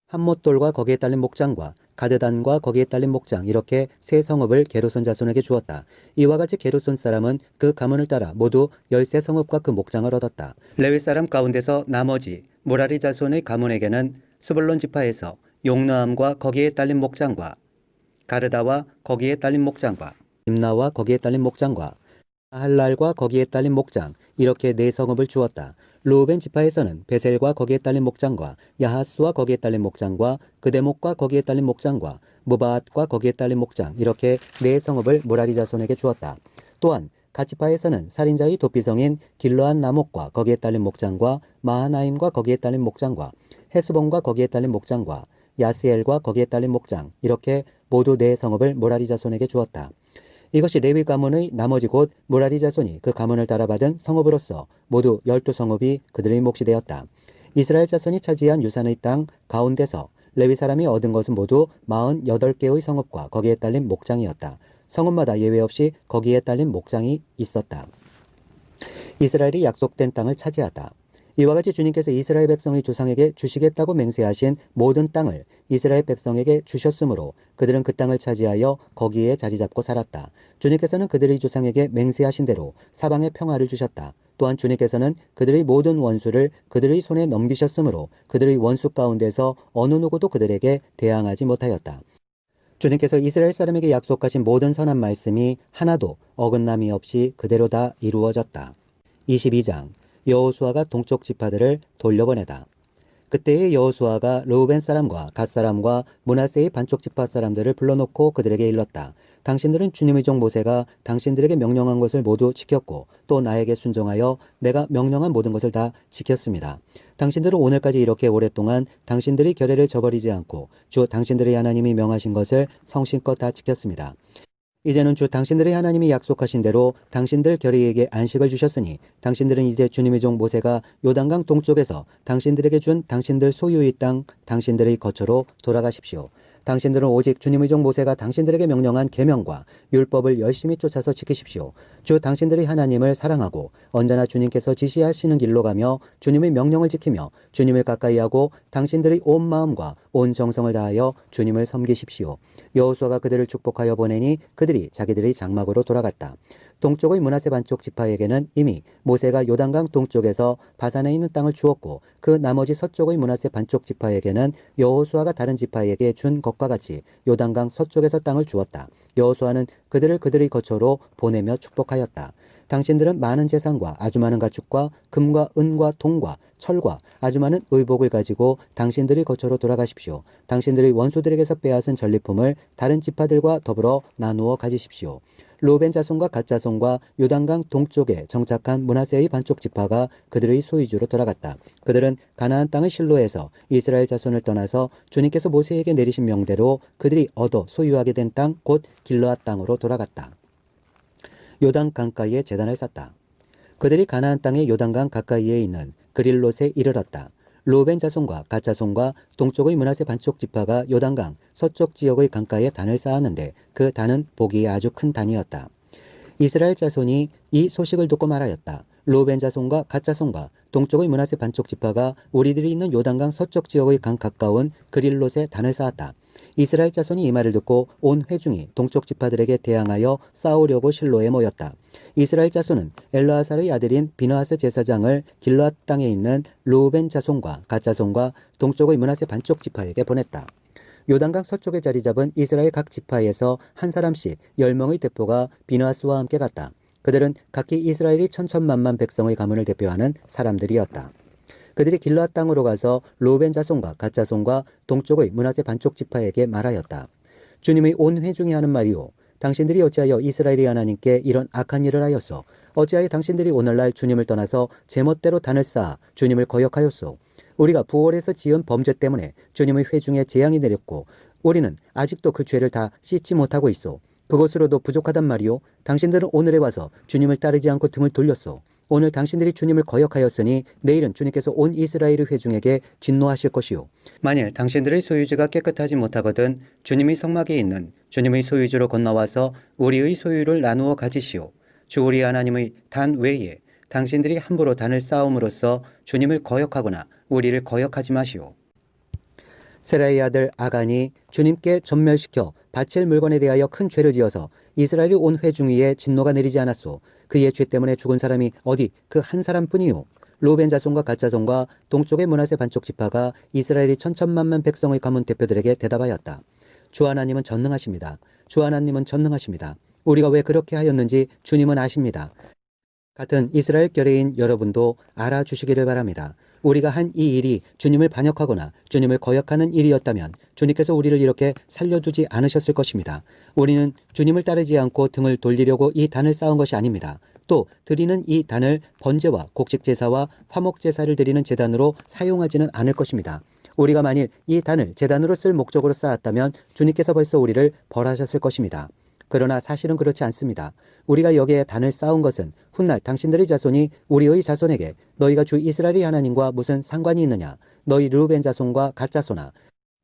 함못돌과 거기에 딸린 목장과 가드단과 거기에 딸린 목장, 이렇게 세 성읍을 게르손 자손에게 주었다. 이와 같이 게르손 사람은 그 가문을 따라 모두 13성읍과 그 목장을 얻었다. 레위 사람 가운데서 나머지 모라리 자손의 가문에게는 스불론 지파에서 용너함과 거기에 딸린 목장과 가르다와 거기에 딸린 목장과 임나와 거기에 딸린 목장과 할랄과 거기에 딸린 목장, 이렇게 네 성읍을 주었다. 르우벤 지파에서는 베셀과 거기에 딸린 목장과 야하스와 거기에 딸린 목장과 그데목과 거기에 딸린 목장과 무바앗과 거기에 딸린 목장, 이렇게 네 성읍을 모라리 자손에게 주었다. 또한 갓지파에서는 살인자의 도피성인 길르한 나목과 거기에 딸린 목장과 마하나임과 거기에 딸린 목장과 헤스본과 거기에 딸린 목장과 야스엘과 거기에 딸린 목장, 이렇게 모두 네 성읍을 모라리 자손에게 주었다. 이것이 레위 가문의 나머지 곧 모라리 자손이 그 가문을 따라 받은 성읍으로서 모두 12성읍이 그들의 몫이 되었다. 이스라엘 자손이 차지한 유산의 땅 가운데서 레위 사람이 얻은 것은 모두 48개의 성읍과 거기에 딸린 목장이었다. 성읍마다 예외 없이 거기에 딸린 목장이 있었다. 이스라엘이 약속된 땅을 차지하다. 이와 같이 주님께서 이스라엘 백성의 조상에게 주시겠다고 맹세하신 모든 땅을 이스라엘 백성에게 주셨으므로 그들은 그 땅을 차지하여 거기에 자리 잡고 살았다. 주님께서는 그들의 조상에게 맹세하신 대로 사방에 평화를 주셨다. 또한 주님께서는 그들의 모든 원수를 그들의 손에 넘기셨으므로 그들의 원수 가운데서 어느 누구도 그들에게 대항하지 못하였다. 주님께서 이스라엘 사람에게 약속하신 모든 선한 말씀이 하나도 어긋남이 없이 그대로 다 이루어졌다. 22장 여호수아가 동쪽 지파들을 돌려보내다. 그때의 여호수아가 르우벤 사람과 갓 사람과 므낫세의 반쪽 지파 사람들을 불러놓고 그들에게 일렀다. 당신들은 주님의 종 모세가 당신들에게 명령한 것을 모두 지켰고 또 나에게 순종하여 내가 명령한 모든 것을 다 지켰습니다. 당신들은 오늘까지 이렇게 오랫동안 당신들의 결례를 저버리지 않고 주 당신들의 하나님이 명하신 것을 성심껏 다 지켰습니다. 이제는 주 당신들의 하나님이 약속하신 대로 당신들 결의에게 안식을 주셨으니 당신들은 이제 주님의 종 모세가 요단강 동쪽에서 당신들에게 준 당신들 소유의 땅 당신들의 거처로 돌아가십시오. 당신들은 오직 주님의 종 모세가 당신들에게 명령한 계명과 율법을 열심히 쫓아서 지키십시오. 주 당신들의 하나님을 사랑하고 언제나 주님께서 지시하시는 길로 가며 주님의 명령을 지키며 주님을 가까이하고 당신들의 온 마음과 온 정성을 다하여 주님을 섬기십시오. 여호수아가 그들을 축복하여 보내니 그들이 자기들의 장막으로 돌아갔다. 동쪽의 므낫세 반쪽 지파에게는 이미 모세가 요단강 동쪽에서 바산에 있는 땅을 주었고 그 나머지 서쪽의 므낫세 반쪽 지파에게는 여호수아가 다른 지파에게 준 것과 같이 요단강 서쪽에서 땅을 주었다. 여호수아는 그들을 그들의 거처로 보내며 축복하였다. 당신들은 많은 재산과 아주 많은 가축과 금과 은과 동과 철과 아주 많은 의복을 가지고 당신들의 거처로 돌아가십시오. 당신들의 원수들에게서 빼앗은 전리품을 다른 지파들과 더불어 나누어 가지십시오. 르우벤 자손과 갓 자손과 요단강 동쪽에 정착한 므낫세의 반쪽 지파가 그들의 소유주로 돌아갔다. 그들은 가나안 땅의 실로에서 이스라엘 자손을 떠나서 주님께서 모세에게 내리신 명대로 그들이 얻어 소유하게 된 땅 곧 길르앗 땅으로 돌아갔다. 요단 강가에 제단을 쌓다. 그들이 가나안 땅의 요단강 가까이에 있는 그릴롯에 이르렀다. 르우벤 자손과 갓 자손과 동쪽의 므낫세 반쪽 지파가 요단강 서쪽 지역의 강가에 단을 쌓았는데 그 단은 보기에 아주 큰 단이었다. 이스라엘 자손이 이 소식을 듣고 말하였다. 르우벤 자손과 갓 자손과 동쪽의 므낫세 반쪽 지파가 우리들이 있는 요단강 서쪽 지역의 강 가까운 그릴롯에 단을 쌓았다. 이스라엘 자손이 이 말을 듣고 온 회중이 동쪽 지파들에게 대항하여 싸우려고 실로에 모였다. 이스라엘 자손은 엘르아살의 아들인 비느하스 제사장을 길르앗 땅에 있는 르우벤 자손과 갓 자손과 동쪽의 므낫세 반쪽 지파에게 보냈다. 요단강 서쪽에 자리 잡은 이스라엘 각 지파에서 한 사람씩 10명의 대표가 비느하스와 함께 갔다. 그들은 각기 이스라엘이 천천만만 백성의 가문을 대표하는 사람들이었다. 그들이 길르앗 땅으로 가서 르우벤 자손과 갓 자손과 동쪽의 므낫세 반쪽 지파에게 말하였다. 주님의 온 회중이 하는 말이오. 당신들이 어찌하여 이스라엘의 하나님께 이런 악한 일을 하였소? 어찌하여 당신들이 오늘날 주님을 떠나서 제멋대로 단을 쌓아 주님을 거역하였소? 우리가 부월에서 지은 범죄 때문에 주님의 회중에 재앙이 내렸고 우리는 아직도 그 죄를 다 씻지 못하고 있소. 그것으로도 부족하단 말이오. 당신들은 오늘에 와서 주님을 따르지 않고 등을 돌렸소. 오늘 당신들이 주님을 거역하였으니 내일은 주님께서 온 이스라엘의 회중에게 진노하실 것이요. 만일 당신들의 소유지가 깨끗하지 못하거든 주님의 성막에 있는 주님의 소유지로 건너와서 우리의 소유를 나누어 가지시오. 주 우리 하나님의 단 외에 당신들이 함부로 단을 쌓음으로써 주님을 거역하거나 우리를 거역하지 마시오. 세라의 아들 아간이 주님께 전멸시켜 바칠 물건에 대하여 큰 죄를 지어서 이스라엘이 온 회중 위에 진노가 내리지 않았소. 그의 죄 때문에 죽은 사람이 어디 그 한 사람뿐이요. 르우벤 자손과 갓 자손과 동쪽의 므낫세 반쪽 지파가 이스라엘이 천천만만 백성의 가문 대표들에게 대답하였다. 주 하나님은 전능하십니다. 주 하나님은 전능하십니다. 우리가 왜 그렇게 하였는지 주님은 아십니다. 같은 이스라엘 결의인 여러분도 알아주시기를 바랍니다. 우리가 한 이 일이 주님을 반역하거나 주님을 거역하는 일이었다면 주님께서 우리를 이렇게 살려두지 않으셨을 것입니다. 우리는 주님을 따르지 않고 등을 돌리려고 이 단을 쌓은 것이 아닙니다. 또 드리는 이 단을 번제와 곡식제사와 화목제사를 드리는 제단으로 사용하지는 않을 것입니다. 우리가 만일 이 단을 제단으로 쓸 목적으로 쌓았다면 주님께서 벌써 우리를 벌하셨을 것입니다. 그러나 사실은 그렇지 않습니다. 우리가 여기에 단을 쌓은 것은 훗날 당신들의 자손이 우리의 자손에게 너희가 주 이스라엘의 하나님과 무슨 상관이 있느냐? 너희 르우벤 자손과 갓 자손아.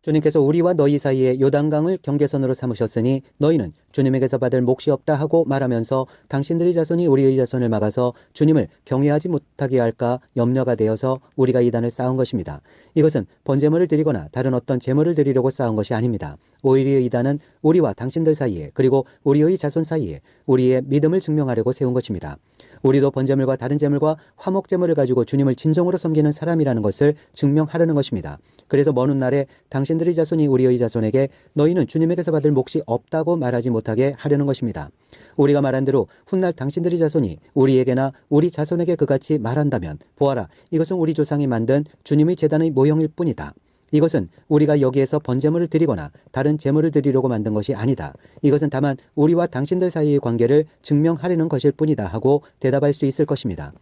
주님께서 우리와 너희 사이에 요단강을 경계선으로 삼으셨으니 너희는 주님에게서 받을 몫이 없다 하고 말하면서 당신들의 자손이 우리의 자손을 막아서 주님을 경외하지 못하게 할까 염려가 되어서 우리가 이 단을 쌓은 것입니다. 이것은 번제물을 드리거나 다른 어떤 제물을 드리려고 쌓은 것이 아닙니다. 오히려 이 단은 우리와 당신들 사이에 그리고 우리의 자손 사이에 우리의 믿음을 증명하려고 세운 것입니다. 우리도 번제물과 다른 제물과 화목제물을 가지고 주님을 진정으로 섬기는 사람이라는 것을 증명하려는 것입니다. 그래서 먼 훗날에 당신들의 자손이 우리의 자손에게 너희는 주님에게서 받을 몫이 없다고 말하지 못하게 하려는 것입니다. 우리가 말한 대로 훗날 당신들의 자손이 우리에게나 우리 자손에게 그같이 말한다면 보아라, 이것은 우리 조상이 만든 주님의 제단의 모형일 뿐이다. 이것은 우리가 여기에서 번제물을 드리거나 다른 제물을 드리려고 만든 것이 아니다. 이것은 다만 우리와 당신들 사이의 관계를 증명하려는 것일 뿐이다 하고 대답할 수 있을 것입니다.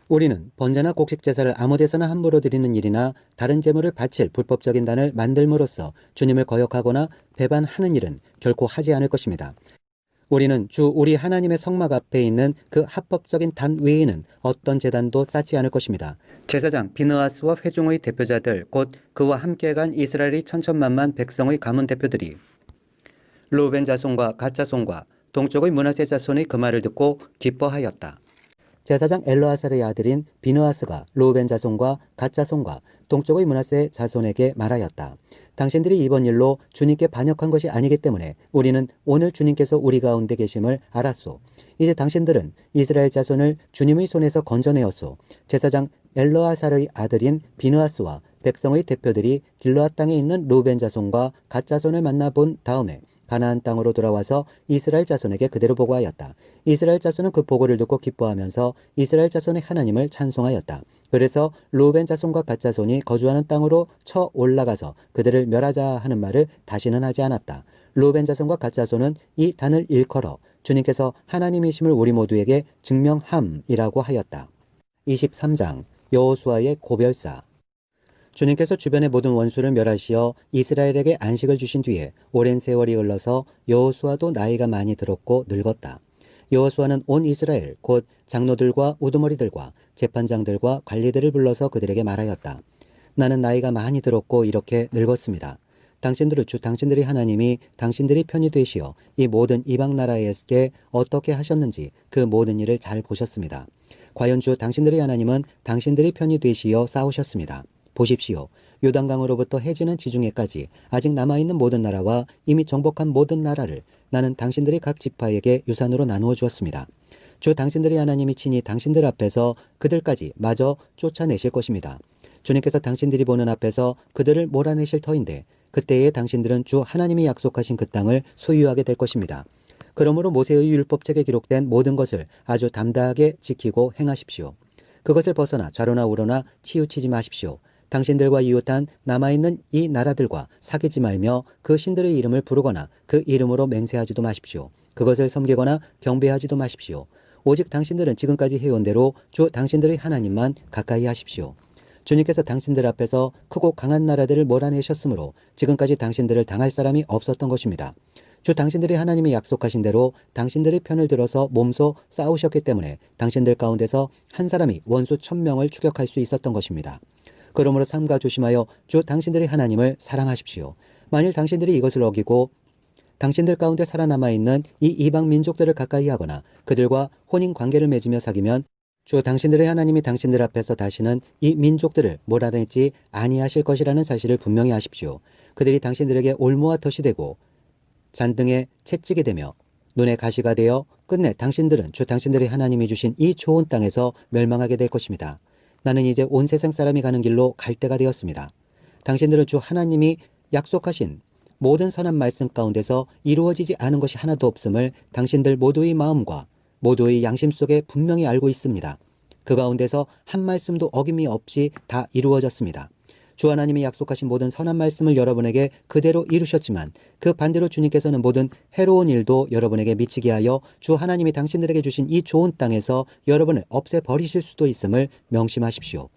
우리는 번제나 곡식 제사를 아무 데서나 함부로 드리는 일이나 다른 제물을 바칠 불법적인 단을 만들므로써 주님을 거역하거나 배반하는 일은 결코 하지 않을 것입니다. 우리는 주 우리 하나님의 성막 앞에 있는 그 합법적인 단 외에는 어떤 제단도 쌓지 않을 것입니다. 제사장 비느하스와 회중의 대표자들 곧 그와 함께 간 이스라엘의 천천만만 백성의 가문 대표들이 르우벤 자손과 갓 자손과 동쪽의 므낫세 자손의 그 말을 듣고 기뻐하였다. 제사장 엘르아살의 아들인 비느하스가 르우벤 자손과 갓 자손과 동쪽의 므낫세 자손에게 말하였다. 당신들이 이번 일로 주님께 반역한 것이 아니기 때문에 우리는 오늘 주님께서 우리 가운데 계심을 알았소. 이제 당신들은 이스라엘 자손을 주님의 손에서 건져내었소. 제사장 엘르아살의 아들인 비느하스와 백성의 대표들이 길르앗 땅에 있는 르우벤 자손과 갓 자손을 만나본 다음에 가나안 땅으로 돌아와서 이스라엘 자손에게 그대로 보고하였다. 이스라엘 자손은 그 보고를 듣고 기뻐하면서 이스라엘 자손의 하나님을 찬송하였다. 그래서 르우벤 자손과 갓 자손이 거주하는 땅으로 쳐 올라가서 그들을 멸하자 하는 말을 다시는 하지 않았다. 르우벤 자손과 갓 자손은 이 단을 일컬어 주님께서 하나님이심을 우리 모두에게 증명함이라고 하였다. 23장 여호수아의 고별사. 주님께서 주변의 모든 원수를 멸하시어 이스라엘에게 안식을 주신 뒤에 오랜 세월이 흘러서 여호수아도 나이가 많이 들었고 늙었다. 여호수아는 온 이스라엘 곧 장로들과 우두머리들과 재판장들과 관리들을 불러서 그들에게 말하였다. 나는 나이가 많이 들었고 이렇게 늙었습니다. 당신들의 주 당신들의 하나님이 당신들이 편히 되시어 이 모든 이방 나라에게 어떻게 하셨는지 그 모든 일을 잘 보셨습니다. 과연 주 당신들의 하나님은 당신들의 편이 되시어 싸우셨습니다. 보십시오. 요단강으로부터 해지는 지중해까지 아직 남아있는 모든 나라와 이미 정복한 모든 나라를 나는 당신들의 각 지파에게 유산으로 나누어 주었습니다. 주 당신들의 하나님이 친히 당신들 앞에서 그들까지 마저 쫓아내실 것입니다. 주님께서 당신들이 보는 앞에서 그들을 몰아내실 터인데 그때에 당신들은 주 하나님이 약속하신 그 땅을 소유하게 될 것입니다. 그러므로 모세의 율법책에 기록된 모든 것을 아주 담대하게 지키고 행하십시오. 그것을 벗어나 좌로나 우로나 치우치지 마십시오. 당신들과 이웃한 남아있는 이 나라들과 사귀지 말며 그 신들의 이름을 부르거나 그 이름으로 맹세하지도 마십시오. 그것을 섬기거나 경배하지도 마십시오. 오직 당신들은 지금까지 해온 대로 주 당신들의 하나님만 가까이 하십시오. 주님께서 당신들 앞에서 크고 강한 나라들을 몰아내셨으므로 지금까지 당신들을 당할 사람이 없었던 것입니다. 주 당신들의 하나님이 약속하신 대로 당신들의 편을 들어서 몸소 싸우셨기 때문에 당신들 가운데서 한 사람이 원수 1000명을 추격할 수 있었던 것입니다. 그러므로 삼가 조심하여 주 당신들의 하나님을 사랑하십시오. 만일 당신들이 이것을 어기고 당신들 가운데 살아남아 있는 이 이방 민족들을 가까이 하거나 그들과 혼인 관계를 맺으며 사귀면 주 당신들의 하나님이 당신들 앞에서 다시는 이 민족들을 몰아내지 아니하실 것이라는 사실을 분명히 아십시오. 그들이 당신들에게 올무와 덫이 되고 잔등에 채찍이 되며 눈에 가시가 되어 끝내 당신들은 주 당신들의 하나님이 주신 이 좋은 땅에서 멸망하게 될 것입니다. 나는 이제 온 세상 사람이 가는 길로 갈 때가 되었습니다. 당신들은 주 하나님이 약속하신 모든 선한 말씀 가운데서 이루어지지 않은 것이 하나도 없음을 당신들 모두의 마음과 모두의 양심 속에 분명히 알고 있습니다. 그 가운데서 한 말씀도 어김이 없이 다 이루어졌습니다. 주 하나님이 약속하신 모든 선한 말씀을 여러분에게 그대로 이루셨지만 그 반대로 주님께서는 모든 해로운 일도 여러분에게 미치게 하여 주 하나님이 당신들에게 주신 이 좋은 땅에서 여러분을 없애버리실 수도 있음을 명심하십시오.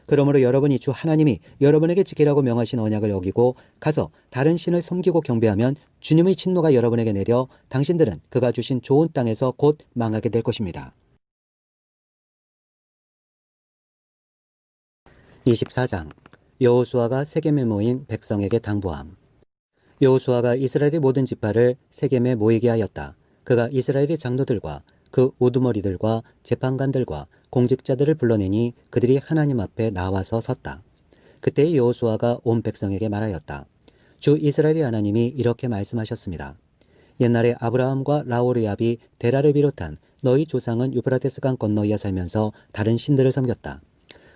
그러므로 여러분이 주 하나님이 여러분에게 지키라고 명하신 언약을 어기고 가서 다른 신을 섬기고 경배하면 주님의 진노가 여러분에게 내려 당신들은 그가 주신 좋은 땅에서 곧 망하게 될 것입니다. 24장 여호수아가 세겜에 모인 백성에게 당부함. 여호수아가 이스라엘의 모든 지파를 세겜에 모이게 하였다. 그가 이스라엘의 장로들과 그 우두머리들과 재판관들과 공직자들을 불러내니 그들이 하나님 앞에 나와서 섰다. 그때 여호수아가 온 백성에게 말하였다. 주 이스라엘의 하나님이 이렇게 말씀하셨습니다. 옛날에 아브라함과 라오르압이 데라를 비롯한 너희 조상은 유브라데스강 건너에 살면서 다른 신들을 섬겼다.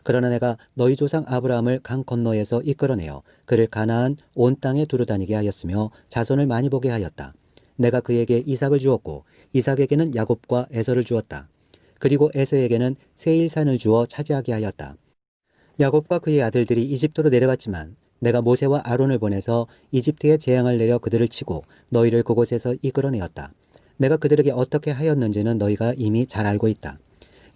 그러나 내가 너희 조상 아브라함을 강 건너에서 이끌어내어 그를 가나안 온 땅에 두루다니게 하였으며 자손을 많이 보게 하였다. 내가 그에게 이삭을 주었고 이삭에게는 야곱과 에서를 주었다. 그리고 에서에게는 세일산을 주어 차지하게 하였다. 야곱과 그의 아들들이 이집트로 내려갔지만 내가 모세와 아론을 보내서 이집트에 재앙을 내려 그들을 치고 너희를 그곳에서 이끌어내었다. 내가 그들에게 어떻게 하였는지는 너희가 이미 잘 알고 있다.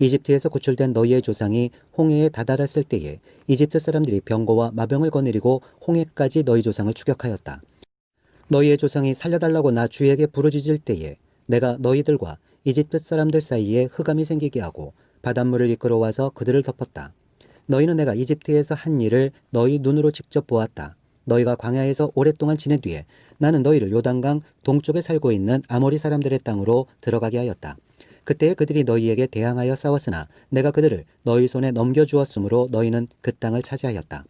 이집트에서 구출된 너희의 조상이 홍해에 다다랐을 때에 이집트 사람들이 병거와 마병을 거느리고 홍해까지 너희 조상을 추격하였다. 너희의 조상이 살려달라고 나 주에게 부르짖을 때에 내가 너희들과 이집트 사람들 사이에 흑암이 생기게 하고 바닷물을 이끌어와서 그들을 덮었다. 너희는 내가 이집트에서 한 일을 너희 눈으로 직접 보았다. 너희가 광야에서 오랫동안 지낸 뒤에 나는 너희를 요단강 동쪽에 살고 있는 아모리 사람들의 땅으로 들어가게 하였다. 그때에 그들이 너희에게 대항하여 싸웠으나 내가 그들을 너희 손에 넘겨주었으므로 너희는 그 땅을 차지하였다.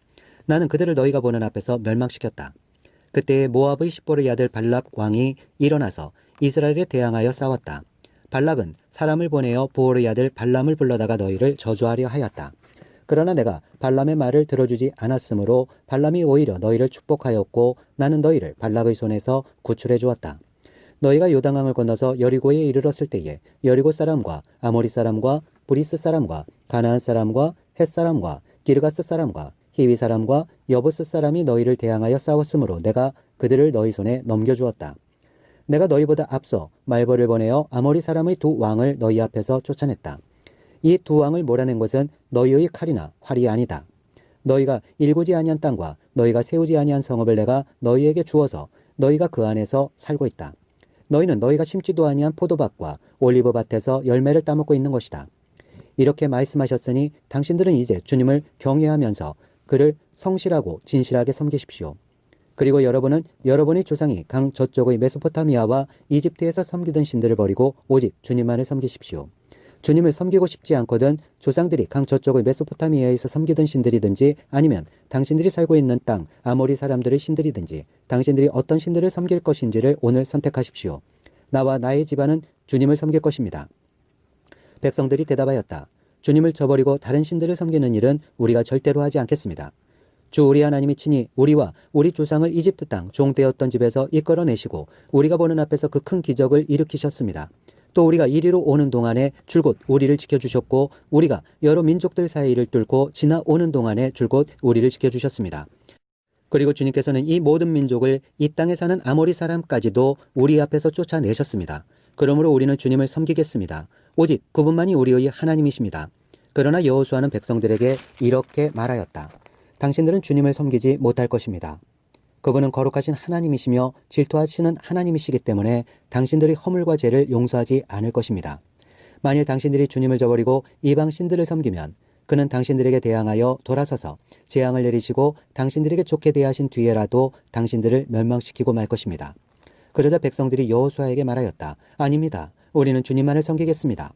나는 그들을 너희가 보는 앞에서 멸망시켰다. 그때에 모압의 십보르의 아들 발락 왕이 일어나서 이스라엘에 대항하여 싸웠다. 발락은 사람을 보내어 보올의 아들 발람을 불러다가 너희를 저주하려 하였다. 그러나 내가 발람의 말을 들어주지 않았으므로 발람이 오히려 너희를 축복하였고 나는 너희를 발락의 손에서 구출해 주었다. 너희가 요단강을 건너서 여리고에 이르렀을 때에 여리고 사람과 아모리 사람과 브리스 사람과 가나안 사람과 헷 사람과 기르가스 사람과 히위 사람과 여부스 사람이 너희를 대항하여 싸웠으므로 내가 그들을 너희 손에 넘겨주었다. 내가 너희보다 앞서 말벌을 보내어 아모리 사람의 두 왕을 너희 앞에서 쫓아냈다. 이 두 왕을 몰아낸 것은 너희의 칼이나 활이 아니다. 너희가 일구지 아니한 땅과 너희가 세우지 아니한 성읍을 내가 너희에게 주어서 너희가 그 안에서 살고 있다. 너희는 너희가 심지도 아니한 포도밭과 올리브밭에서 열매를 따먹고 있는 것이다. 이렇게 말씀하셨으니 당신들은 이제 주님을 경외하면서 그를 성실하고 진실하게 섬기십시오. 그리고 여러분은 여러분의 조상이 강 저쪽의 메소포타미아와 이집트에서 섬기던 신들을 버리고 오직 주님만을 섬기십시오. 주님을 섬기고 싶지 않거든 조상들이 강 저쪽의 메소포타미아에서 섬기던 신들이든지 아니면 당신들이 살고 있는 땅 아모리 사람들의 신들이든지 당신들이 어떤 신들을 섬길 것인지를 오늘 선택하십시오. 나와 나의 집안은 주님을 섬길 것입니다. 백성들이 대답하였다. 주님을 저버리고 다른 신들을 섬기는 일은 우리가 절대로 하지 않겠습니다. 주 우리 하나님이 친히 우리와 우리 조상을 이집트 땅 종되었던 집에서 이끌어내시고 우리가 보는 앞에서 그 큰 기적을 일으키셨습니다. 또 우리가 이리로 오는 동안에 줄곧 우리를 지켜주셨고 우리가 여러 민족들 사이를 뚫고 지나오는 동안에 줄곧 우리를 지켜주셨습니다. 그리고 주님께서는 이 모든 민족을 이 땅에 사는 아모리 사람까지도 우리 앞에서 쫓아내셨습니다. 그러므로 우리는 주님을 섬기겠습니다. 오직 그분만이 우리의 하나님이십니다. 그러나 여호수아는 백성들에게 이렇게 말하였다. 당신들은 주님을 섬기지 못할 것입니다. 그분은 거룩하신 하나님이시며 질투하시는 하나님이시기 때문에 당신들의 허물과 죄를 용서하지 않을 것입니다. 만일 당신들이 주님을 저버리고 이방 신들을 섬기면 그는 당신들에게 대항하여 돌아서서 재앙을 내리시고 당신들에게 좋게 대하신 뒤에라도 당신들을 멸망시키고 말 것입니다. 그러자 백성들이 여호수아에게 말하였다. 아닙니다. 우리는 주님만을 섬기겠습니다.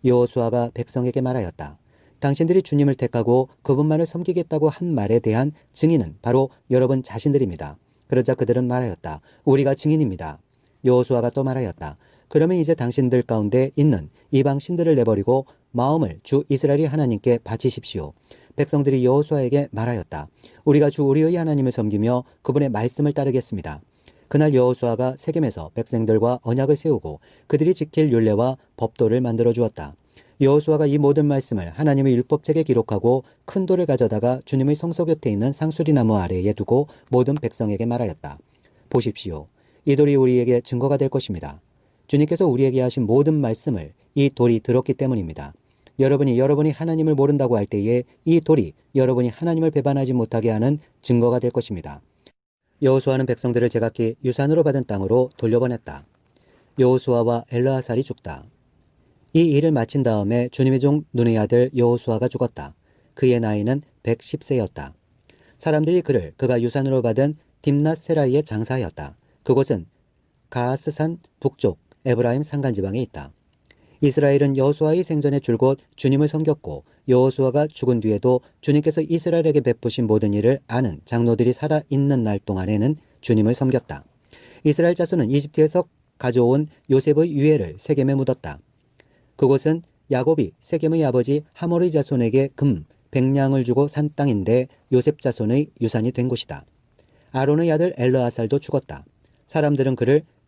여호수아가 백성에게 말하였다. 당신들이 주님을 택하고 그분만을 섬기겠다고 한 말에 대한 증인은 바로 여러분 자신들입니다. 그러자 그들은 말하였다. 우리가 증인입니다. 여호수아가 또 말하였다. 그러면 이제 당신들 가운데 있는 이방 신들을 내버리고 마음을 주 이스라엘의 하나님께 바치십시오. 백성들이 여호수아에게 말하였다. 우리가 주 우리의 하나님을 섬기며 그분의 말씀을 따르겠습니다. 그날 여호수아가 세겜에서 백성들과 언약을 세우고 그들이 지킬 율례와 법도를 만들어 주었다. 여호수아가 이 모든 말씀을 하나님의 율법책에 기록하고 큰 돌을 가져다가 주님의 성소 곁에 있는 상수리나무 아래에 두고 모든 백성에게 말하였다. 보십시오. 이 돌이 우리에게 증거가 될 것입니다. 주님께서 우리에게 하신 모든 말씀을 이 돌이 들었기 때문입니다. 여러분이 하나님을 모른다고 할 때에 이 돌이 여러분이 하나님을 배반하지 못하게 하는 증거가 될 것입니다. 여호수아는 백성들을 제각기 유산으로 받은 땅으로 돌려보냈다. 여호수아와 엘르아살이 죽다. 이 일을 마친 다음에 주님의 종 눈의 아들 여호수아가 죽었다. 그의 나이는 110세였다. 사람들이 그가 유산으로 받은 딥낫세라이에 장사하였다. 그곳은 가하스산 북쪽 에브라임 산간지방에 있다. 이스라엘은 여호수아의 생전에 줄곧 주님을 섬겼고 여호수아가 죽은 뒤에도 주님께서 이스라엘에게 베푸신 모든 일을 아는 장로들이 살아있는 날 동안에는 주님을 섬겼다. 이스라엘 자손은 이집트에서 가져온 요셉의 유해를 세겜에 묻었다. 그곳은 야곱이 세겜의 아버지 하몰의 자손에게 금 100냥을 주고 산 땅인데 요셉 자손의 유산이 된 곳이다. 아론의 아들 엘르아살도 죽었다. 사람들은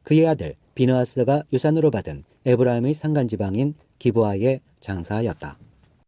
그의 아들 비느하스가 유산으로 받은 에브라임의 산간지방인 기브아에 장사하였다.